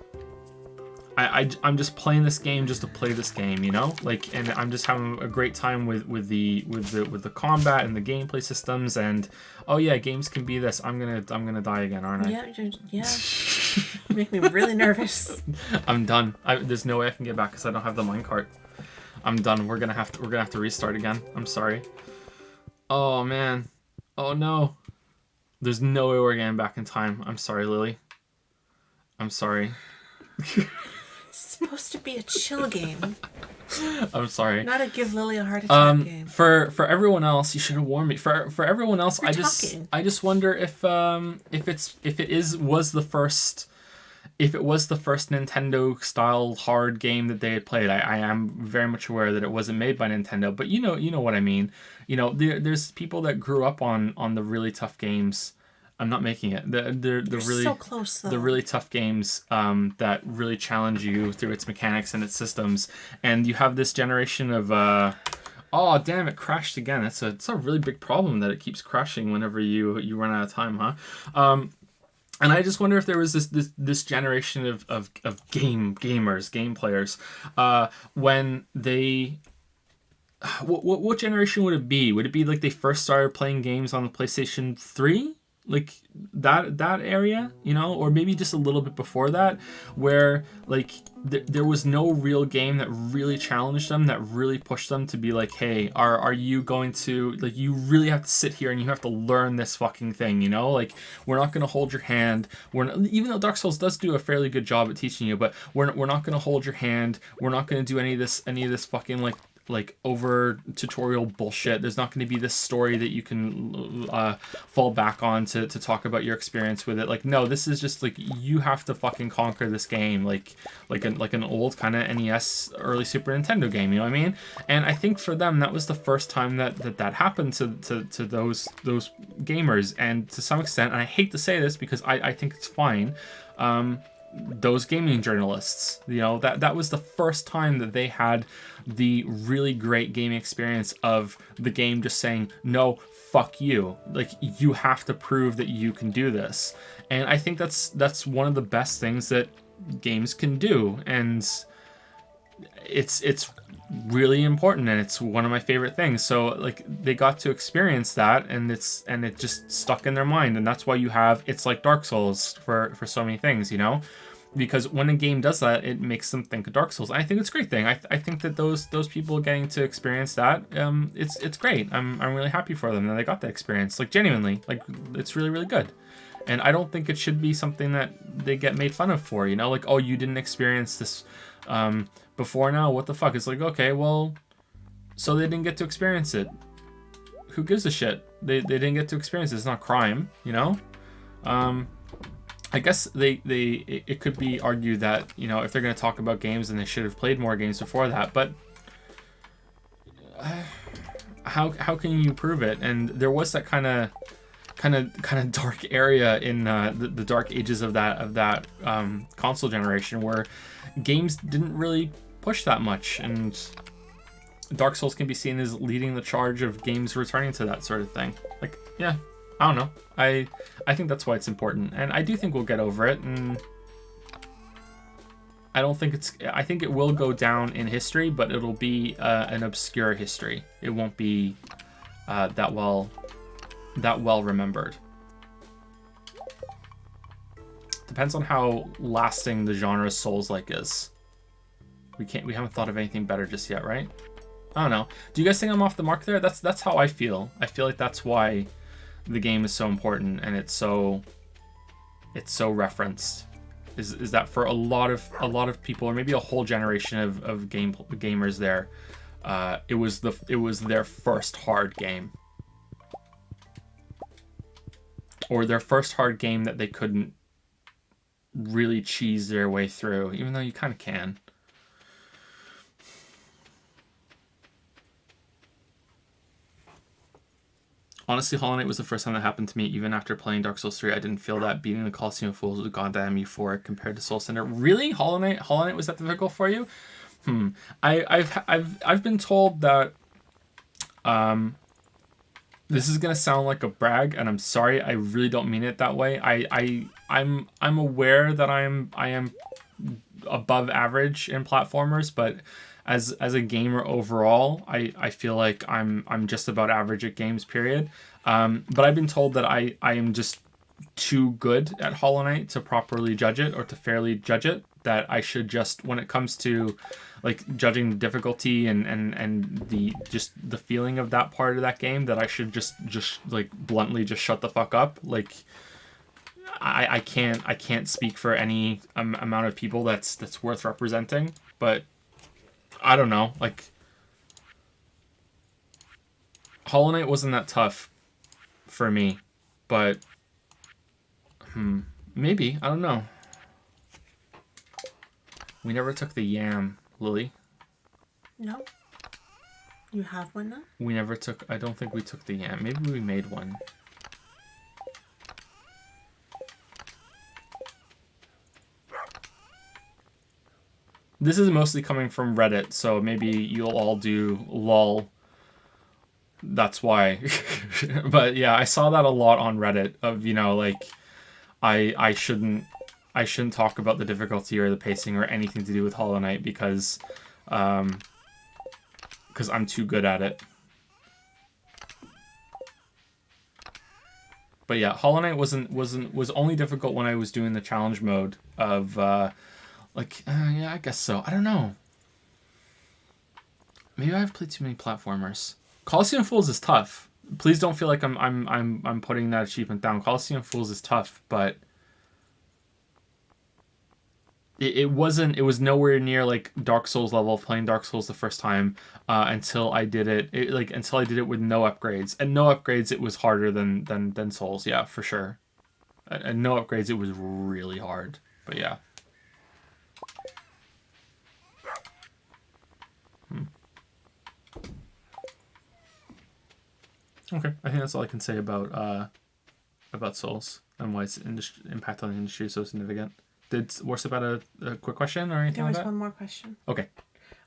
I'm just playing this game just to play this game, you know? Like, and I'm just having a great time with the combat and the gameplay systems, and oh yeah, games can be this. I'm gonna die again, aren't I? Yeah. You make me really nervous. I'm done. There's no way I can get back because I don't have the minecart. I'm done. We're gonna have to restart again. I'm sorry. Oh man. Oh no. There's no way we're getting back in time. I'm sorry, Lily. I'm sorry. It's supposed to be a chill game. I'm sorry. Not a give Lily a heart attack game. For everyone else, you should have warned me. For everyone else, I just wonder if it was the first Nintendo style hard game that they had played. I am very much aware that it wasn't made by Nintendo, but you know what I mean. You know, there's people that grew up on the really tough games. I'm not making it. They're really so close, though. The really tough games that really challenge you through its mechanics and its systems. And you have this generation of oh damn, it crashed again. It's a really big problem that it keeps crashing whenever you run out of time, huh? And I just wonder if there was this generation of game players when they. What generation would it be? Would it be like they first started playing games on the PlayStation 3? Like that area, you know, or maybe just a little bit before that, where like there was no real game that really challenged them, that really pushed them to be like, hey, are you going to, like, you really have to sit here and you have to learn this fucking thing, you know? Like, we're not going to hold your hand. Even though Dark Souls does do a fairly good job at teaching you, but we're not going to hold your hand. We're not going to do any of this fucking like like over tutorial bullshit. There's not going to be this story that you can fall back on to talk about your experience with it. Like, no, this is just like, you have to fucking conquer this game, like an old kind of NES, early Super Nintendo game, you know what I mean? And I think for them, that was the first time that happened to those gamers. And to some extent, and I hate to say this because I think it's fine, those gaming journalists, you know, that was the first time that they had the really great gaming experience of the game just saying, no, fuck you. Like, you have to prove that you can do this. And I think that's one of the best things that games can do. And it's really important, and it's one of my favorite things. So like, they got to experience that, and it just stuck in their mind. And that's why it's like Dark Souls for so many things, you know, because when a game does that, it makes them think of Dark Souls. And I think it's a great thing. I think that those people getting to experience that, it's great. I'm really happy for them that they got that experience. Like, genuinely, like, it's really, really good. And I don't think it should be something that they get made fun of for, you know, like, oh, you didn't experience this before now, what the fuck? It's like, okay, well, so they didn't get to experience it. Who gives a shit? They didn't get to experience it. It's not crime, you know? I guess it could be argued that, you know, if they're going to talk about games, then they should have played more games before that. But how can you prove it? And there was that kind of dark area in the dark ages of that console generation where games didn't really push that much, and Dark Souls can be seen as leading the charge of games returning to that sort of thing. Like, yeah, I don't know. I think that's why it's important, and I do think we'll get over it, and I think it will go down in history, but it'll be an obscure history. It won't be that well remembered. Depends on how lasting the genre Souls-like is. We haven't thought of anything better just yet, right? I don't know. Do you guys think I'm off the mark there? That's how I feel. I feel like that's why the game is so important, and it's so referenced. Is that for a lot of people, or maybe a whole generation of gamers there, it was their first hard game, or their first hard game that they couldn't really cheese their way through, even though you kind of can. Honestly, Hollow Knight was the first time that happened to me. Even after playing Dark Souls 3, I didn't feel that beating the Colosseum of Fools was goddamn euphoric compared to Soul Cinder. Really? Hollow Knight was that difficult for you? I've been told that this is gonna sound like a brag, and I'm sorry, I really don't mean it that way. I'm aware that I am above average in platformers, but as a gamer overall, I feel like I'm just about average at games, period. But I've been told that I am just too good at Hollow Knight to properly judge it, or to fairly judge it. That I should just, when it comes to like judging the difficulty and the feeling of that part of that game, that I should just like bluntly just shut the fuck up. Like, I can't speak for any amount of people that's worth representing, but I don't know, like, Hollow Knight wasn't that tough for me, but maybe, I don't know. We never took the yam, Lily. No. You have one now? We never took, I don't think we took the yam. Maybe we made one. This is mostly coming from Reddit, so maybe you'll all do lol. That's why. But yeah, I saw that a lot on Reddit of, you know, like, I shouldn't talk about the difficulty or the pacing or anything to do with Hollow Knight because I'm too good at it. But yeah, Hollow Knight was only difficult when I was doing the challenge mode of yeah, I guess so. I don't know. Maybe I've played too many platformers. Colosseum of Fools is tough. Please don't feel like I'm putting that achievement down. Colosseum of Fools is tough, but it wasn't. It was nowhere near like Dark Souls level. Playing Dark Souls the first time until I did until I did it with no upgrades. And no upgrades, it was harder than Souls. Yeah, for sure. And no upgrades, it was really hard. But yeah. Okay, I think that's all I can say about Souls and why its impact on the industry is so significant. Did Worse about a quick question or anything There like was that? one more question. Okay.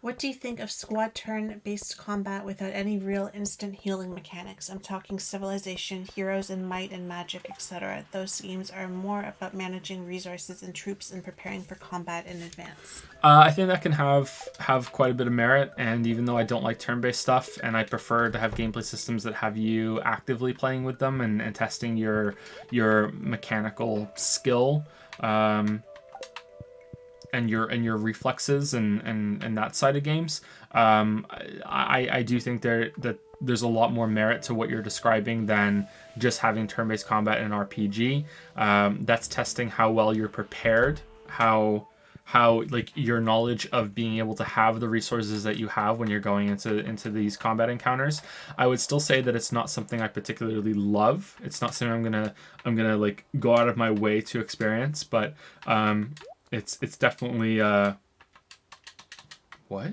What do you think of squad turn-based combat without any real instant healing mechanics? I'm talking Civilization, Heroes in Might and Magic, etc. Those games are more about managing resources and troops and preparing for combat in advance. I think that can have quite a bit of merit, and even though I don't like turn-based stuff, and I prefer to have gameplay systems that have you actively playing with them and testing your mechanical skill, and your reflexes and that side of games, I do think that there's a lot more merit to what you're describing than just having turn-based combat in an RPG. That's testing how well you're prepared, how like your knowledge of being able to have the resources that you have when you're going into these combat encounters. I would still say that it's not something I particularly love. It's not something I'm gonna like go out of my way to experience, but it's definitely what?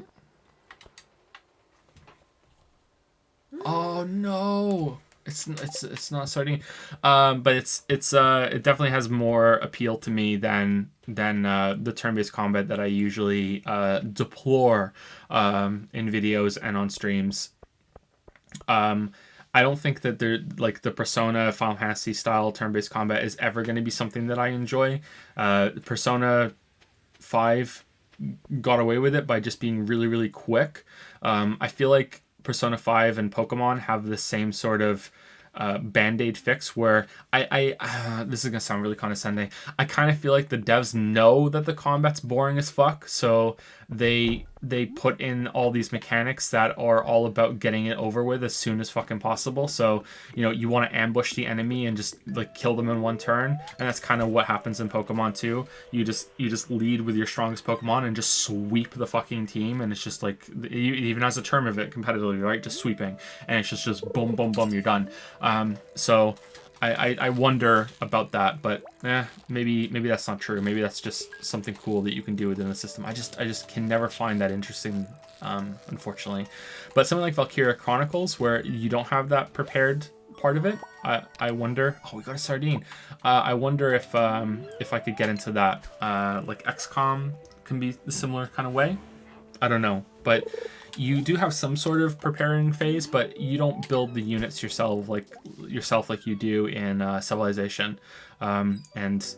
Oh no. It's not starting, but it definitely has more appeal to me than the turn-based combat that I usually deplore in videos and on streams. I don't think that like the Persona Final Fantasy style turn-based combat is ever going to be something that I enjoy. Persona 5 got away with it by just being really, really quick. I feel like Persona 5 and Pokemon have the same sort of band-aid fix where this is gonna sound really condescending. I kind of feel like the devs know that the combat's boring as fuck, so they put in all these mechanics that are all about getting it over with as soon as fucking possible. So, you want to ambush the enemy and just like kill them in one turn, and that's kind of what happens in Pokemon too. You just lead with your strongest Pokemon and just sweep the fucking team, and it's just like, even has a term of it competitively, right? Just sweeping, and it's just boom, boom, boom, you're done. So I wonder about that, but maybe that's not true. Maybe that's just something cool that you can do within the system. I just can never find that interesting, unfortunately. But something like Valkyria Chronicles, where you don't have that prepared part of it, I wonder. Oh, we got a sardine. I wonder if I could get into that. Like XCOM can be the similar kind of way. I don't know, but you do have some sort of preparing phase, but you don't build the units yourself like you do in Civilization, and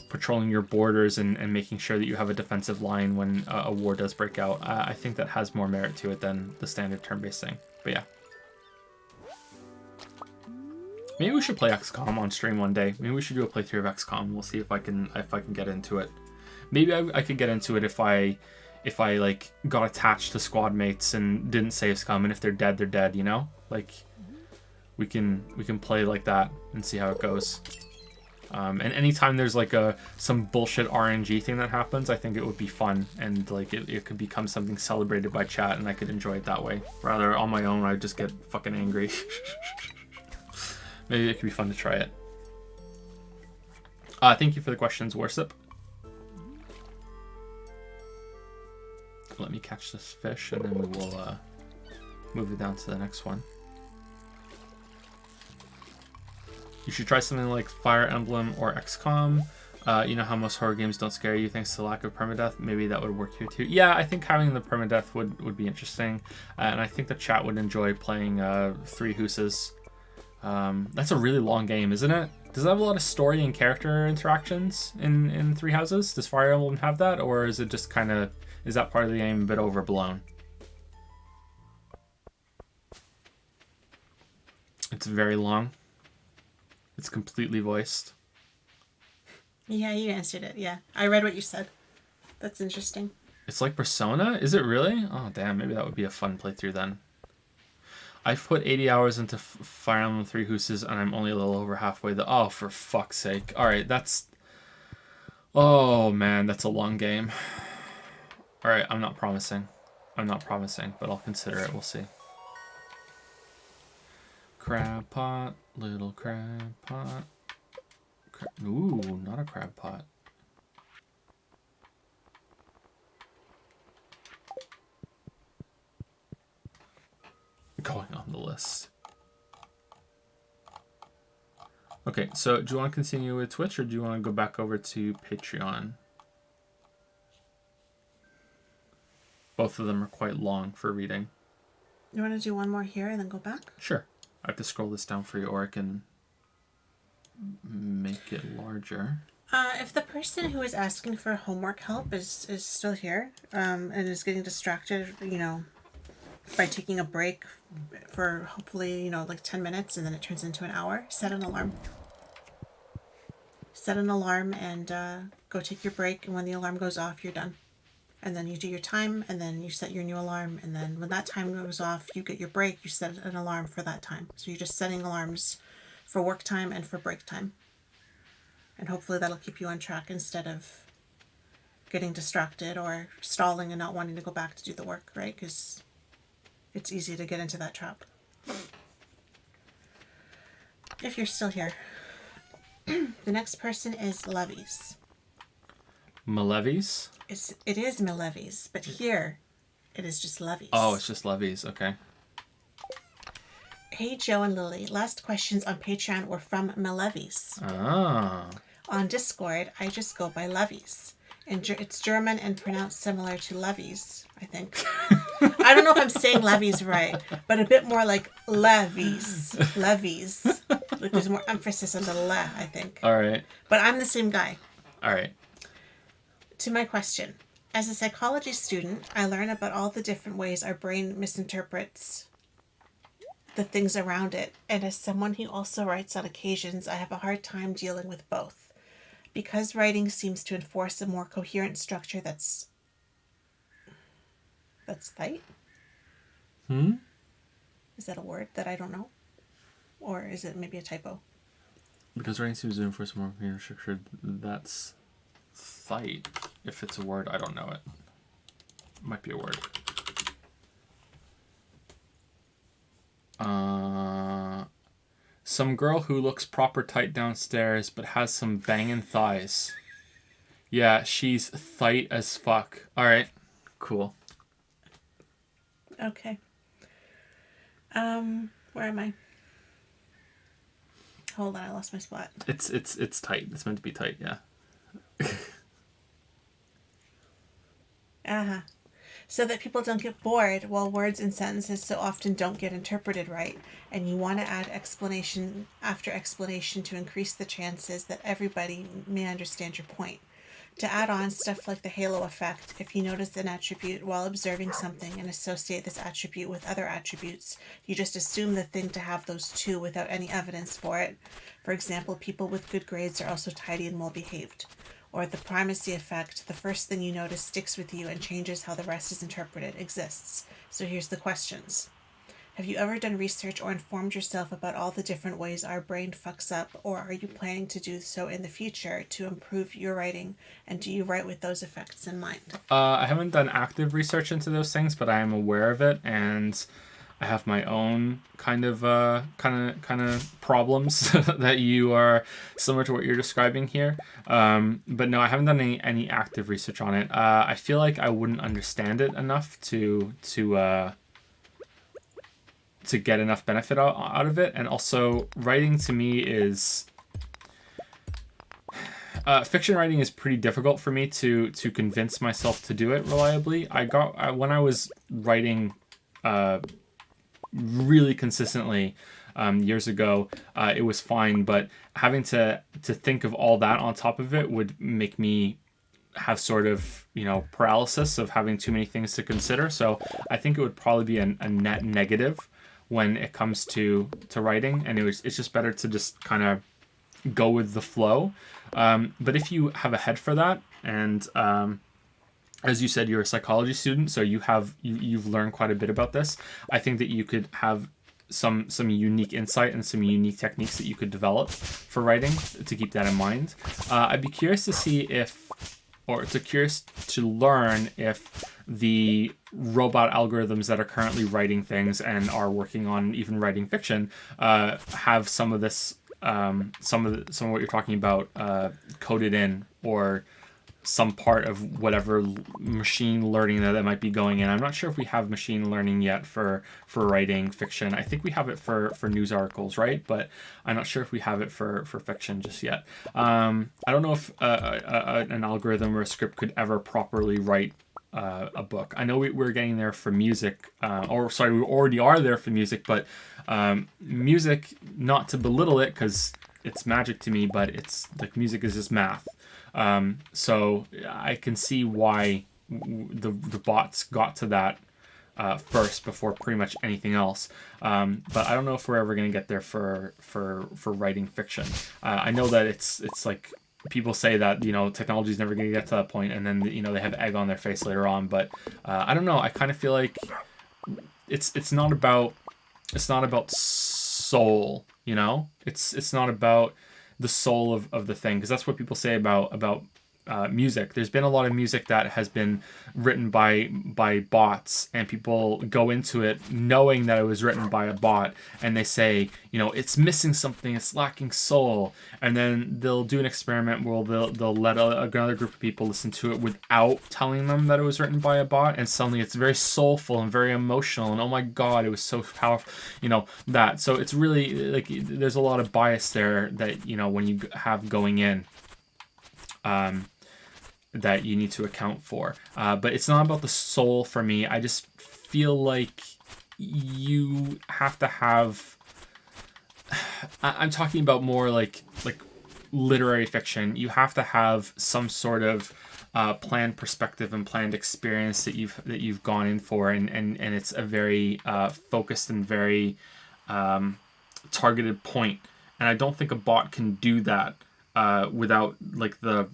patrolling your borders and making sure that you have a defensive line when a war does break out. I think that has more merit to it than the standard turn-based thing. But yeah, maybe we should play XCOM on stream one day. Maybe we should do a playthrough of XCOM. We'll see if I can get into it. Maybe I could get into it if I like got attached to squad mates and didn't save scum, and if they're dead, they're dead, like we can play like that and see how it goes. And anytime there's like some bullshit RNG thing that happens, I think it would be fun, and like it could become something celebrated by chat, and I could enjoy it that way. Rather on my own, I'd just get fucking angry. Maybe it could be fun to try it. Thank you for the questions, Warsip. Let me catch this fish, and then we will move it down to the next one. You should try something like Fire Emblem or XCOM. You know how most horror games don't scare you thanks to the lack of permadeath? Maybe that would work here too. Yeah, I think having the permadeath would be interesting. And I think the chat would enjoy playing Three Houses. That's a really long game, isn't it? Does it have a lot of story and character interactions in Three Houses? Does Fire Emblem have that? Or is it just kind of... Is that part of the game a bit overblown? It's very long. It's completely voiced. Yeah, you answered it. Yeah, I read what you said. That's interesting. It's like Persona? Is it really? Oh, damn. Maybe that would be a fun playthrough then. I've put 80 hours into Fire Emblem Three Houses, and I'm only a little over halfway. Oh, for fuck's sake. All right, that's... Oh man, that's a long game. All right, I'm not promising, but I'll consider it. We'll see. Crab pot, little crab pot. Ooh, not a crab pot. Going on the list. Okay, so do you want to continue with Twitch or do you want to go back over to Patreon? Both of them are quite long for reading. You want to do one more here and then go back? Sure. I have to scroll this down for you or I can make it larger. If the person who is asking for homework help is still here and is getting distracted, by taking a break for hopefully, like 10 minutes and then it turns into an hour, set an alarm. Set an alarm and go take your break. And when the alarm goes off, you're done. And then you do your time and then you set your new alarm. And then when that time goes off, you get your break. You set an alarm for that time. So you're just setting alarms for work time and for break time. And hopefully that'll keep you on track instead of getting distracted or stalling and not wanting to go back to do the work, right? Because it's easy to get into that trap. If you're still here. The next person is Levies. Malevies? It is Malevies, but here it is just Levies. Oh, it's just Levies. Okay. Hey, Joe and Lily. Last questions on Patreon were from Malevies. Ah. On Discord, I just go by Levies. And it's German and pronounced similar to Levies, I think. I don't know if I'm saying Levies right, but a bit more like Levies. Levies. Like there's more emphasis on the le, I think. All right. But I'm the same guy. All right. To my question. As a psychology student, I learn about all the different ways our brain misinterprets the things around it. And as someone who also writes on occasions, I have a hard time dealing with both. Because writing seems to enforce a more coherent structure that's tight. Is that a word that I don't know? Or is it maybe a typo? Because writing seems to enforce more coherent structure, that's fight. If it's a word, I don't know it. Might be a word. Some girl who looks proper tight downstairs but has some banging thighs. Yeah, she's tight as fuck. Alright, cool. Okay. Where am I? Hold on, I lost my spot. It's tight. It's meant to be tight, yeah. Uh-huh. So that people don't get bored while words and sentences so often don't get interpreted right, and you want to add explanation after explanation to increase the chances that everybody may understand your point. To add on stuff like the halo effect, if you notice an attribute while observing something and associate this attribute with other attributes, you just assume the thing to have those two without any evidence for it. For example, people with good grades are also tidy and well behaved. Or the primacy effect, the first thing you notice sticks with you and changes how the rest is interpreted, exists. So here's the questions. Have you ever done research or informed yourself about all the different ways our brain fucks up, or are you planning to do so in the future to improve your writing, and do you write with those effects in mind? I haven't done active research into those things, but I am aware of it, and I have my own kind of problems that you are similar to what you're describing here. But no, I haven't done any active research on it. I feel like I wouldn't understand it enough to get enough benefit out of it. And also, writing to me is... fiction writing is pretty difficult for me to convince myself to do it reliably. When I was writing really consistently years ago, it was fine, but having to think of all that on top of it would make me have sort of, paralysis of having too many things to consider. So I think it would probably be a net negative when it comes to writing, and it's just better to just kind of go with the flow. But if you have a head for that, and as you said, you're a psychology student, so you've learned quite a bit about this. I think that you could have some unique insight and some unique techniques that you could develop for writing to keep that in mind. I'd be curious to see curious to learn if the robot algorithms that are currently writing things and are working on even writing fiction have some of this, some of what you're talking about coded in, or some part of whatever machine learning that might be going in. I'm not sure if we have machine learning yet for writing fiction. I think we have it for news articles, right? But I'm not sure if we have it for fiction just yet. I don't know if an algorithm or a script could ever properly write a book. I know we're getting there for music, we already are there for music, but music, not to belittle it, because it's magic to me, but it's like music is just math. So I can see why the bots got to that first before pretty much anything else. But I don't know if we're ever going to get there for writing fiction. I know that it's like people say that, technology is never going to get to that point, and then, they have egg on their face later on. But I don't know. I kind of feel like it's not about soul, It's not about the soul of the thing, because that's what people say about music. There's been a lot of music that has been written by bots, and people go into it knowing that it was written by a bot, and they say, it's missing something, it's lacking soul, and then they'll do an experiment where they'll let another group of people listen to it without telling them that it was written by a bot, and suddenly it's very soulful and very emotional, and oh my god, it was so powerful, that. So it's really like there's a lot of bias there that when you have going in, that you need to account for. But it's not about the soul for me. I just feel like you have to have... I'm talking about more like literary fiction. You have to have some sort of planned perspective and planned experience that you've gone in for, and it's a very focused and very targeted point. And I don't think a bot can do that without like the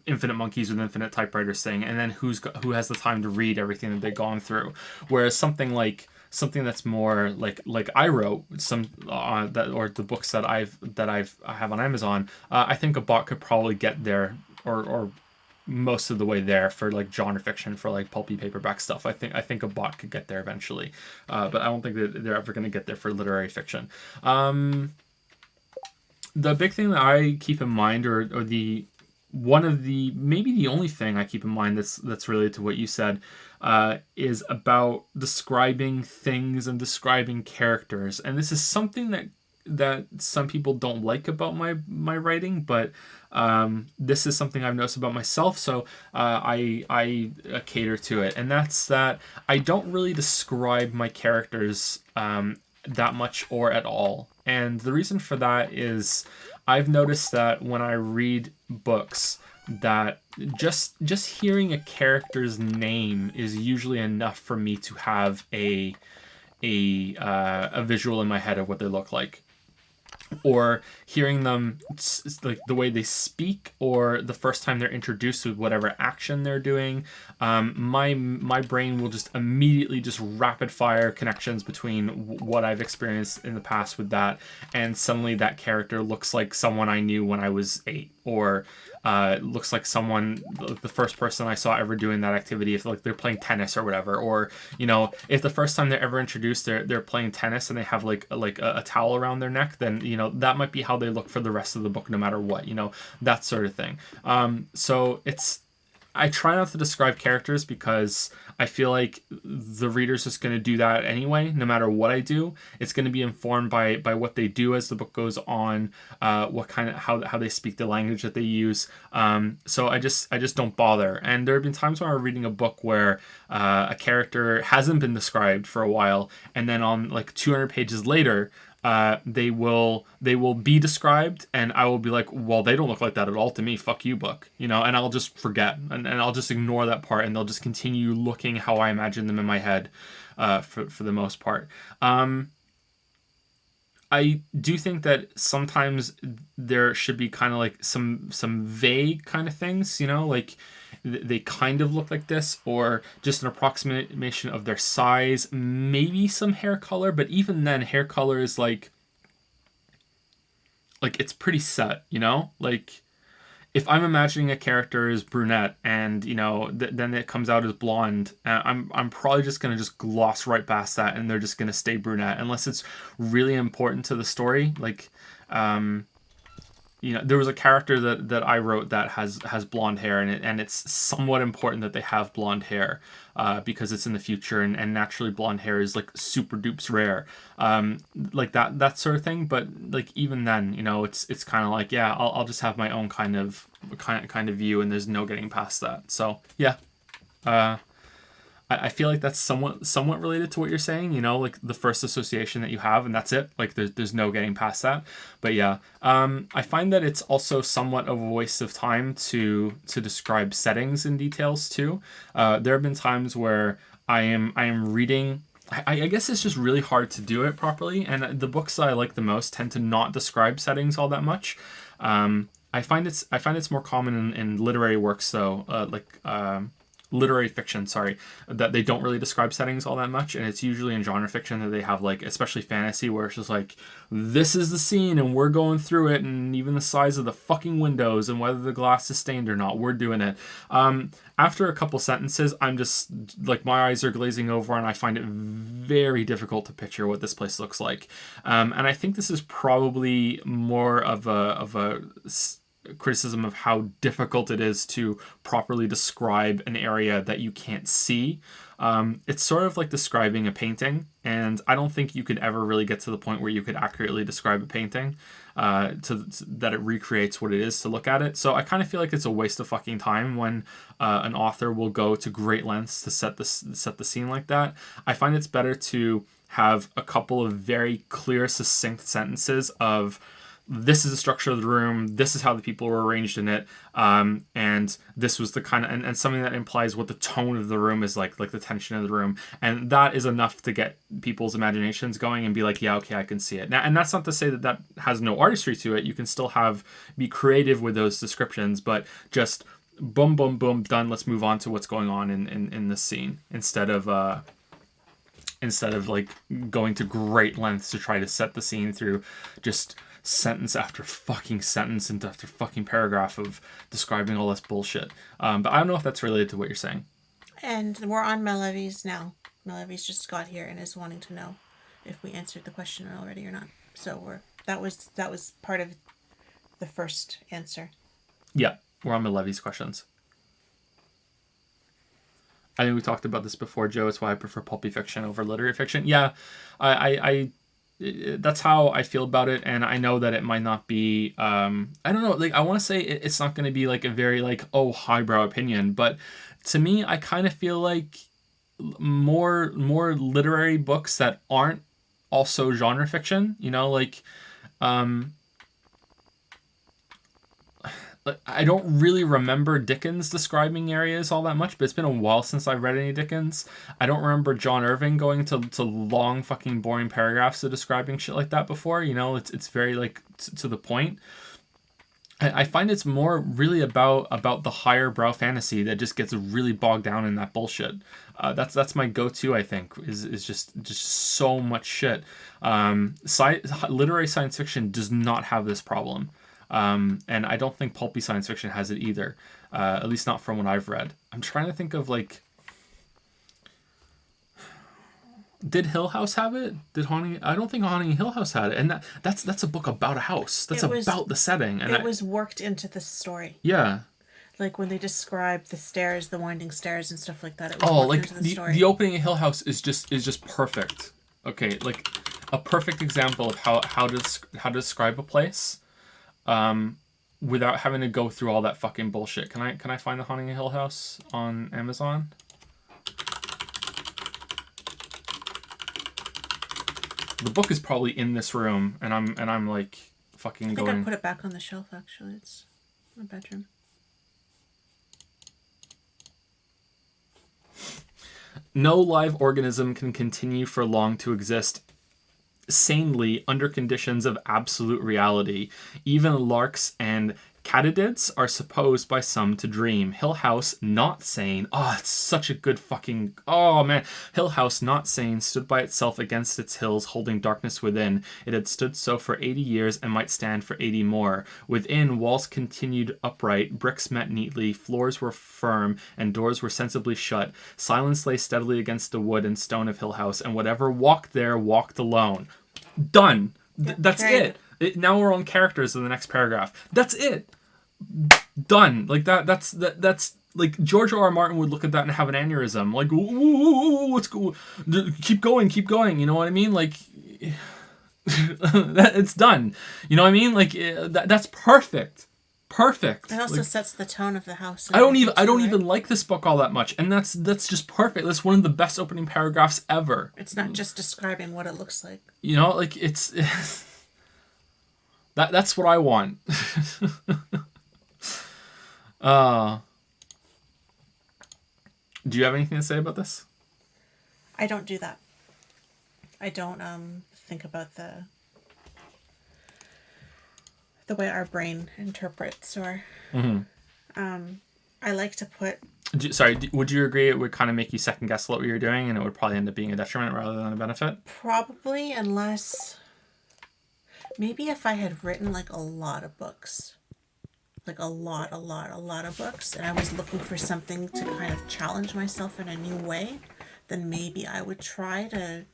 infinite monkeys with infinite typewriters thing, and then who has the time to read everything that they've gone through. Whereas something that's more like I wrote some that, or the books that I have on Amazon, I think a bot could probably get there, or most of the way there for like genre fiction, for like pulpy paperback stuff. I think a bot could get there eventually, but I don't think that they're ever going to get there for literary fiction. The big thing that I keep in mind, or maybe the only thing I keep in mind that's related to what you said, is about describing things and describing characters. And this is something that some people don't like about my writing, but this is something I've noticed about myself, so I cater to it. And that's that I don't really describe my characters that much or at all. And the reason for that is I've noticed that when I read books, that just hearing a character's name is usually enough for me to have a visual in my head of what they look like, or hearing them, like the way they speak, or the first time they're introduced with whatever action they're doing. My brain will just immediately just rapid fire connections between what I've experienced in the past with that, and suddenly that character looks like someone I knew when I was 8, or looks like someone, the first person I saw ever doing that activity, if like they're playing tennis or whatever, or if the first time they're ever introduced they're playing tennis and they have like a towel around their neck, then that might be how they look for the rest of the book, no matter what, that sort of thing. So I try not to describe characters, because I feel like the reader's just going to do that anyway, no matter what I do. It's going to be informed by what they do as the book goes on, what kind of how they speak, the language that they use. So I just don't bother. And there have been times when I'm reading a book where a character hasn't been described for a while, and then on like 200 pages later, they will be described, and I will be like, well, they don't look like that at all to me, fuck you, book, and I'll just forget, and I'll just ignore that part, and they'll just continue looking how I imagine them in my head, for the most part. I do think that sometimes there should be kind of like some vague kind of things, you know, like they kind of look like this, or just an approximation of their size, maybe some hair color, but even then hair color is like it's pretty set, you know? Like if I'm imagining a character as brunette and then it comes out as blonde, I'm probably just gonna just gloss right past that, and they're just gonna stay brunette unless it's really important to the story. Like, there was a character that I wrote that has blonde hair, and it's somewhat important that they have blonde hair because it's in the future, and naturally blonde hair is like super dupes rare, like that sort of thing. But like even then, it's kind of like, yeah, I'll just have my own kind of view, and there's no getting past that. So yeah. I feel like that's somewhat related to what you're saying, like the first association that you have, and that's it. Like there's no getting past that. But yeah, I find that it's also somewhat of a waste of time to describe settings in details too. There have been times where I am reading. I guess it's just really hard to do it properly, and the books that I like the most tend to not describe settings all that much. I find it's more common in literary works though, literary fiction, sorry, that they don't really describe settings all that much, and it's usually in genre fiction that they have, like, especially fantasy, where it's just like, this is the scene and we're going through it, and even the size of the fucking windows and whether the glass is stained or not, we're doing it. After a couple sentences, I'm just like, my eyes are glazing over, and I find it very difficult to picture what this place looks like. And I think this is probably more of a criticism of how difficult it is to properly describe an area that you can't see. It's sort of like describing a painting, and I don't think you could ever really get to the point where you could accurately describe a painting that it recreates what it is to look at it. So I kind of feel like it's a waste of fucking time when an author will go to great lengths to set the scene like that. I find it's better to have a couple of very clear, succinct sentences of, this is the structure of the room, this is how the people were arranged in it, and this was the kind of, and something that implies what the tone of the room is like the tension of the room, and that is enough to get people's imaginations going and be like, yeah, okay, I can see it now. And that's not to say that has no artistry to it. You can still be creative with those descriptions, but just boom, boom, boom, done, let's move on to what's going on in this scene, instead of like going to great lengths to try to set the scene through just sentence after fucking sentence and after fucking paragraph of describing all this bullshit. But I don't know if that's related to what you're saying. And we're on Melevi's now. Melevi's just got here and is wanting to know if we answered the question already or not. So that was part of the first answer. Yeah, we're on Melevi's questions. I think we talked about this before, Joe. It's why I prefer pulpy fiction over literary fiction. Yeah, I that's how I feel about it, and I know that it might not be I don't know, like, I want to say it's not going to be like a very like, oh, highbrow opinion, but to me I kind of feel like more literary books that aren't also genre fiction, like I don't really remember Dickens describing areas all that much, but it's been a while since I've read any Dickens. I don't remember John Irving going to long fucking boring paragraphs of describing shit like that before. It's very like to the point. I find it's more really about the higher brow fantasy that just gets really bogged down in that bullshit. That's my go-to, I think, is just so much shit. Literary science fiction does not have this problem. And I don't think pulpy science fiction has it either, at least not from what I've read. I'm trying to think of, like, did Hill House have it? I don't think Haunting Hill House had it, and that's a book about a house. That's about the setting, and it was worked into the story. Yeah, like when they describe the stairs, the winding stairs, and stuff like that. It was worked into the story. The opening of Hill House is just perfect. Okay, like a perfect example of how to describe a place. Without having to go through all that fucking bullshit. Can I find The Haunting of Hill House on Amazon? The book is probably in this room, and I'm like fucking going. I think I put it back on the shelf. Actually, it's in my bedroom. No live organism can continue for long to exist. sanely under conditions of absolute reality. Even larks and katydids are supposed by some to dream. Hill House, not sane. Oh, it's such a good fucking... Oh, man. Hill House, not sane, stood by itself against its hills, holding darkness within. It had stood so for 80 years and might stand for 80 more. Within, walls continued upright, bricks met neatly, floors were firm, and doors were sensibly shut. Silence lay steadily against the wood and stone of Hill House, and whatever walked there walked alone. Done. That's it. Now we're on characters in the next paragraph. That's it. Done. Like that's like George R. R. Martin would look at that and have an aneurysm. Like, what's go? Keep going. You know what I mean? Like, it's done. You know what I mean? Like that's perfect. Perfect. It also like, sets the tone of the house. I don't even like this book all that much, and that's just perfect. That's one of the best opening paragraphs ever. It's not just describing what it looks like. You know, like it's that's what I want. Do you have anything to say about this? I don't do that. I don't think about the way our brain interprets or I like to put... Would you agree it would kind of make you second guess what you're doing and it would probably end up being a detriment rather than a benefit? Probably, unless... Maybe if I had written like a lot of books. Like a lot of books, and I was looking for something to kind of challenge myself in a new way, then maybe I would try to...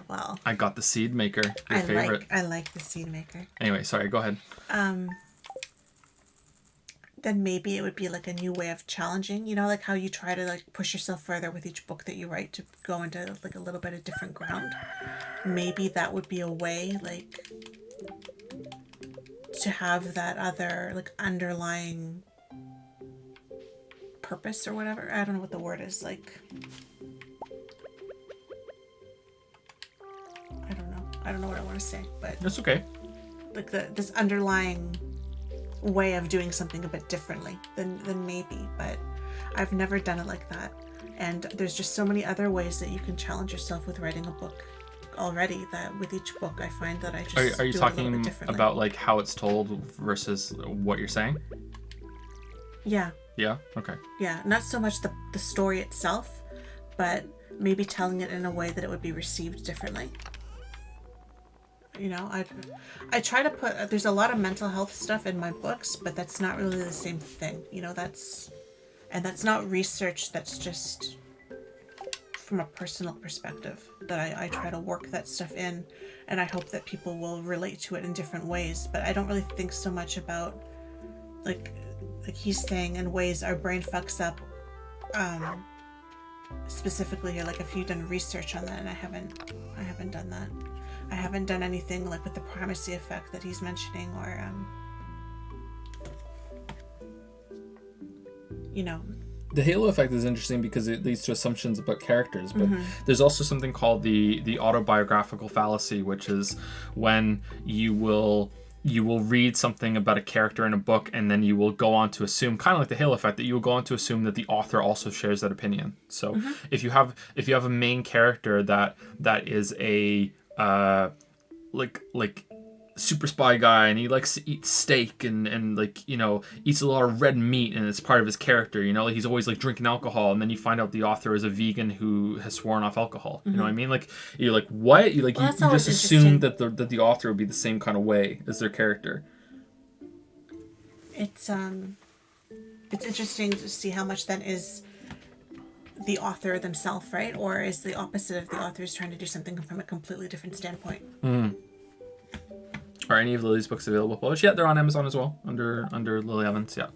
Well. I got the Seed Maker, your favorite. I like the Seed Maker. Anyway, sorry, go ahead. Then maybe it would be like a new way of challenging, you know, like how you try to like push yourself further with each book that you write to go into like a little bit of different ground. Maybe that would be a way, like, to have that other like underlying purpose or whatever. I don't know what the word is, like, I don't know what I want to say, but that's okay. Like this underlying way of doing something a bit differently than maybe, but I've never done it like that. And there's just so many other ways that you can challenge yourself with writing a book already, that with each book I find that I just are you do talking it a little bit differently. About like how it's told versus what you're saying? Yeah. Okay. Yeah, not so much the story itself, but maybe telling it in a way that it would be received differently. You know, I try to put... There's a lot of mental health stuff in my books, but that's not really the same thing. You know, that's not research. That's just from a personal perspective that I try to work that stuff in, and I hope that people will relate to it in different ways. But I don't really think so much about, like he's saying, in ways our brain fucks up, specifically here, like if you've done research on that, and I haven't done that. I haven't done anything like with the primacy effect that he's mentioning, or you know. The halo effect is interesting because it leads to assumptions about characters, but there's also something called the autobiographical fallacy, which is when you will read something about a character in a book and then you will go on to assume, kind of like the halo effect, that you will go on to assume that the author also shares that opinion. So if you have a main character that is a like super spy guy, and he likes to eat steak and like, you know, eats a lot of red meat, and it's part of his character, you know, like he's always like drinking alcohol, and then you find out the author is a vegan who has sworn off alcohol. You know what I mean? Like, you're like, what? You like, well, you just assume that the author would be the same kind of way as their character. It's interesting to see how much then is the author themselves, right? Or is the opposite of the authors trying to do something from a completely different standpoint? Are any of Lili's books available published? Yeah, they're on Amazon as well, under Lily Evans. Yeah.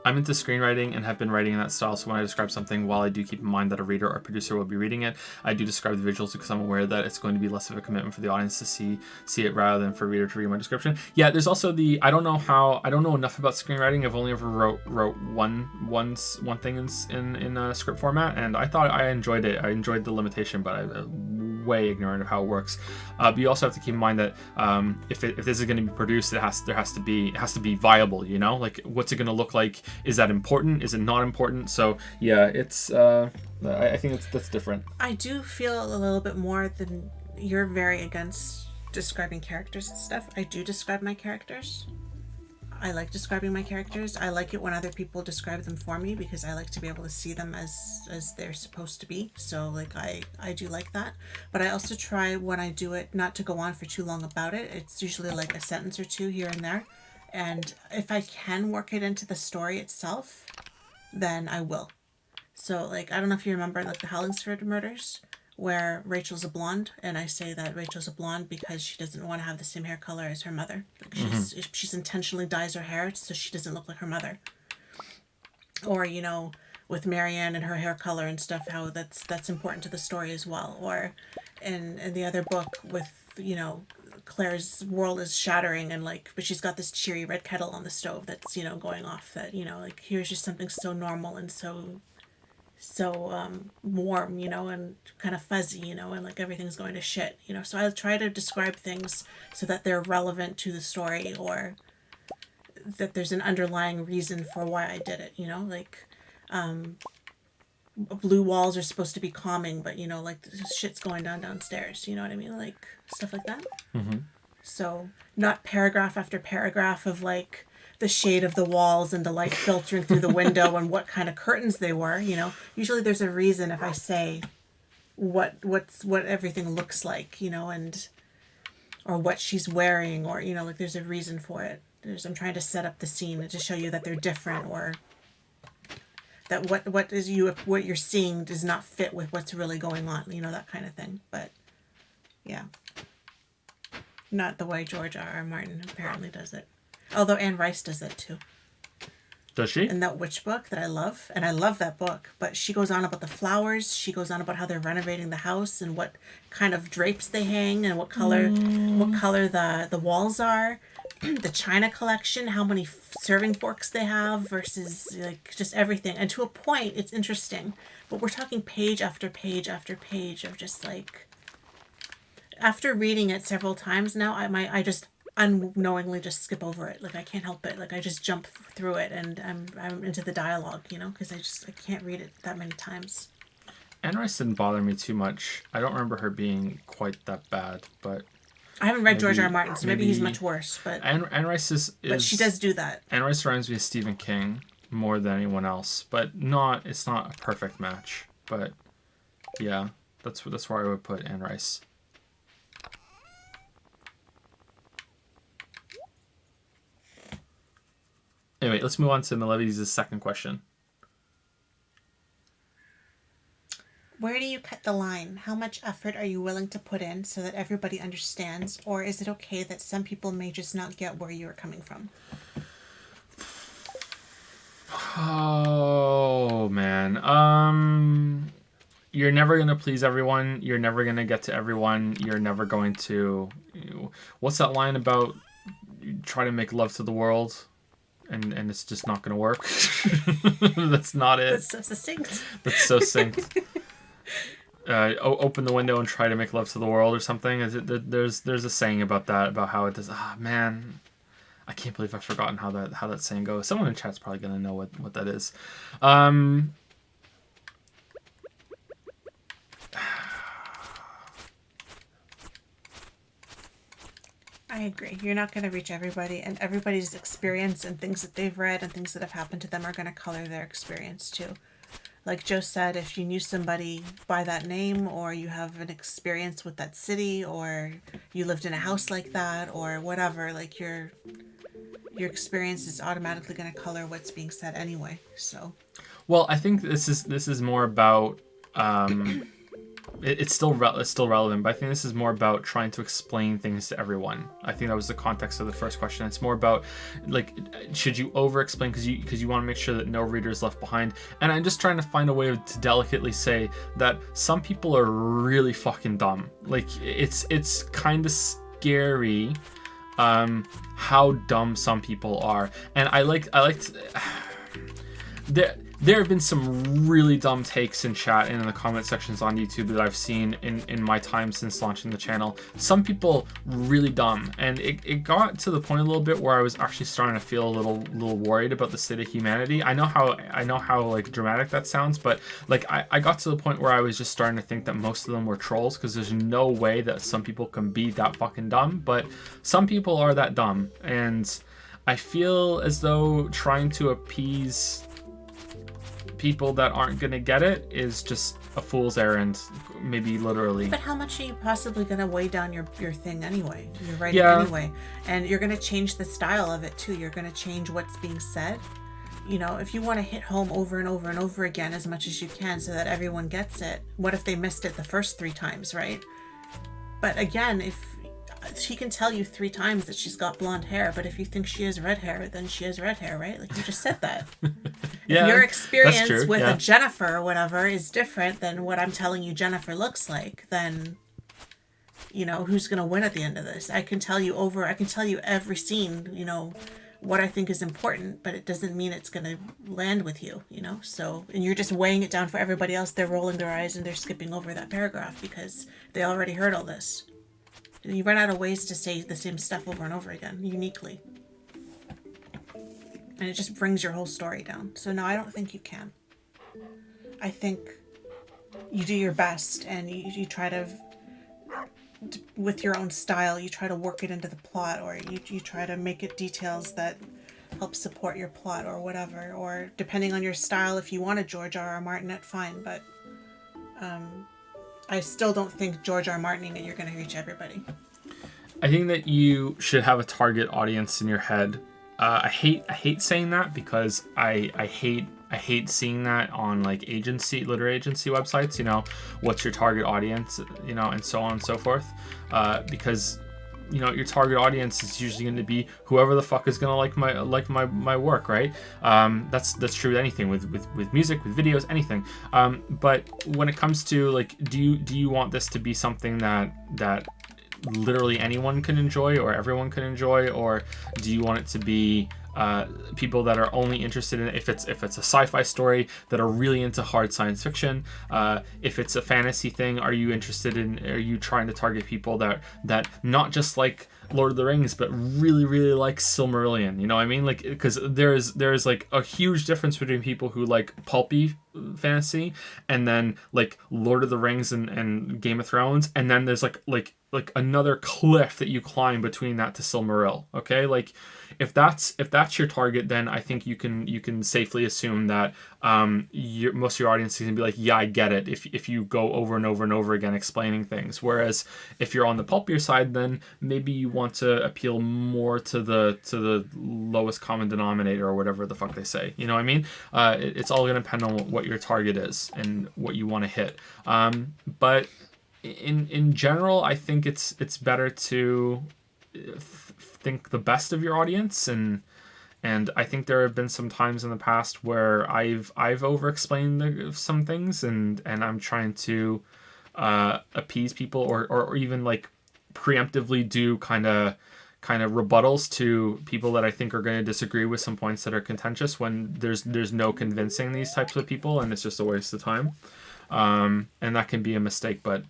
I'm into screenwriting and have been writing in that style, so when I describe something, while I do keep in mind that a reader or producer will be reading it, I do describe the visuals because I'm aware that it's going to be less of a commitment for the audience to see it rather than for a reader to read my description. Yeah, there's also I don't know enough about screenwriting. I've only ever wrote one thing in script format, and I thought I enjoyed it. I enjoyed the limitation, but way ignorant of how it works. But you also have to keep in mind that if this is going to be produced, it has to be viable. You know, like what's it going to look like? Is that important? Is it not important? So yeah, it's I think that's different. I do feel a little bit more than you're very against describing characters and stuff. I do describe my characters. I like describing my characters. I like it when other people describe them for me because I like to be able to see them as they're supposed to be. So like I do like that. But I also try when I do it not to go on for too long about it. It's usually like a sentence or two here and there. And if I can work it into the story itself, then I will. So like I don't know if you remember like the Hollingsford murders, where Rachel's a blonde, and I say that Rachel's a blonde because she doesn't want to have the same hair color as her mother. Like she's intentionally dyes her hair so she doesn't look like her mother. Or, you know, with Marianne and her hair color and stuff, how that's important to the story as well. Or in the other book with, you know, Claire's world is shattering and like, but she's got this cheery red kettle on the stove that's, you know, going off that, you know, like here's just something so normal and so warm, you know, and kind of fuzzy, you know, and like everything's going to shit, you know. So I try to describe things so that they're relevant to the story or that there's an underlying reason for why I did it, you know, like blue walls are supposed to be calming, but you know, like shit's going downstairs, you know what I mean, like stuff like that. So not paragraph after paragraph of like the shade of the walls and the light filtering through the window and what kind of curtains they were, you know. Usually there's a reason if I say what everything looks like, you know, and or what she's wearing, or you know, like there's a reason for it. I'm trying to set up the scene and to show you that they're different, or that what you're seeing does not fit with what's really going on, you know, that kind of thing. But yeah, not the way George R.R. Martin apparently does it. Although Anne Rice does that too. Does she? In that witch book that I love, and I love that book, but she goes on about the flowers, she goes on about how they're renovating the house and what kind of drapes they hang and what color the walls are, the china collection, how many serving forks they have versus like just everything. And to a point it's interesting, but we're talking page after page after page of just like, after reading it several times now, I just unknowingly just skip over it. Like I can't help it. Like I just jump through it and I'm into the dialogue, you know, because I can't read it that many times. Anne Rice didn't bother me too much. I don't remember her being quite that bad, but I haven't read George R. R. Martin, so maybe he's much worse. But Anne Rice is but she does do that. Anne Rice reminds me of Stephen King more than anyone else, but it's not a perfect match. But yeah, that's where I would put Anne Rice. Anyway, let's move on to Malevi's second question. Where do you cut the line? How much effort are you willing to put in so that everybody understands? Or is it okay that some people may just not get where you're coming from? Oh, man. You're never going to please everyone. You're never going to get to everyone. You're never going to... What's that line about try to make love to the world? And it's just not going to work. That's not it. That's so succinct. That's so succinct. Open the window and try to make love to the world or something. There's a saying about that, about how it does. Ah, man, I can't believe I've forgotten how that saying goes. Someone in chat's probably going to know what that is. I agree. You're not going to reach everybody, and everybody's experience and things that they've read and things that have happened to them are going to color their experience too. Like Joe said, if you knew somebody by that name, or you have an experience with that city, or you lived in a house like that, or whatever, like your experience is automatically going to color what's being said anyway. So, well, I think this is more about. It's still relevant, but I think this is more about trying to explain things to everyone. I think that was the context of the first question. It's more about, like, should you over-explain because you want to make sure that no reader is left behind. And I'm just trying to find a way to delicately say that some people are really fucking dumb. Like, it's kind of scary how dumb some people are. And I like to, there have been some really dumb takes in chat and in the comment sections on YouTube that I've seen in my time since launching the channel. Some people really dumb, and it got to the point a little bit where I was actually starting to feel a little worried about the state of humanity. I know how like dramatic that sounds, but like I got to the point where I was just starting to think that most of them were trolls, because there's no way that some people can be that fucking dumb, but some people are that dumb, and I feel as though trying to appease people that aren't gonna get it is just a fool's errand, maybe literally. But how much are you possibly gonna weigh down your thing anyway? You're writing anyway, and you're gonna change the style of it too. You're gonna change what's being said. You know, if you want to hit home over and over and over again as much as you can so that everyone gets it, what if they missed it the first 3 times, right? But again, if she can tell you 3 times that she's got blonde hair, but if you think she has red hair, then she has red hair, right? Like you just said that. If your experience with a Jennifer or whatever is different than what I'm telling you Jennifer looks like, then, you know, who's going to win at the end of this? I can tell you every scene, you know, what I think is important, but it doesn't mean it's going to land with you, you know? So, and you're just weighing it down for everybody else. They're rolling their eyes and they're skipping over that paragraph because they already heard all this. You run out of ways to say the same stuff over and over again, uniquely. And it just brings your whole story down. So no, I don't think you can. I think you do your best and you try to, with your own style, you try to work it into the plot, or you try to make it details that help support your plot or whatever. Or depending on your style, if you want a George R.R. Martin it, fine. But I still don't think George R. Martining it, you're going to reach everybody. I think that you should have a target audience in your head. I hate saying that because I hate seeing that on like literary agency websites. You know, what's your target audience? You know, and so on and so forth. Because you know your target audience is usually going to be whoever the fuck is going to like my work, right? That's true with anything, with music, with videos, anything. But when it comes to like, do you want this to be something that literally anyone can enjoy or everyone can enjoy, or do you want it to be people that are only interested in, if it's a sci-fi story, that are really into hard science fiction? If it's a fantasy thing, are you trying to target people that not just like Lord of the Rings, but really like Silmarillion? You know what I mean? Like, because there's like a huge difference between people who like pulpy fantasy and then like Lord of the Rings and Game of Thrones, and then there's like another cliff that you climb between that to Silmaril. Okay, like if that's your target, then I think you can safely assume that most of your audience is gonna be like, yeah, I get it, if you go over and over and over again explaining things. Whereas if you're on the pulpier side, then maybe you want to appeal more to the lowest common denominator, or whatever the fuck they say. You know what I mean? It's all gonna depend on what your target is and what you want to hit. But in general, I think it's better to think the best of your audience, and I think there have been some times in the past where I've over-explained some things, and I'm trying to appease people, or even like preemptively do kind of rebuttals to people that I think are going to disagree with some points that are contentious, when there's no convincing these types of people, and it's just a waste of time. And that can be a mistake, but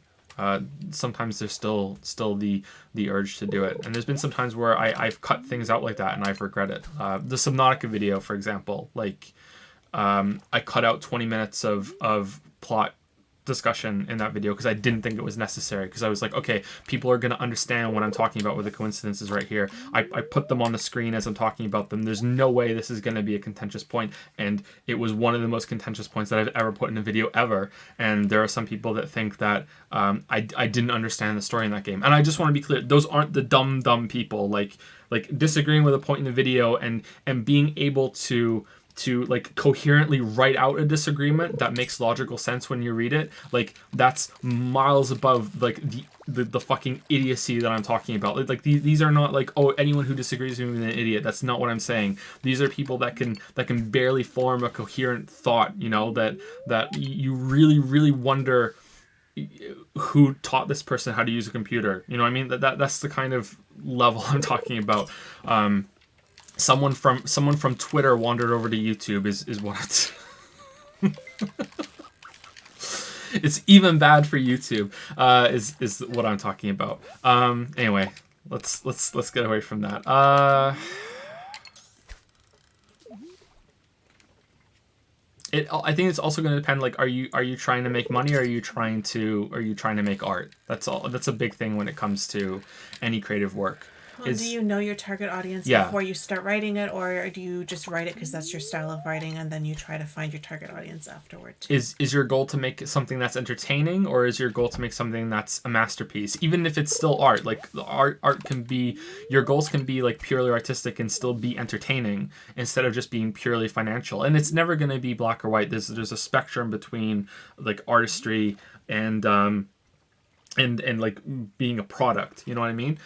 sometimes there's still the urge to do it. And there's been some times where I've cut things out like that and I've regretted. The Subnautica video, for example, like I cut out 20 minutes of plot discussion in that video because I didn't think it was necessary, because I was like, okay, people are going to understand what I'm talking about with the coincidences right here. I put them on the screen as I'm talking about them. There's no way this is going to be a contentious point, and it was one of the most contentious points that I've ever put in a video ever. And there are some people that think that I didn't understand the story in that game, and I just want to be clear, those aren't the dumb people. Like disagreeing with a point in the video and being able to like coherently write out a disagreement that makes logical sense when you read it, like that's miles above like the fucking idiocy that I'm talking about. Like these are not like, oh, anyone who disagrees with me is an idiot. That's not what I'm saying. These are people that can barely form a coherent thought, you know, that you really wonder who taught this person how to use a computer. You know what I mean? That's the kind of level I'm talking about. someone from Twitter wandered over to YouTube is what it's. It's even bad for YouTube. Is what I'm talking about. Anyway, let's get away from that. I think it's also going to depend. Like, are you trying to make money, or are you trying to make art? That's all. That's a big thing when it comes to any creative work. Well, do you know your target audience before you start writing it, or do you just write it because that's your style of writing, and then you try to find your target audience afterward? Is your goal to make something that's entertaining, or is your goal to make something that's a masterpiece? Even if it's still art, like the art can be, your goals can be like purely artistic and still be entertaining instead of just being purely financial. And it's never going to be black or white. There's a spectrum between like artistry and like being a product, you know what I mean?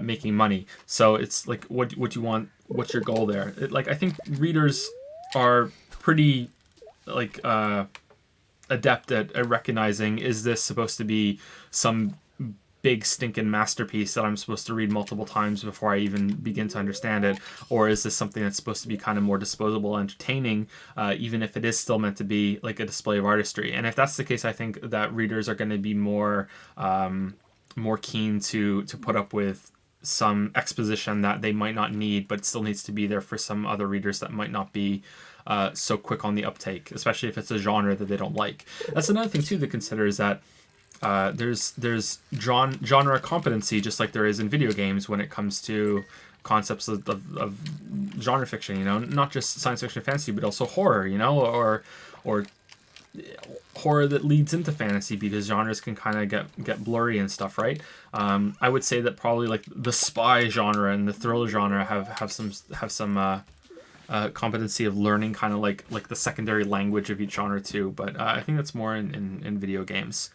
Making money. So it's like, what you want, what's your goal there? Like, I think readers are pretty like adept at recognizing, is this supposed to be some big stinking masterpiece that I'm supposed to read multiple times before I even begin to understand it, or is this something that's supposed to be kind of more disposable, entertaining, even if it is still meant to be like a display of artistry? And if that's the case, I think that readers are going to be more keen to put up with some exposition that they might not need, but still needs to be there for some other readers that might not be so quick on the uptake, especially if it's a genre that they don't like. That's another thing too to consider, is that there's genre competency, just like there is in video games when it comes to concepts of genre fiction, you know, not just science fiction and fantasy, but also horror, you know, or horror that leads into fantasy, because genres can kind of get blurry and stuff, right? I would say that probably like the spy genre and the thriller genre have some competency of learning kind of like the secondary language of each genre too, but I think that's more in video games.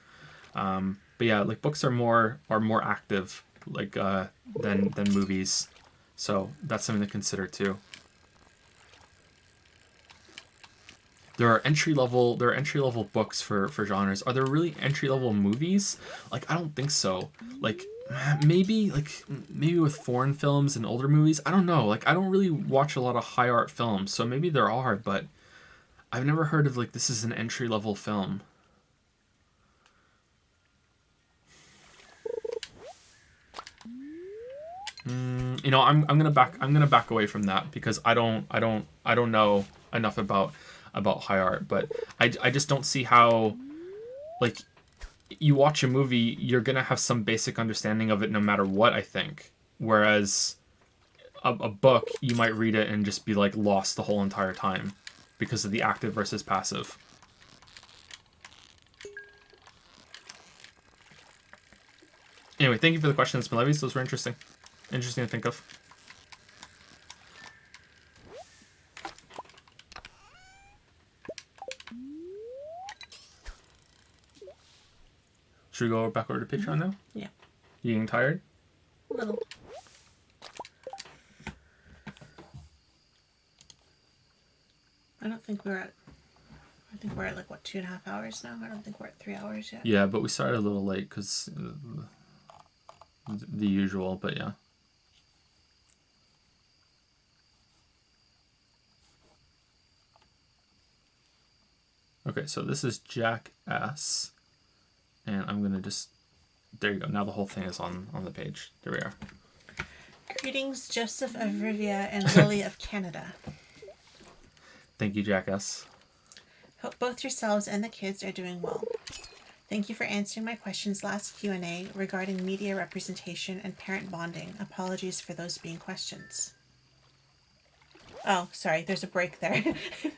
But yeah, like books are more active like than movies, so that's something to consider too. There are entry level books for genres. Are there really entry level movies? Like, I don't think so. Like maybe with foreign films and older movies. I don't know. Like, I don't really watch a lot of high art films, so maybe there are, but I've never heard of like this is an entry level film. You know, I'm gonna back away from that, because I don't know enough about high art, but I just don't see how, like, you watch a movie, you're gonna have some basic understanding of it no matter what, I think, whereas a book, you might read it and just be like lost the whole entire time because of the active versus passive. Anyway, thank you for the questions, Malevis. Those were interesting to think of. Should we go back over to Patreon now? Yeah. You getting tired? A little. I think we're at like, what, 2.5 hours now? I don't think we're at 3 hours yet. Yeah, but we started a little late because the usual, but yeah. Okay, so this is Jack S. And I'm going to just... There you go. Now the whole thing is on the page. There we are. Greetings, Joseph of Rivia and Lili of Canada. Thank you, Jack S. Hope both yourselves and the kids are doing well. Thank you for answering my questions last Q&A regarding media representation and parent bonding. Apologies for those being questions. Oh, sorry, there's a break there.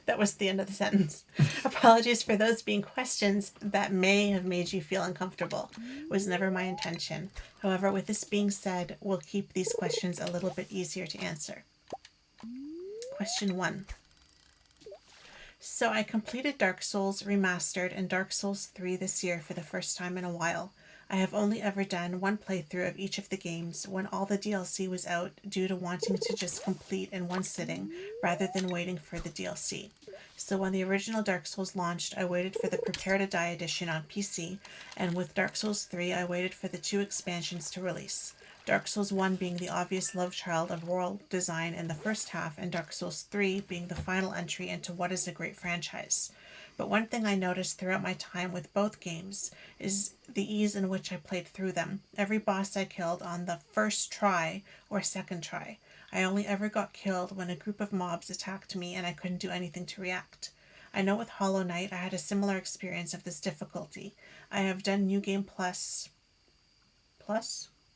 That was the end of the sentence. Apologies for those being questions that may have made you feel uncomfortable. Was never my intention. However, with this being said, we'll keep these questions a little bit easier to answer. Question 1. So I completed Dark Souls Remastered and Dark Souls 3 this year for the first time in a while. I have only ever done one playthrough of each of the games when all the DLC was out, due to wanting to just complete in one sitting rather than waiting for the DLC. So when the original Dark Souls launched, I waited for the Prepare to Die edition on PC, and with Dark Souls 3 I waited for the 2 expansions to release. Dark Souls 1 being the obvious love child of world design in the first half, and Dark Souls 3 being the final entry into what is a great franchise. But one thing I noticed throughout my time with both games is the ease in which I played through them. Every boss I killed on the first try or second try. I only ever got killed when a group of mobs attacked me and I couldn't do anything to react. I know with Hollow Knight I had a similar experience of this difficulty. I have done New Game Plus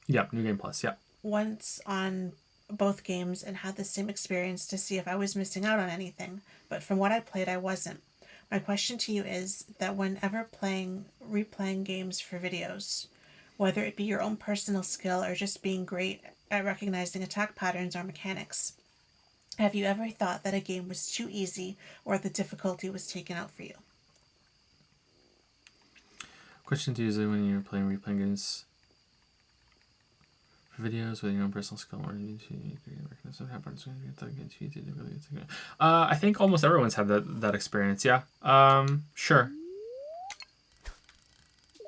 Yep, New Game Plus, yep. once on both games and had the same experience to see if I was missing out on anything, but from what I played I wasn't. My question to you is that whenever replaying games for videos, whether it be your own personal skill or just being great at recognizing attack patterns or mechanics, have you ever thought that a game was too easy or the difficulty was taken out for you? Question to usually when you're replaying games for videos with your own personal skill or you recognize what happens when you get that too easy to really get. I think almost everyone's had that experience, yeah. Sure.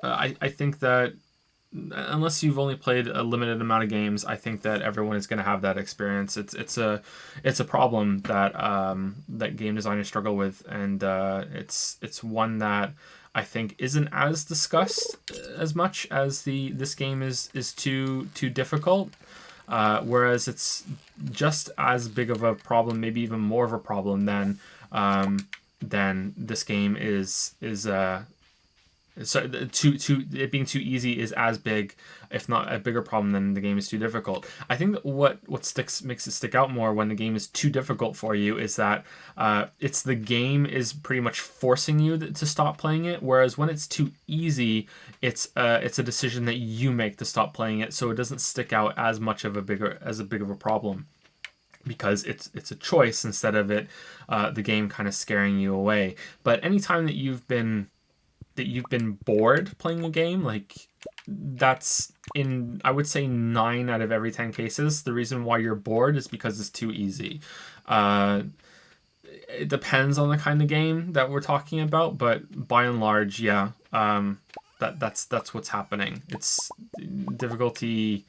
I think that unless you've only played a limited amount of games, I think that everyone is going to have that experience. It's a problem that that game designers struggle with, and it's one that I think isn't as discussed as much as this game is too difficult. Whereas it's just as big of a problem, maybe even more of a problem than this game is. So it being too easy is as big, if not a bigger problem than the game is too difficult. I think that what makes it stick out more when the game is too difficult for you is that it's the game is pretty much forcing you to stop playing it, whereas when it's too easy, it's a decision that you make to stop playing it, so it doesn't stick out as much of a big of a problem. Because it's a choice instead of the game kind of scaring you away. But anytime that you've been bored playing a game, like that's in, I would say 9 out of every 10 cases, the reason why you're bored is because it's too easy. It depends on the kind of game that we're talking about, but by and large, yeah, that's what's happening. It's difficulty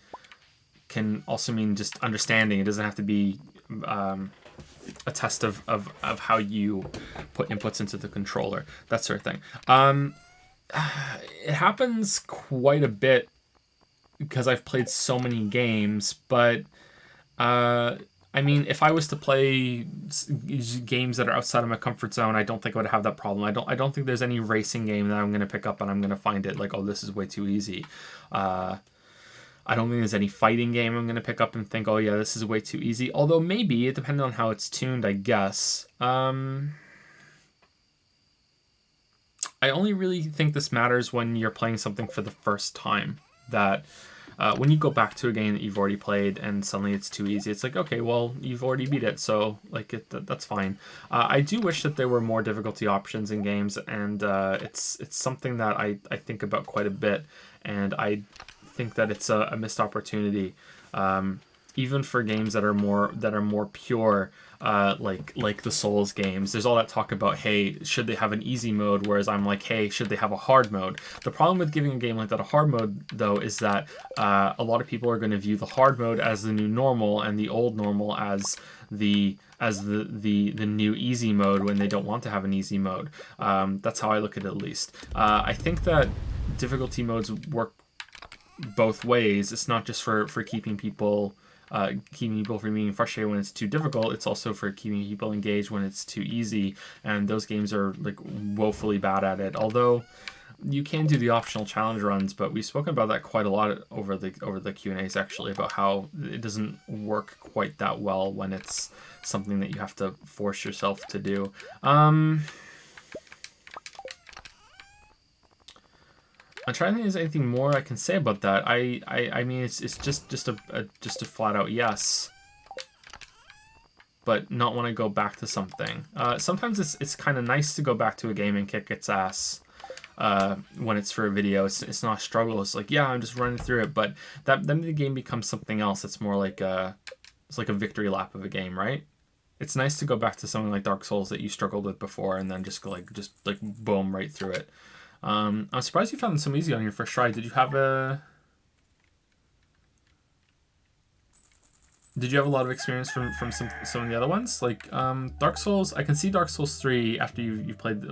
can also mean just understanding. It doesn't have to be a test of how you put inputs into the controller, that sort of thing. It happens quite a bit because I've played so many games, but I mean, if I was to play games that are outside of my comfort zone, I don't think I would have that problem. I don't think there's any racing game that I'm going to pick up and I'm going to find it like, oh, this is way too easy. I don't think there's any fighting game I'm going to pick up and think, oh yeah, this is way too easy. Although maybe, it depends on how it's tuned, I guess. I only really think this matters when you're playing something for the first time. That when you go back to a game that you've already played and suddenly it's too easy, it's like, okay, well, you've already beat it, so like that's fine. I do wish that there were more difficulty options in games, and it's something that I think about quite a bit, and I think that it's a missed opportunity, even for games that are more pure, like the Souls games. There's all that talk about, hey, should they have an easy mode, whereas I'm like, hey, should they have a hard mode? The problem with giving a game like that a hard mode, though, is that a lot of people are going to view the hard mode as the new normal and the old normal as the new easy mode when they don't want to have an easy mode. That's how I look at it, at least. I think that difficulty modes work both ways. It's not just for keeping people from being frustrated when it's too difficult. It's also for keeping people engaged when it's too easy, and those games are like woefully bad at it. Although you can do the optional challenge runs, but we've spoken about that quite a lot over the Q&As, actually, about how it doesn't work quite that well when it's something that you have to force yourself to do. I'm trying to think if there's anything more I can say about that. I mean, it's just a flat out yes, but not want to go back to something. Sometimes it's kind of nice to go back to a game and kick its ass when it's for a video. It's not a struggle. It's like, yeah, I'm just running through it, but then the game becomes something else. It's more like it's like a victory lap of a game, right? It's nice to go back to something like Dark Souls that you struggled with before and then just boom right through it. I'm surprised you found it so easy on your first try. Did you have Did you have a lot of experience from some of the other ones? Like Dark Souls, I can see Dark Souls 3 after you played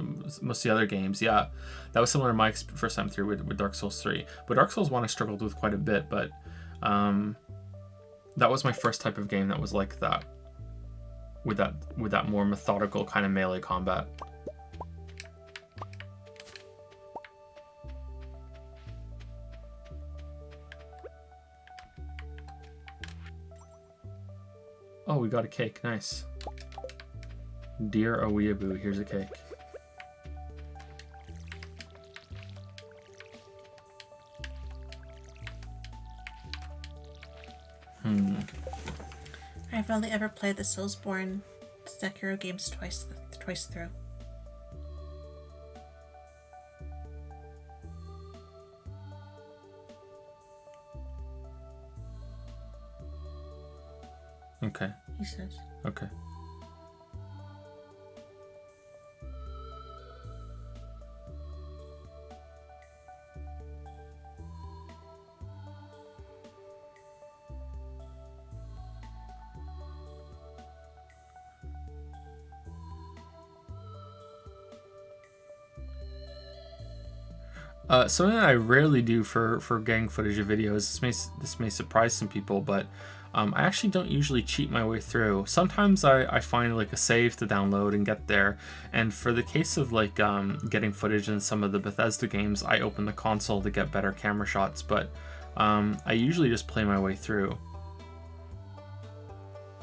most of the other games. Yeah, that was similar to my first time through with Dark Souls 3. But Dark Souls 1 I struggled with quite a bit, but that was my first type of game that was like that. With that more methodical kind of melee combat. Oh, we got a cake. Nice. Dear a weeaboo, here's a cake. I've only ever played the Soulsborne Sekiro games twice through. Okay. He says. Okay. Something that I rarely do for getting footage of videos, this may surprise some people, but I actually don't usually cheat my way through. Sometimes I find like a save to download and get there, and for the case of like getting footage in some of the Bethesda games, I open the console to get better camera shots, but I usually just play my way through.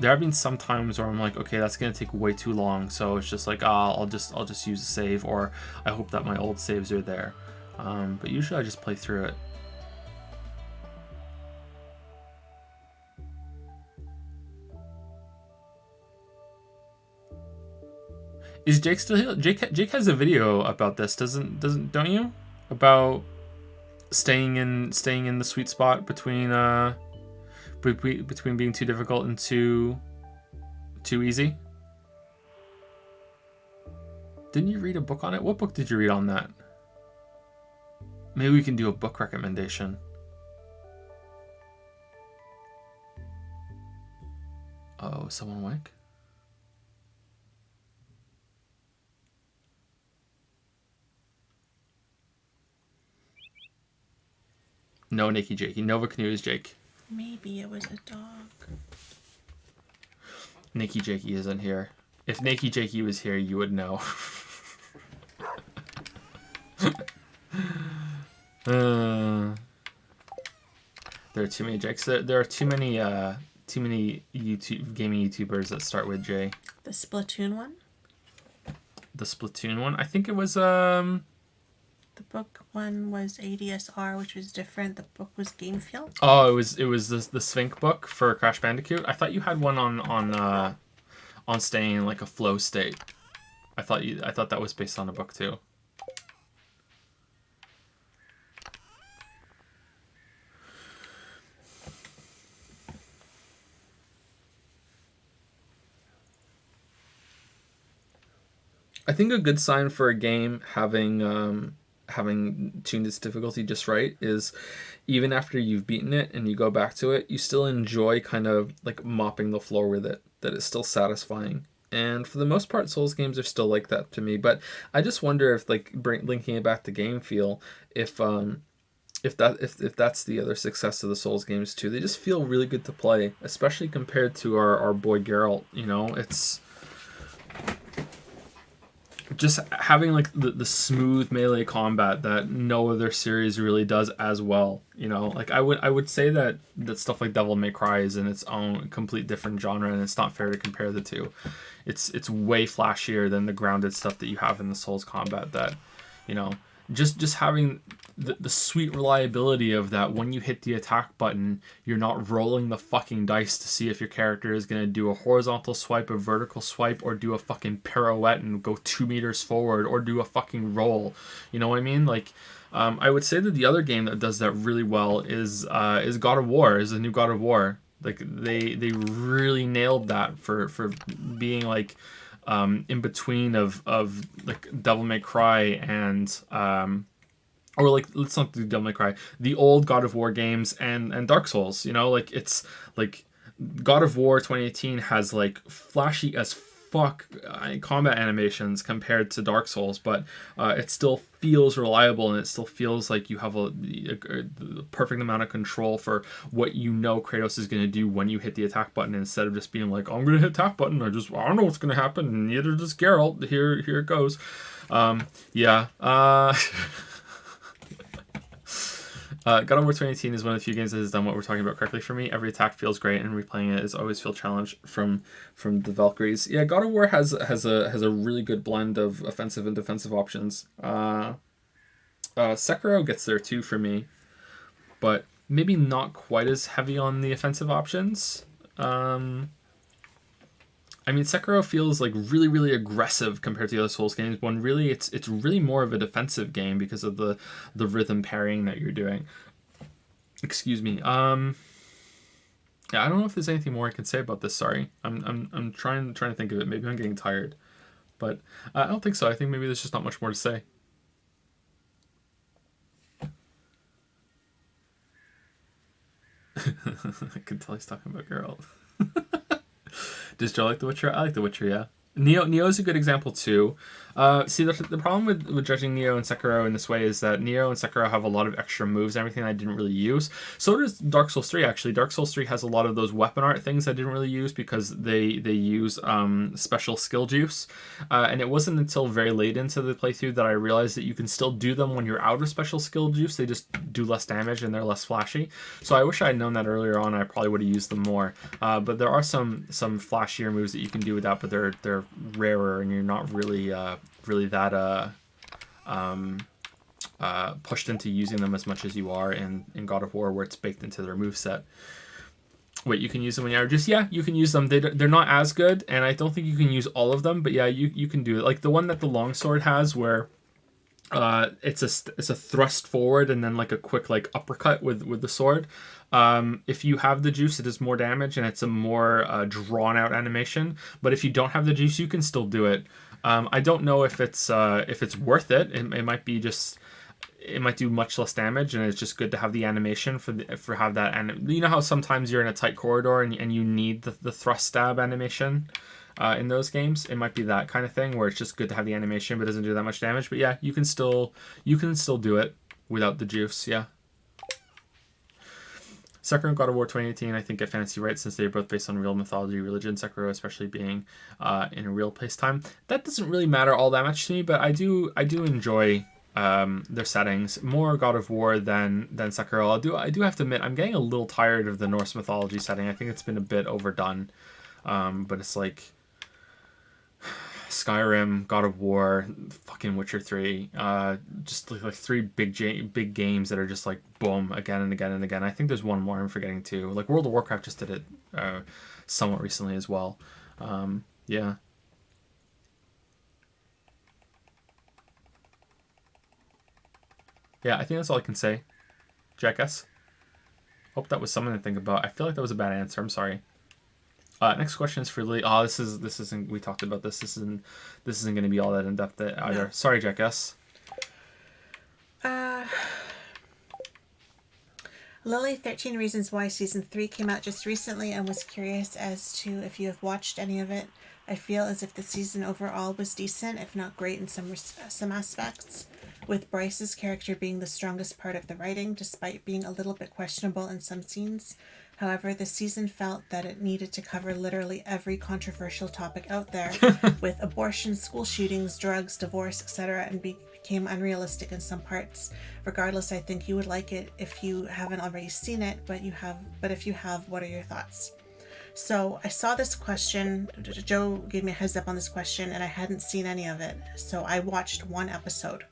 There have been some times where I'm like, okay, that's gonna take way too long, so it's just like, I'll just use a save, or I hope that my old saves are there. But usually I just play through it. Is Jake still here? Jake has a video about this, don't you? About staying in the sweet spot between being too difficult and too easy. Didn't you read a book on it? What book did you read on that? Maybe we can do a book recommendation. Oh, is someone awake? No, Nikki Jakey. Nova Canoe is Jake. Maybe it was a dog. Nikki Jakey isn't here. If Nikki Jakey was here, you would know. There are too many Jakes. There are too many gaming YouTubers that start with J. The Splatoon one? The Splatoon one? I think it was The book one was ADSR, which was different. The book was Game Feel. Oh, it was the Sphinx book for Crash Bandicoot. I thought you had one on staying in like a flow state. I thought that was based on a book too. I think a good sign for a game having tuned its difficulty just right is even after you've beaten it and you go back to it, you still enjoy kind of like mopping the floor with it, that it's still satisfying. And for the most part, Souls games are still like that to me. But I just wonder if like linking it back to game feel, if that's the other success of the Souls games too. They just feel really good to play, especially compared to our boy Geralt. You know, it's just having like the smooth melee combat that no other series really does as well. You know, like I would say that stuff like Devil May Cry is in its own complete different genre, and it's not fair to compare the two. It's way flashier than the grounded stuff that you have in the Souls combat. That, you know, just having the sweet reliability of that when you hit the attack button, you're not rolling the fucking dice to see if your character is going to do a horizontal swipe, a vertical swipe, or do a fucking pirouette and go 2 meters forward, or do a fucking roll. You know what I mean? Like, I would say that the other game that does that really well is God of War, is the new God of War. Like, they really nailed that for being like in between of like Devil May Cry and or like, let's not do Devil May Cry, the old God of War games and Dark Souls. You know, like it's like God of War 2018 has like flashy as fuck combat animations compared to Dark Souls, but it still feels reliable, and it still feels like you have the perfect amount of control for what you know Kratos is going to do when you hit the attack button, instead of just being like, I'm going to hit attack button, I don't know what's going to happen, and neither does Geralt. Here it goes. Yeah. God of War 2018 is one of the few games that has done what we're talking about correctly for me. Every attack feels great, and replaying it is always feel challenged from the Valkyries. Yeah, God of War has a really good blend of offensive and defensive options. Sekiro gets there too for me, but maybe not quite as heavy on the offensive options. I mean, Sekiro feels like really, really aggressive compared to the other Souls games, when really it's really more of a defensive game because of the rhythm parrying that you're doing. Excuse me. Yeah, I don't know if there's anything more I can say about this. Sorry, I'm trying to think of it. Maybe I'm getting tired, but I don't think so. I think maybe there's just not much more to say. I can tell he's talking about Geralt. Does Joe like The Witcher? I like The Witcher, yeah. Neo is a good example too. See, the problem with judging Neo and Sekiro in this way is that Neo and Sekiro have a lot of extra moves and everything I didn't really use. So does Dark Souls 3, actually. Dark Souls 3 has a lot of those weapon art things I didn't really use because they use special skill juice. And it wasn't until very late into the playthrough that I realized that you can still do them when you're out of special skill juice. They just do less damage and they're less flashy. So I wish I had known that earlier on. I probably would have used them more. But there are some flashier moves that you can do with that, but they're rarer, and you're not really that pushed into using them as much as you are in God of War, where it's baked into their moveset. Wait, you can use them when you're just, yeah, you can use them. They're not as good, and I don't think you can use all of them, but yeah, you can do it. Like the one that the longsword has, where it's a thrust forward and then like a quick like uppercut with the sword. If you have the juice, it does more damage, and it's a more drawn out animation. But if you don't have the juice, you can still do it. I don't know if it's worth it. It might be just, it might do much less damage, and it's just good to have the animation for have that. And you know how sometimes you're in a tight corridor and you need the thrust stab animation. In those games, it might be that kind of thing where it's just good to have the animation, but doesn't do that much damage. But yeah, you can still do it without the juice. Yeah. Sekiro and God of War 2018, I think, get fantasy right, since they are both based on real mythology, religion. Sekiro, especially being in a real place time, that doesn't really matter all that much to me. But I do enjoy their settings more. God of War than Sekiro. I do have to admit, I'm getting a little tired of the Norse mythology setting. I think it's been a bit overdone. But it's like Skyrim, God of War, fucking Witcher 3, just like three big games that are just like boom again and again and again. I think there's one more I'm forgetting too. Like World of Warcraft just did it somewhat recently as well. Yeah. Yeah, I think that's all I can say. Jackass. Hope that was something to think about. I feel like that was a bad answer. I'm sorry. Next question is for Lili. Oh, this isn't. We talked about this. This isn't going to be all that in depth either. No. Sorry, Jackass. Lili, 13 Reasons Why Season 3 came out just recently and was curious as to if you have watched any of it. I feel as if the season overall was decent, if not great in some aspects, with Bryce's character being the strongest part of the writing, despite being a little bit questionable in some scenes. However, the season felt that it needed to cover literally every controversial topic out there, with abortion, school shootings, drugs, divorce, etc., and became unrealistic in some parts. Regardless, I think you would like it if you haven't already seen it, but if you have, what are your thoughts? So I saw this question. Joe gave me a heads up on this question, and I hadn't seen any of it. So I watched one episode.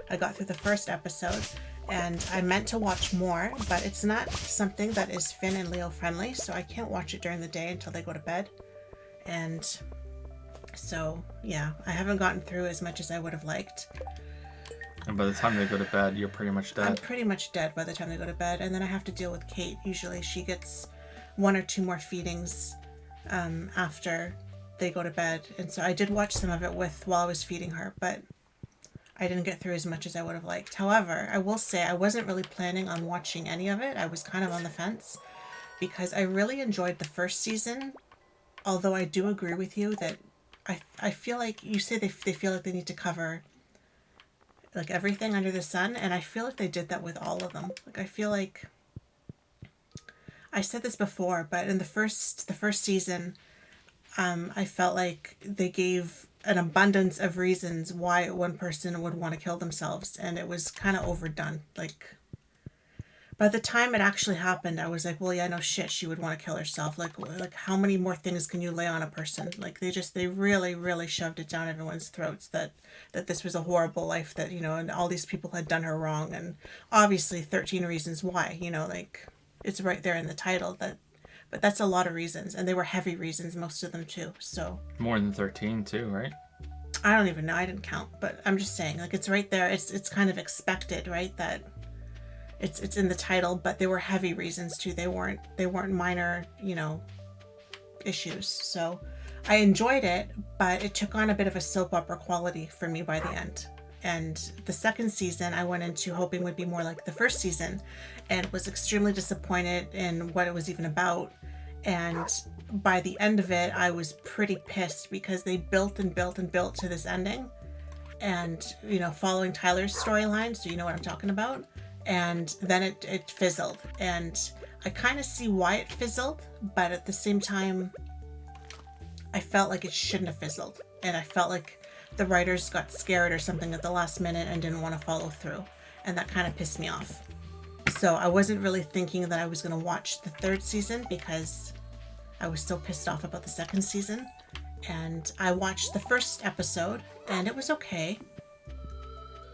I got through the first episode, and I meant to watch more, but it's not something that is Finn and Leo friendly, so I can't watch it during the day until they go to bed. And so, yeah, I haven't gotten through as much as I would have liked. And by the time they go to bed, you're pretty much dead. I'm pretty much dead by the time they go to bed, and then I have to deal with Kate. Usually she gets 1 or 2 more feedings after they go to bed. And so I did watch some of it while I was feeding her, but I didn't get through as much as I would have liked. However, I will say I wasn't really planning on watching any of it. I was kind of on the fence. because I really enjoyed the first season. Although I do agree with you that I feel like you say they feel like they need to cover like everything under the sun, and I feel like they did that with all of them. Like I feel like I said this before, but in the first season, I felt like they gave an abundance of reasons why one person would want to kill themselves, and it was kind of overdone. Like by the time it actually happened, I was like, well, yeah, no shit, she would want to kill herself. Like how many more things can you lay on a person? Like they really, really shoved it down everyone's throats that this was a horrible life, that, and all these people had done her wrong. And obviously 13 reasons why, like it's right there in the title but that's a lot of reasons. And they were heavy reasons, most of them too. So More than 13 too, right? I don't even know. I didn't count, but I'm just saying, like, it's right there. It's kind of expected, right? That it's in the title, but they were heavy reasons too. They weren't minor, issues. So I enjoyed it, but it took on a bit of a soap opera quality for me by the end. And the second season I went into hoping would be more like the first season, and was extremely disappointed in what it was even about. And by the end of it, I was pretty pissed because they built and built and built to this ending, and following Tyler's storyline, so you know what I'm talking about. And then it fizzled, and I kind of see why it fizzled, but at the same time I felt like it shouldn't have fizzled, and I felt like the writers got scared or something at the last minute and didn't want to follow through, and that kind of pissed me off. So I wasn't really thinking that I was going to watch the third season because I was so pissed off about the second season. And I watched the first episode and it was okay.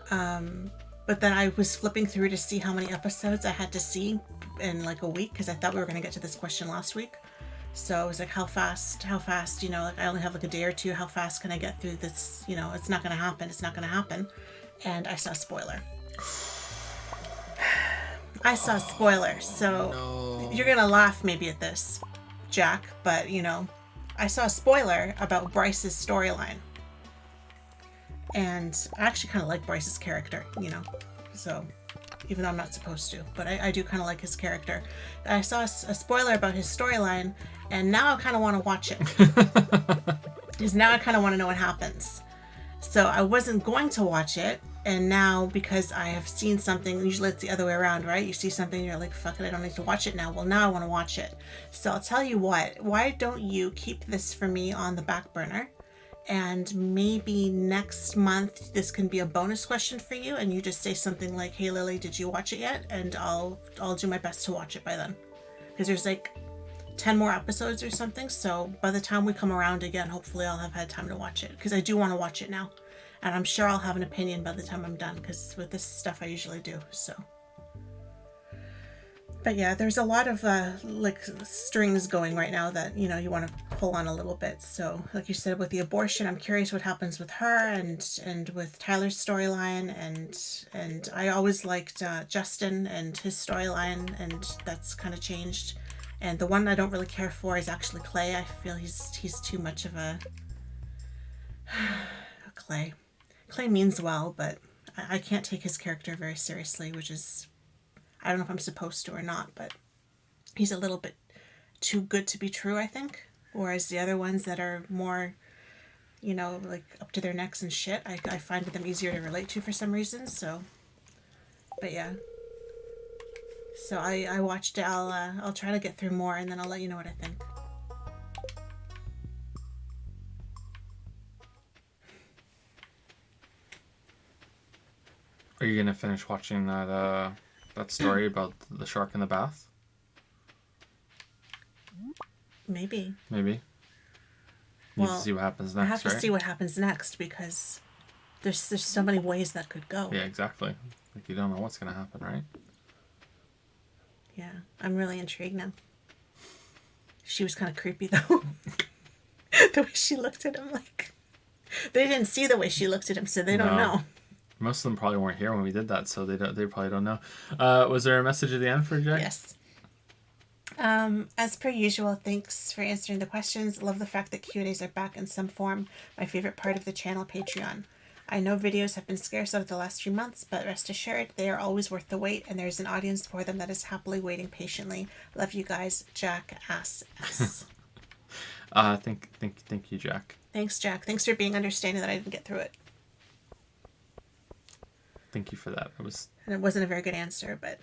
But then I was flipping through to see how many episodes I had to see in like a week, because I thought we were going to get to this question last week. So I was like, how fast, like I only have like a day or two. How fast can I get through this? It's not going to happen. And I saw a spoiler. So No. You're going to laugh maybe at this, Jack, but I saw a spoiler about Bryce's storyline. And I actually kind of like Bryce's character, so even though I'm not supposed to, but I do kind of like his character. I saw a spoiler about his storyline, and now I kind of want to watch it. Because now I kind of want to know what happens. So I wasn't going to watch it, and now because I have seen something, usually it's the other way around, right? You see something, you're like, fuck it, I don't need to watch it now. Well, now I want to watch it. So I'll tell you what, why don't you keep this for me on the back burner? And maybe next month this can be a bonus question for you, and you just say something like, hey Lily, did you watch it yet? And I'll do my best to watch it by then, because there's like 10 more episodes or something. So by the time we come around again, hopefully I'll have had time to watch it, because I do want to watch it now, and I'm sure I'll have an opinion by the time I'm done, because with this stuff I usually do. So but yeah, there's a lot of like strings going right now that you want to pull on a little bit. So like you said, with the abortion, I'm curious what happens with her, and with Tyler's storyline, and I always liked Justin and his storyline, and that's kind of changed. And the one I don't really care for is actually Clay. I feel he's too much of a Clay. Clay means well, but I can't take his character very seriously, which is, I don't know if I'm supposed to or not, but he's a little bit too good to be true, I think. Whereas the other ones that are more, like up to their necks and shit, I find them easier to relate to for some reason. So, but yeah. So I watched it. I'll try to get through more, and then I'll let you know what I think. Are you gonna finish watching that story about the shark in the bath? Maybe. Maybe. You need to see what happens next, I have to right? see what happens next, because there's so many ways that could go. Yeah, exactly. Like, you don't know what's gonna happen, right? Yeah, I'm really intrigued now. She was kind of creepy though. The way she looked at him, like, they didn't see the way she looked at him, so they don't know. Most of them probably weren't here when we did that, so they probably don't know. Was there a message at the end for Jack? Yes. As per usual, thanks for answering the questions. Love the fact that Q&As are back in some form. My favorite part of the channel, Patreon. I know videos have been scarce over the last few months, but rest assured, they are always worth the wait, and there's an audience for them that is happily waiting patiently. Love you guys, Jack Ass. Thank you, Jack. Thanks, Jack. Thanks for being understanding that I didn't get through it. Thank you for that. And it wasn't a very good answer, but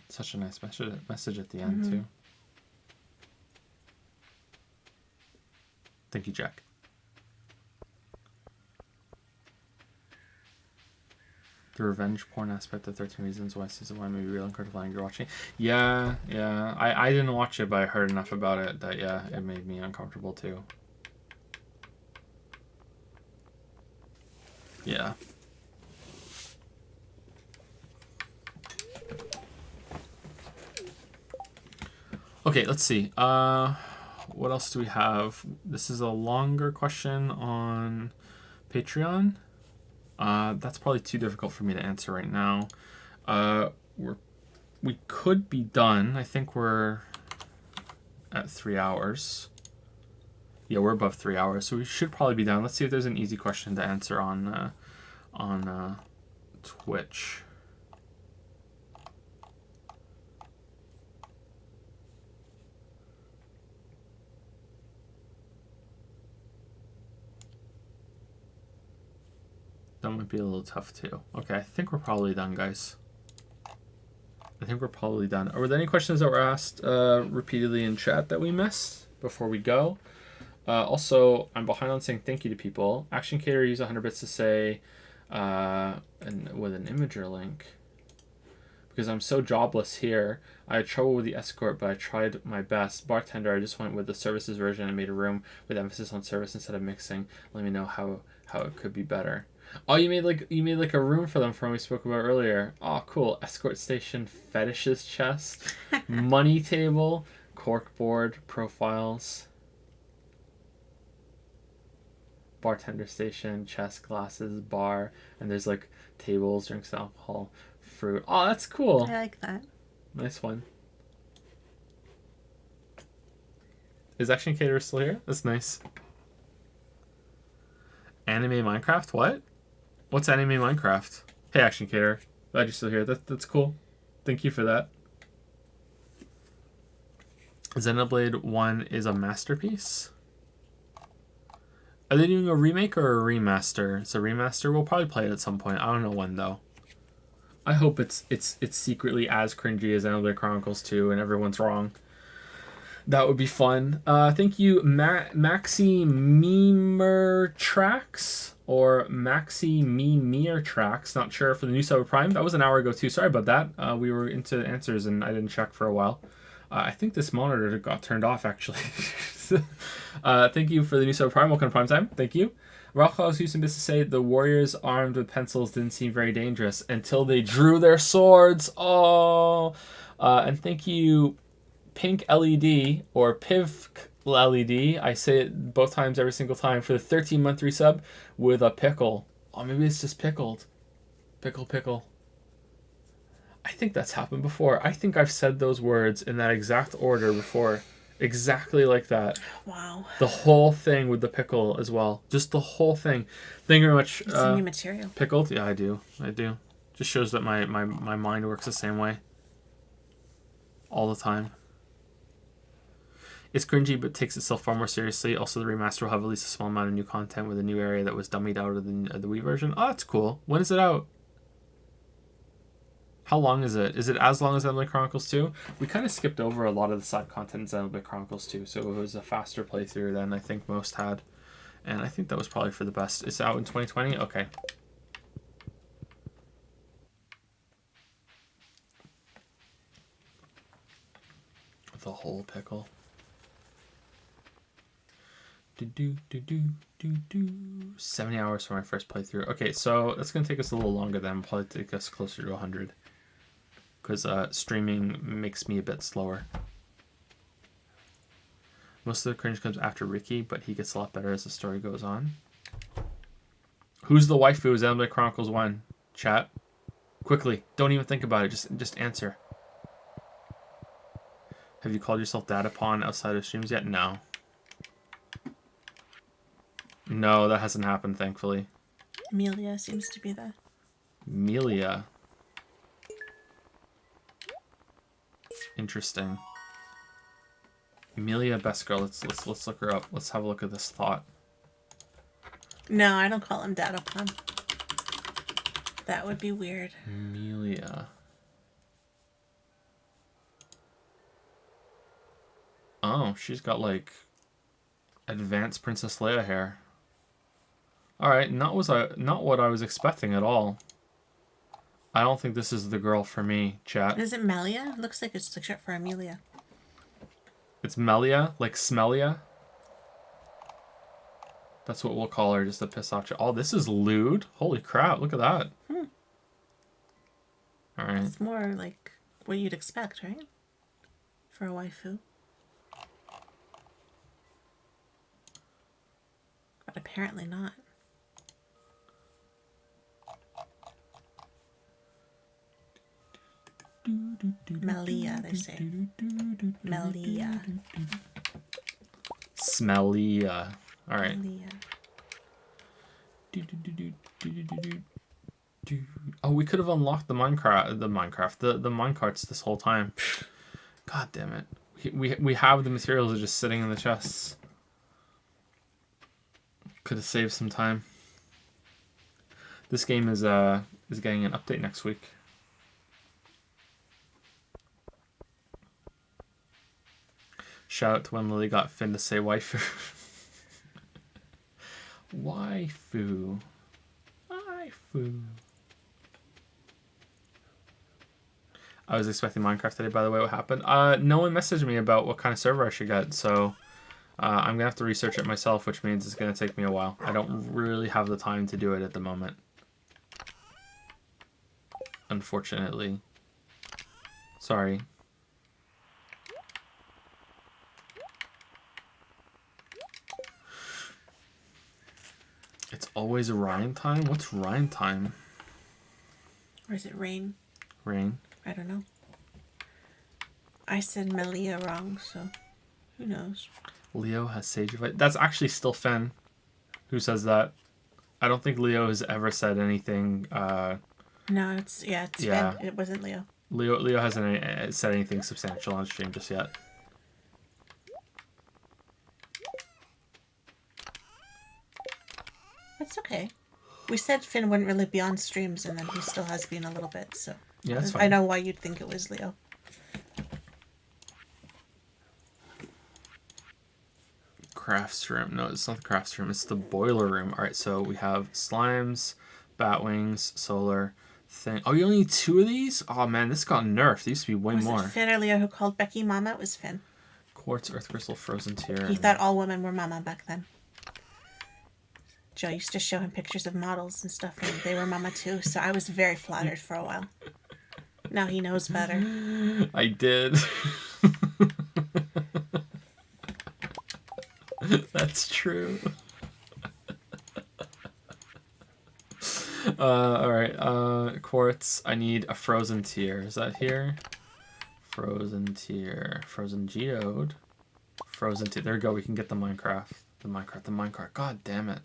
such a nice message at the end too. Thank you, Jack. The revenge porn aspect of 13 Reasons Why season 1 may be real uncomfortable you're watching. Yeah. I didn't watch it, but I heard enough about it that it made me uncomfortable too. Yeah. Okay, let's see. What else do we have? This is a longer question on Patreon. That's probably too difficult for me to answer right now. We could be done. I think we're at 3 hours. Yeah, we're above 3 hours, so we should probably be done. Let's see if there's an easy question to answer on Twitch. That might be a little tough too. Okay, I think we're probably done, guys. I think we're probably done. Are there any questions that were asked repeatedly in chat that we missed before we go? Also, I'm behind on saying thank you to people. Action Cater used 100 bits to say, and with an Imager link. Because I'm so jobless here, I had trouble with the escort, but I tried my best. Bartender, I just went with the services version and made a room with emphasis on service instead of mixing. Let me know how it could be better. Oh, you made like a room for them from what we spoke about earlier. Oh, cool. Escort station, fetishes chest, money table, corkboard, profiles, bartender station, chest, glasses, bar, and there's like tables, drinks, alcohol, fruit. Oh, that's cool. I like that. Nice one. Is Action Caterer still here? That's nice. Anime Minecraft? What? What's Anime Minecraft? Hey, Action Caterer. Glad you're still here. That's cool. Thank you for that. Xenoblade 1 is a masterpiece. Are they doing a remake or a remaster? It's a remaster. We'll probably play it at some point. I don't know when though. I hope it's secretly as cringy as Xenoblade Chronicles 2 and everyone's wrong. That would be fun. Thank you, Maxi Memer Tracks or Maxi Memer Tracks. Not sure, for the new sub of Prime. That was an hour ago too. Sorry about that. We were into answers and I didn't check for a while. I think this monitor got turned off actually. Thank you for the new sub of Prime. Welcome to Prime Time. Thank you. Ralph's using this to say the warriors armed with pencils didn't seem very dangerous until they drew their swords. Oh, and thank you, Pink LED or Piv LED. I say it both times every single time for the 13-month resub with a pickle. Oh, maybe it's just pickled. Pickle. I think that's happened before. I think I've said those words in that exact order before. Exactly like that. Wow. The whole thing with the pickle as well. Just the whole thing. Thank you very much. It's new material. Pickled? Yeah, I do. Just shows that my mind works the same way. All the time. It's cringy, but takes itself far more seriously. Also, the remaster will have at least a small amount of new content with a new area that was dummied out of the Wii version. Oh, that's cool. When is it out? How long is it? Is it as long as Xenoblade Chronicles 2? We kind of skipped over a lot of the side content in Xenoblade Chronicles 2, so it was a faster playthrough than I think most had. And I think that was probably for the best. It's out in 2020? Okay. The whole pickle. 70 hours for my first playthrough. Okay, so that's going to take us a little longer then. Probably take us closer to 100. Because streaming makes me a bit slower. Most of the cringe comes after Ricky, but he gets a lot better as the story goes on. Who's the waifu of Xenoblade Chronicles 1? Chat. Quickly. Don't even think about it. Just answer. Have you called yourself Data Pawn outside of streams yet? No. No, that hasn't happened, thankfully. Amelia seems to be the... Amelia. Interesting. Amelia, best girl. Let's look her up. Let's have a look at this thought. No, I don't call him Dadopon. That would be weird. Amelia. Oh, she's got like advanced Princess Leia hair. All right, not what I was expecting at all. I don't think this is the girl for me, chat. Is it Melia? It looks like it's the short for Amelia. It's Melia, like Smelia. That's what we'll call her, just to piss off. Oh, this is lewd. Holy crap! Look at that. All right. It's more like what you'd expect, right? For a waifu. But apparently not. Melia, they say. Melia. Smellia. All right. Melia. Oh, we could have unlocked the minecarts this whole time. God damn it. We have the materials are just sitting in the chests. Could have saved some time. This game is getting an update next week. Shout out to when Lily got Finn to say waifu. Waifu. Waifu. I was expecting Minecraft today, by the way. What happened? No one messaged me about what kind of server I should get, so I'm gonna have to research it myself, which means it's gonna take me a while. I don't really have the time to do it at the moment, unfortunately. Sorry. It's always Ryan time? What's Ryan time? Or is it Rain? Rain. I don't know. I said Melia wrong, so who knows? Leo has Sage of Light. That's actually still Finn who says that. I don't think Leo has ever said anything. No, it's Yeah. Finn. It wasn't Leo. Leo hasn't said anything substantial on stream just yet. That's okay. We said Finn wouldn't really be on streams, and then he still has been a little bit, so... Yeah, that's fine. I know why you'd think it was Leo. Crafts room. No, it's not the crafts room. It's the boiler room. All right, so we have slimes, batwings, solar, thing. Oh, you only need 2 of these? Oh, man, this got nerfed. There used to be way Was more. it Finn or Leo who called Becky Mama? It was Finn. Quartz, earth crystal, frozen tear. He thought all women were Mama back then. Joe used to show him pictures of models and stuff, and they were Mama too, so I was very flattered for a while. Now he knows better. I did. That's true. Alright, quartz. I need a frozen tear. Is that here? Frozen tear. Frozen geode. Frozen tear. There we go. We can get the minecart. The minecart. God damn it.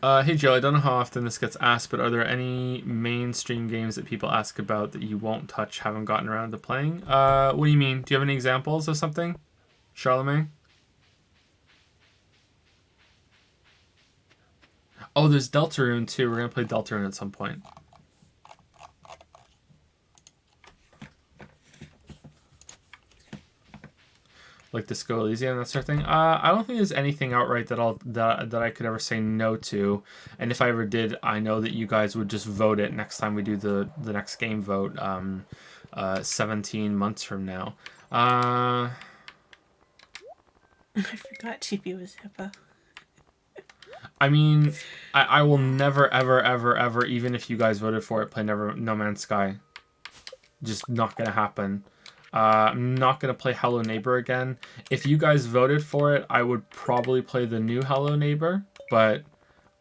Hey Joe, I don't know how often this gets asked, but are there any mainstream games that people ask about that you won't touch, haven't gotten around to playing? What do you mean? Do you have any examples of something? Charlemagne? Oh, there's Deltarune too. We're going to play Deltarune at some point. Like Disco Elysium and that sort of thing. I don't think there's anything outright that I could ever say no to. And if I ever did, I know that you guys would just vote it next time we do the next game vote. 17 months from now. I forgot Chibi was Hippo. I mean, I will never, ever, even if you guys voted for it, play No Man's Sky. Just not gonna happen. I'm not going to play Hello Neighbor again. If you guys voted for it, I would probably play the new Hello Neighbor. But,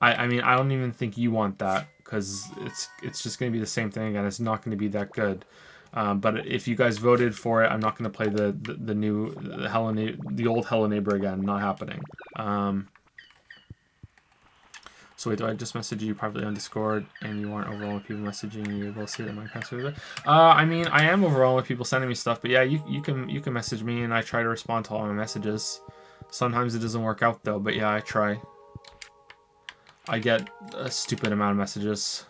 I mean, I don't even think you want that. because it's just going to be the same thing again. It's not going to be that good. But if you guys voted for it, I'm not going to play the old Hello Neighbor again. Not happening. So wait, do I just message you privately on Discord and you aren't overwhelmed with people messaging you? Able to see that Minecraft server? I mean, I am overwhelmed with people sending me stuff, but yeah, you can message me and I try to respond to all my messages. Sometimes it doesn't work out though, but yeah, I try. I get a stupid amount of messages.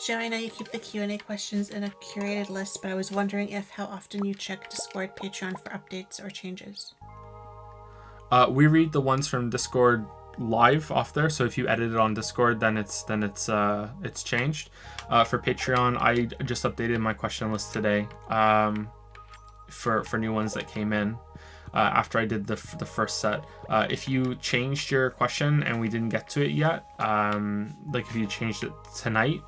Joe, I know you keep the Q&A questions in a curated list, but I was wondering how often you check Discord, Patreon for updates or changes. We read the ones from Discord live off there, so if you edit it on Discord, then it's changed. For Patreon, I just updated my question list today for new ones that came in after I did the first set. If you changed your question and we didn't get to it yet, like if you changed it tonight,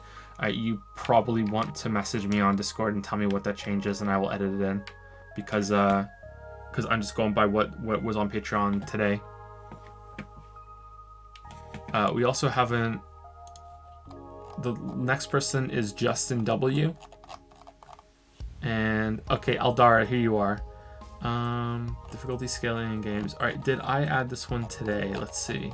you probably want to message me on Discord and tell me what that change is, and I will edit it in, because I'm just going by what was on Patreon today. We also haven't... The next person is Justin W. And, okay, Aldara, here you are. Difficulty scaling in games. Alright, did I add this one today? Let's see.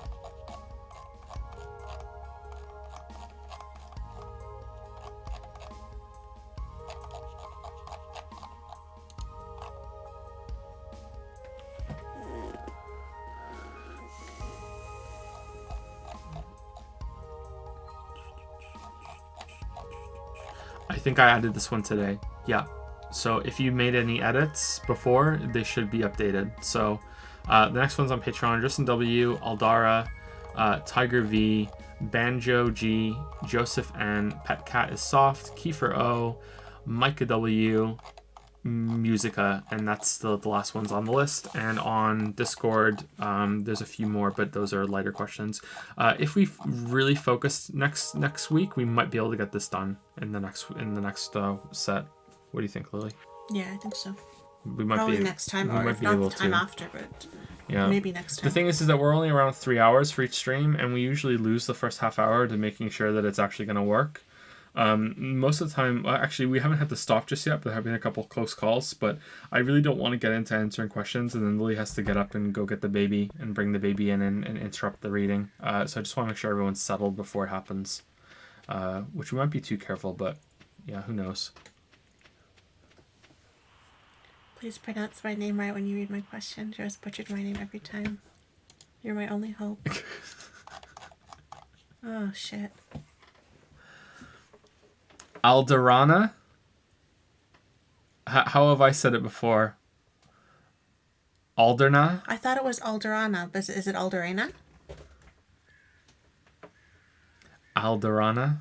I think I added this one today. Yeah. So if you made any edits before, they should be updated. So the next one's on Patreon. Justin W, Aldara, Tiger V, Banjo G, Joseph N, Pet Cat is Soft, Kiefer O, Micah W, Musica, and that's the last ones on the list. And on Discord, there's a few more, but those are lighter questions. If we really focus next week, we might be able to get this done in the next set. What do you think, Lily? Yeah, I think so. We might Probably be next time, we or might if be not able the time to. after, but Yeah. maybe next time. The thing is that we're only around 3 hours for each stream, and we usually lose the first half hour to making sure that it's actually going to work. Most of the time, actually, we haven't had to stop just yet, but there have been a couple of close calls. But I really don't want to get into answering questions, and then Lily has to get up and go get the baby and bring the baby in and interrupt the reading. So I just want to make sure everyone's settled before it happens, which we might be too careful, but yeah, who knows. Please pronounce my name right when you read my question. Joe's butchered my name every time. You're my only hope. Oh, shit. Alderana? How have I said it before? Alderna? I thought it was Alderana, but is it Alderana? Alderana?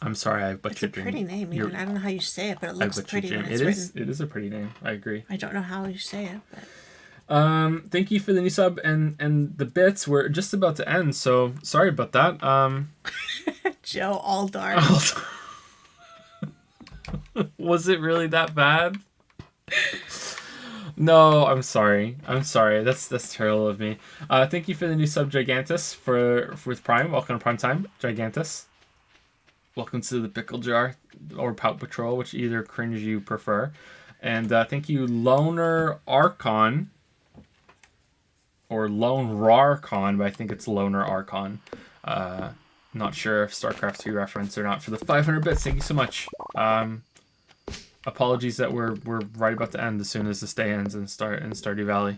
I'm sorry, I butchered It's a pretty name. Even. I don't know how you say it, but it looks pretty when it's written. It is a pretty name. I agree. I don't know how you say it, but... Thank you for the new sub and the bits. We're just about to end, so sorry about that. Joe Aldar. Was it really that bad? No, I'm sorry. That's terrible of me. Thank you for the new sub, Gigantus, with Prime. Welcome to Prime Time, Gigantus. Welcome to the Pickle Jar or Pout Patrol, which either cringe you prefer. And thank you, Loner Archon. Or Lone Rarcon, but I think it's Loner Archon. Not sure if StarCraft 2 reference or not for the 500 bits. Thank you so much. Apologies that we're right about to end as soon as this day ends in Stardew Valley.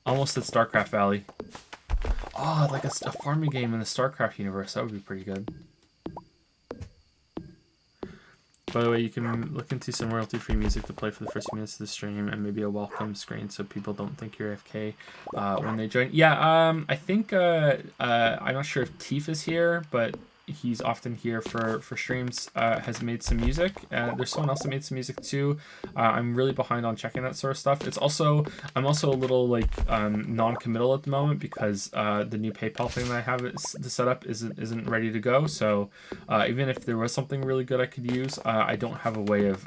Almost at StarCraft Valley. Oh, like a farming game in the StarCraft universe. That would be pretty good. By the way, you can look into some royalty-free music to play for the first few minutes of the stream, and maybe a welcome screen so people don't think you're AFK when they join. Yeah, I think I'm not sure if Teef is here, but he's often here for streams. Has made some music. There's someone else that made some music too. I'm really behind on checking that sort of stuff. I'm also a little like non-committal at the moment because the new PayPal thing that I have to set up isn't ready to go. So even if there was something really good I could use, I don't have a way of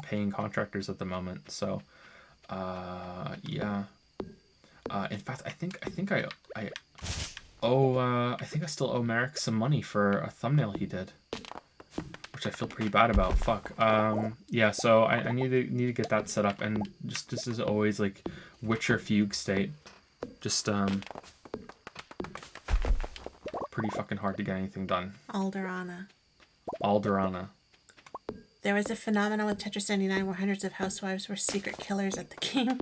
paying contractors at the moment. So yeah. In fact, I think I still owe Merrick some money for a thumbnail he did, which I feel pretty bad about. Fuck. Yeah. So I need to get that set up, and just as always, like Witcher fugue state, just pretty fucking hard to get anything done. Alderana. There was a phenomenon with Tetris 99 where hundreds of housewives were secret killers at the game.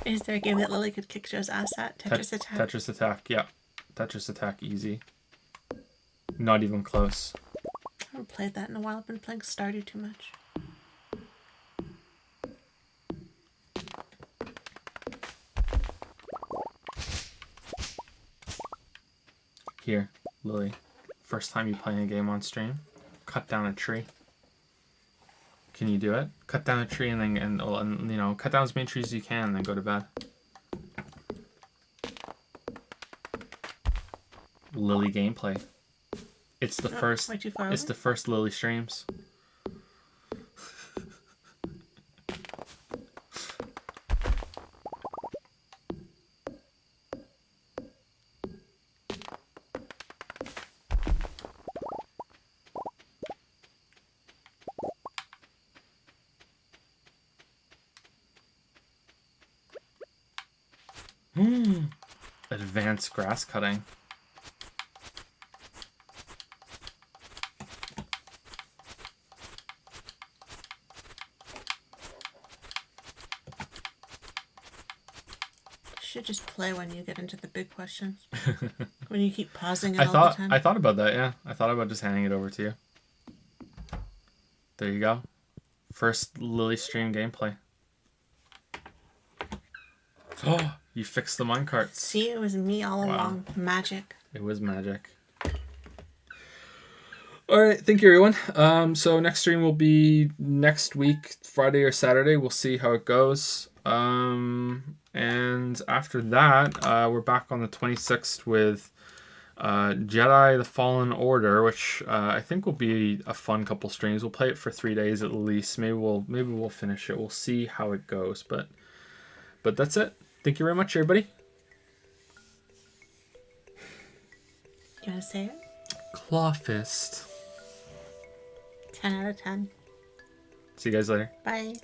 Is there a game that Lily could kick Joe's ass at? Tetris Attack? Tetris Attack, yeah. Tetris Attack, easy. Not even close. I haven't played that in a while. I've been playing Stardew too much. Here, Lily. First time you playing a game on stream, cut down a tree. Can you do it? Cut down a tree and then you know, cut down as many trees as you can and then go to bed. Lily gameplay. It's the first. Way too far it's over? the first Lily streams. Advanced grass cutting. Should just play when you get into the big questions. When you keep pausing it all the time. I thought about that, yeah. I thought about just handing it over to you. There you go. First Lily stream gameplay. Oh, you fixed the minecarts. See, it was me all along. Magic. It was magic. Alright, thank you everyone. So next stream will be next week, Friday or Saturday. We'll see how it goes. And after that, we're back on the 26th with Jedi The Fallen Order, which I think will be a fun couple streams. We'll play it for 3 days at least. Maybe we'll finish it. We'll see how it goes. But that's it. Thank you very much, everybody. You want to say it? Claw fist. 10 out of 10. See you guys later. Bye.